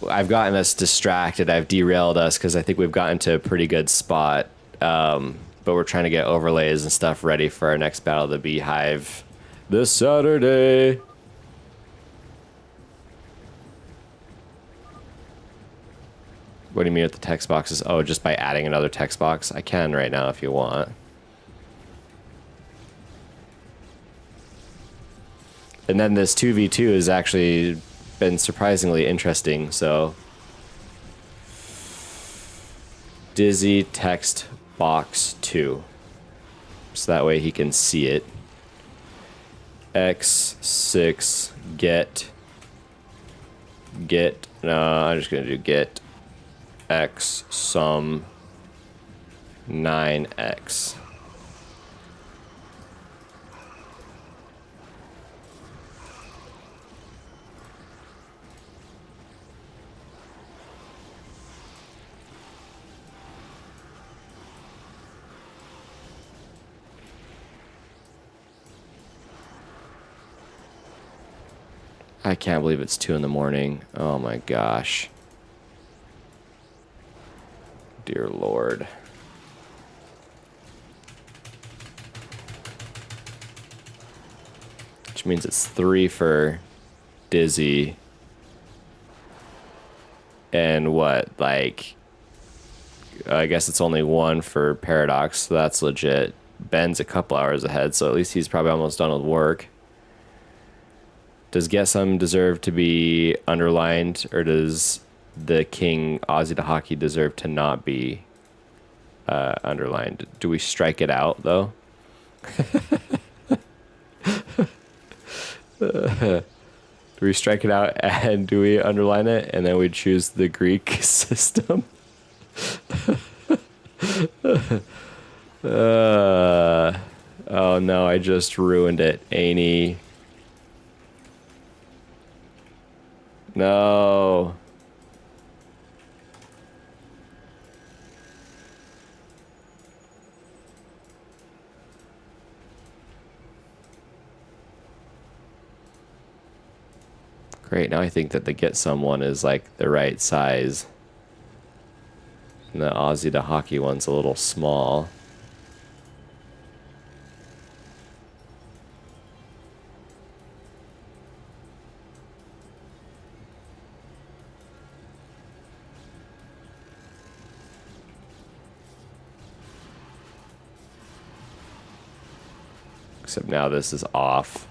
I've gotten us distracted. I've derailed us because I think we've gotten to a pretty good spot. But we're trying to get overlays and stuff ready for our next Battle of the Beehive this Saturday. What do you mean with the text boxes? Oh, just by adding another text box? I can right now if you want. And then this 2v2 has actually been surprisingly interesting, so... Dizzy text box 2. So that way he can see it. X6 get... No, I'm just gonna do get X sum 9X. I can't believe it's 2 in the morning. Oh my gosh. Dear Lord. Which means it's 3 for Dizzy. And what, like... I guess it's only 1 for Paradox, so that's legit. Ben's a couple hours ahead, so at least he's probably almost done with work. Does Get Some deserve to be underlined, or does the King Aussie to Hockey deserve to not be underlined? Do we strike it out, though? Do we strike it out and do we underline it, and then we choose the Greek system? Oh no, I just ruined it, Annie. No. Great, now I think that the Get Some is like the right size. And the Aussie to Hockey one's a little small. Except now this is off.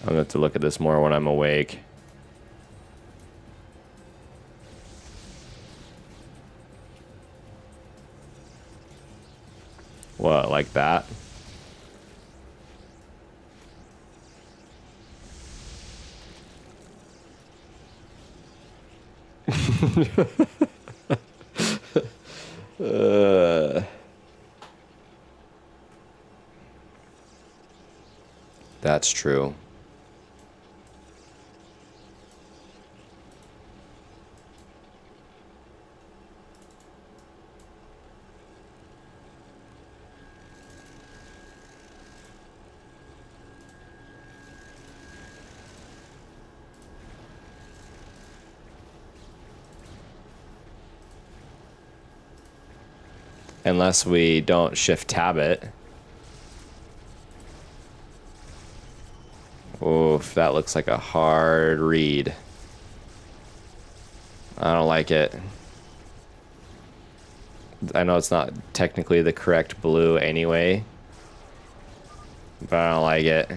I'm gonna have to look at this more when I'm awake. What, like that? That's true. Unless we don't shift tab it. Oof, that looks like a hard read. I don't like it. I know it's not technically the correct blue anyway, but I don't like it.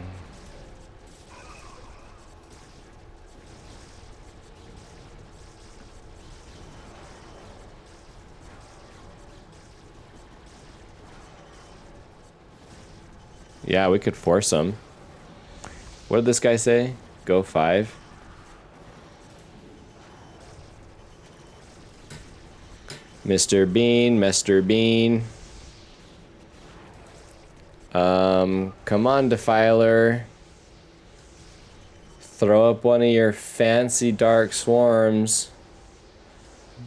Yeah, we could force them. What did this guy say? Go 5. Mr. Bean, Mr. Bean. Come on, Defiler. Throw up one of your fancy dark swarms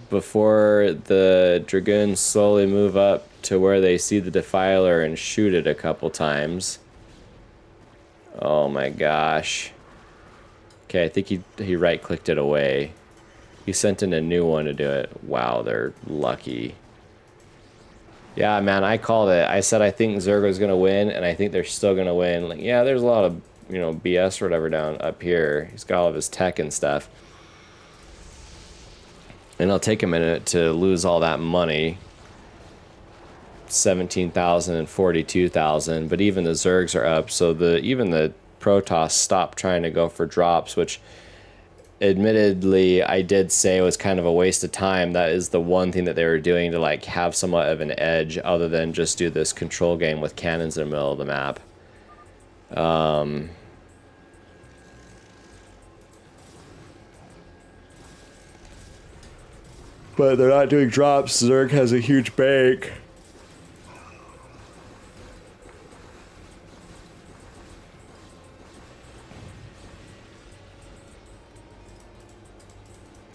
before the Dragoons slowly move up to where they see the Defiler and shoot it a couple times. Oh my gosh. Okay, I think he right-clicked it away. He sent in a new one to do it. Wow, they're lucky. Yeah, man, I called it. I said I think Zerg was going to win, and I think they're still going to win. Like, yeah, there's a lot of, you know, BS or whatever down up here. He's got all of his tech and stuff. And it'll take a minute to lose all that money. 17,000 and 42,000, but even the Zergs are up, so even the Protoss stopped trying to go for drops, which admittedly I did say was kind of a waste of time. That is the one thing that they were doing to like have somewhat of an edge other than just do this control game with cannons in the middle of the map. But they're not doing drops. Zerg has a huge bank.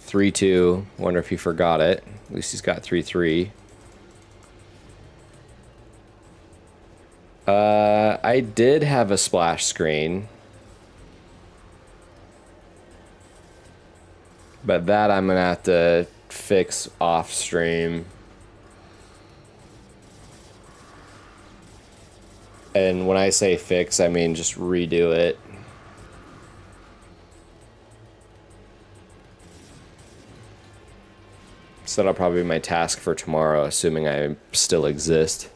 (3-2). Wonder if he forgot it. At least he's got 3-3. I did have a splash screen, but that I'm gonna have to fix off stream. And when I say fix, I mean just redo it. So that'll probably be my task for tomorrow, assuming I still exist.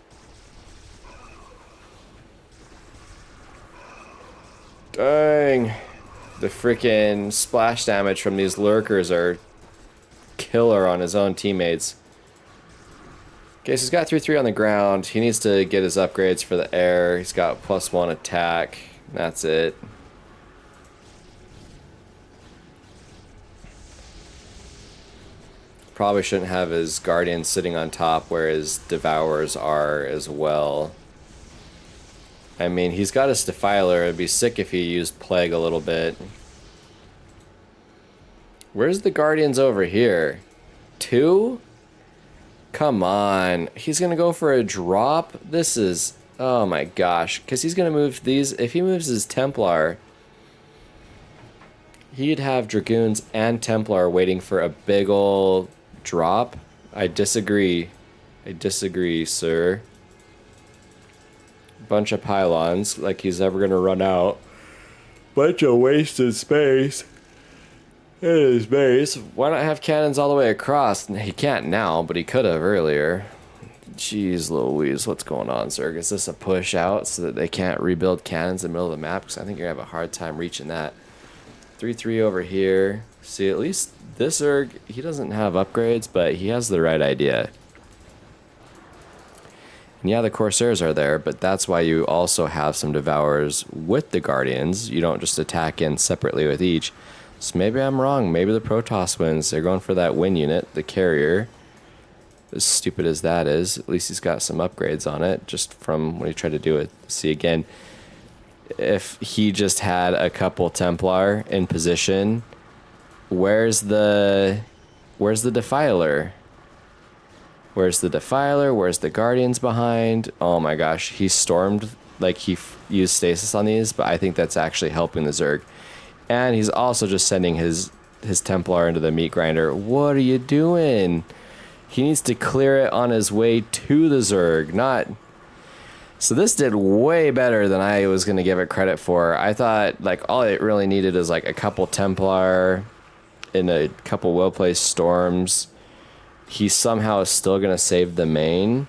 Dang. The freaking splash damage from these lurkers are killer on his own teammates. Okay, so he's got 3-3 on the ground. He needs to get his upgrades for the air. He's got +1 attack. That's it. Probably shouldn't have his Guardians sitting on top where his Devourers are as well. I mean, he's got his Defiler. It'd be sick if he used Plague a little bit. Where's the Guardians over here? 2? Come on. He's going to go for a drop? This is... Oh my gosh. Because he's going to move these... If he moves his Templar... He'd have Dragoons and Templar waiting for a big ol' drop. I disagree. I disagree, sir. Bunch of pylons, like he's ever gonna run out. Bunch of wasted space in his base. Why not have cannons all the way across? He can't now, but he could have earlier. Jeez Louise, what's going on, Zerg? Is this a push out so that they can't rebuild cannons in the middle of the map? Because I think you're gonna have a hard time reaching that. 3-3 over here. See, at least this Zerg, he doesn't have upgrades, but he has the right idea. And yeah, the Corsairs are there, but that's why you also have some Devourers with the Guardians. You don't just attack in separately with each. So maybe I'm wrong. Maybe the Protoss wins. They're going for that win unit, the carrier. As stupid as that is, at least he's got some upgrades on it, just from when he tried to do it. See, again, if he just had a couple Templar in position, where's the Defiler? Where's the Defiler? Where's the Guardians behind? Oh my gosh, he stormed, like he used stasis on these, but I think that's actually helping the Zerg. And he's also just sending his Templar into the meat grinder. What are you doing? He needs to clear it on his way to the Zerg, not... So this did way better than I was going to give it credit for. I thought, like, all it really needed is, like, a couple Templar and a couple well-placed Storms. He somehow is still going to save the main.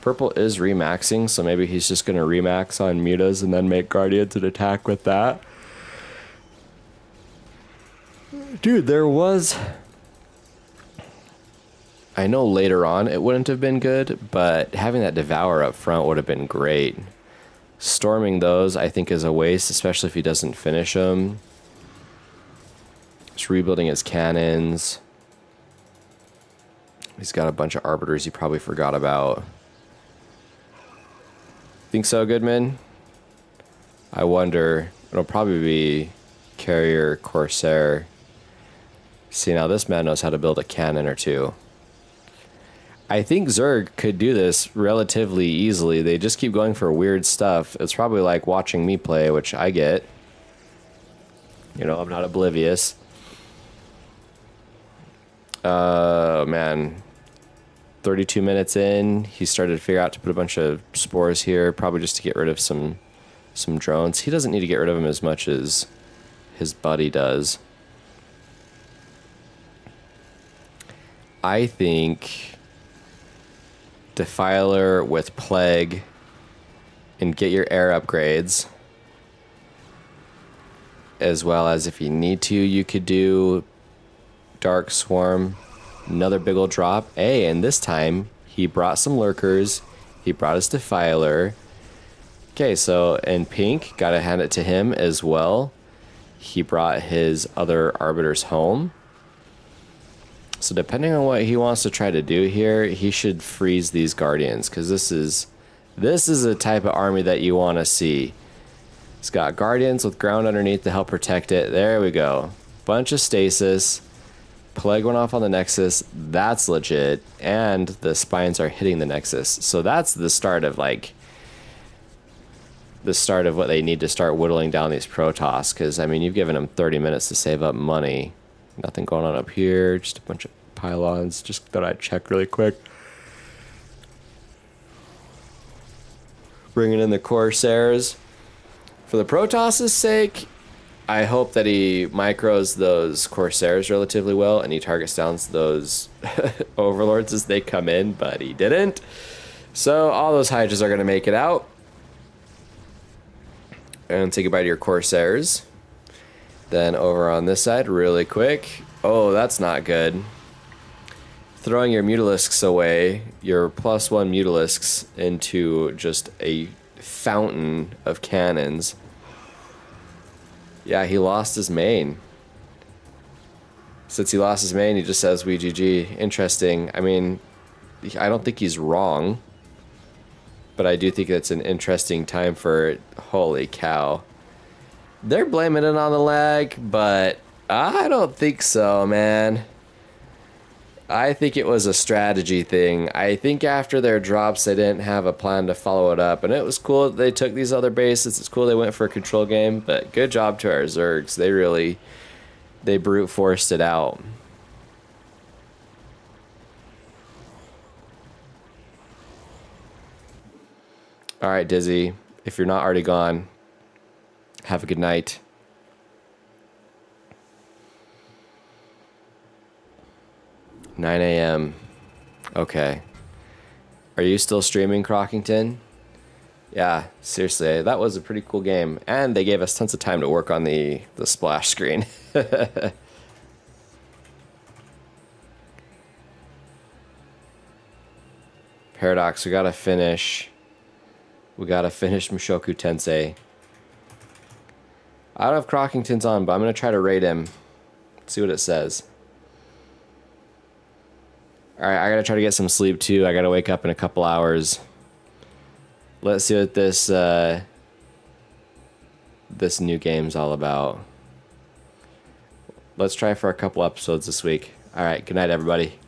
Purple is remaxing, so maybe he's just going to remax on Mutas and then make Guardians and attack with that. Dude, there was... I know later on it wouldn't have been good, but having that Devour up front would have been great. Storming those, I think, is a waste, especially if he doesn't finish them. Just rebuilding his cannons. He's got a bunch of Arbiters he probably forgot about. Think so, Goodman? I wonder. It'll probably be Carrier, Corsair. See, now this man knows how to build a cannon or two. I think Zerg could do this relatively easily. They just keep going for weird stuff. It's probably like watching me play, which I get. You know, I'm not oblivious. Man. 32 minutes in, he started to figure out to put a bunch of spores here, probably just to get rid of some drones. He doesn't need to get rid of them as much as his buddy does. I think Defiler with Plague and get your air upgrades. As well as if you need to, you could do Dark Swarm. Another big old drop. Hey, and this time he brought some lurkers. He brought his Defiler. Okay, so in pink, gotta hand it to him as well. He brought his other arbiters home. So depending on what he wants to try to do here, he should freeze these guardians, because this is a type of army that you want to see. It's got guardians with ground underneath to help protect it. There we go. Bunch of stasis. Plague went off on the Nexus. That's legit. And the spines are hitting the Nexus. So that's the start of what they need to start whittling down these Protoss. Because, I mean, you've given them 30 minutes to save up money. Nothing going on up here. Just a bunch of pylons. Just thought I'd check really quick. Bringing in the Corsairs. For the Protoss' sake, I hope that he micros those Corsairs relatively well and he targets down those Overlords as they come in, but he didn't. So all those Hydras are going to make it out. And say goodbye to your Corsairs. Then over on this side, really quick. Oh, that's not good. Throwing your Mutalisks away, your +1 Mutalisks, into just a fountain of cannons. Yeah, he lost his main. Since he lost his main, he just says we GG. Interesting. I mean, I don't think he's wrong. But I do think it's an interesting time for it. Holy cow. They're blaming it on the lag, but I don't think so, man. I think it was a strategy thing. I think after their drops, they didn't have a plan to follow it up. And it was cool that they took these other bases. It's cool they went for a control game. But good job to our Zergs. They brute forced it out. All right, Dizzy. If you're not already gone, have a good night. $9 a.m. Okay. Are you still streaming, Crockington? Yeah, seriously, that was a pretty cool game. And they gave us tons of time to work on the splash screen. Paradox, we gotta finish Mushoku Tensei. I don't know if Crockington's on, but I'm gonna try to raid him. See what it says. Alright, I gotta try to get some sleep too. I gotta wake up in a couple hours. Let's see what this new game's all about. Let's try for a couple episodes this week. Alright, good night everybody.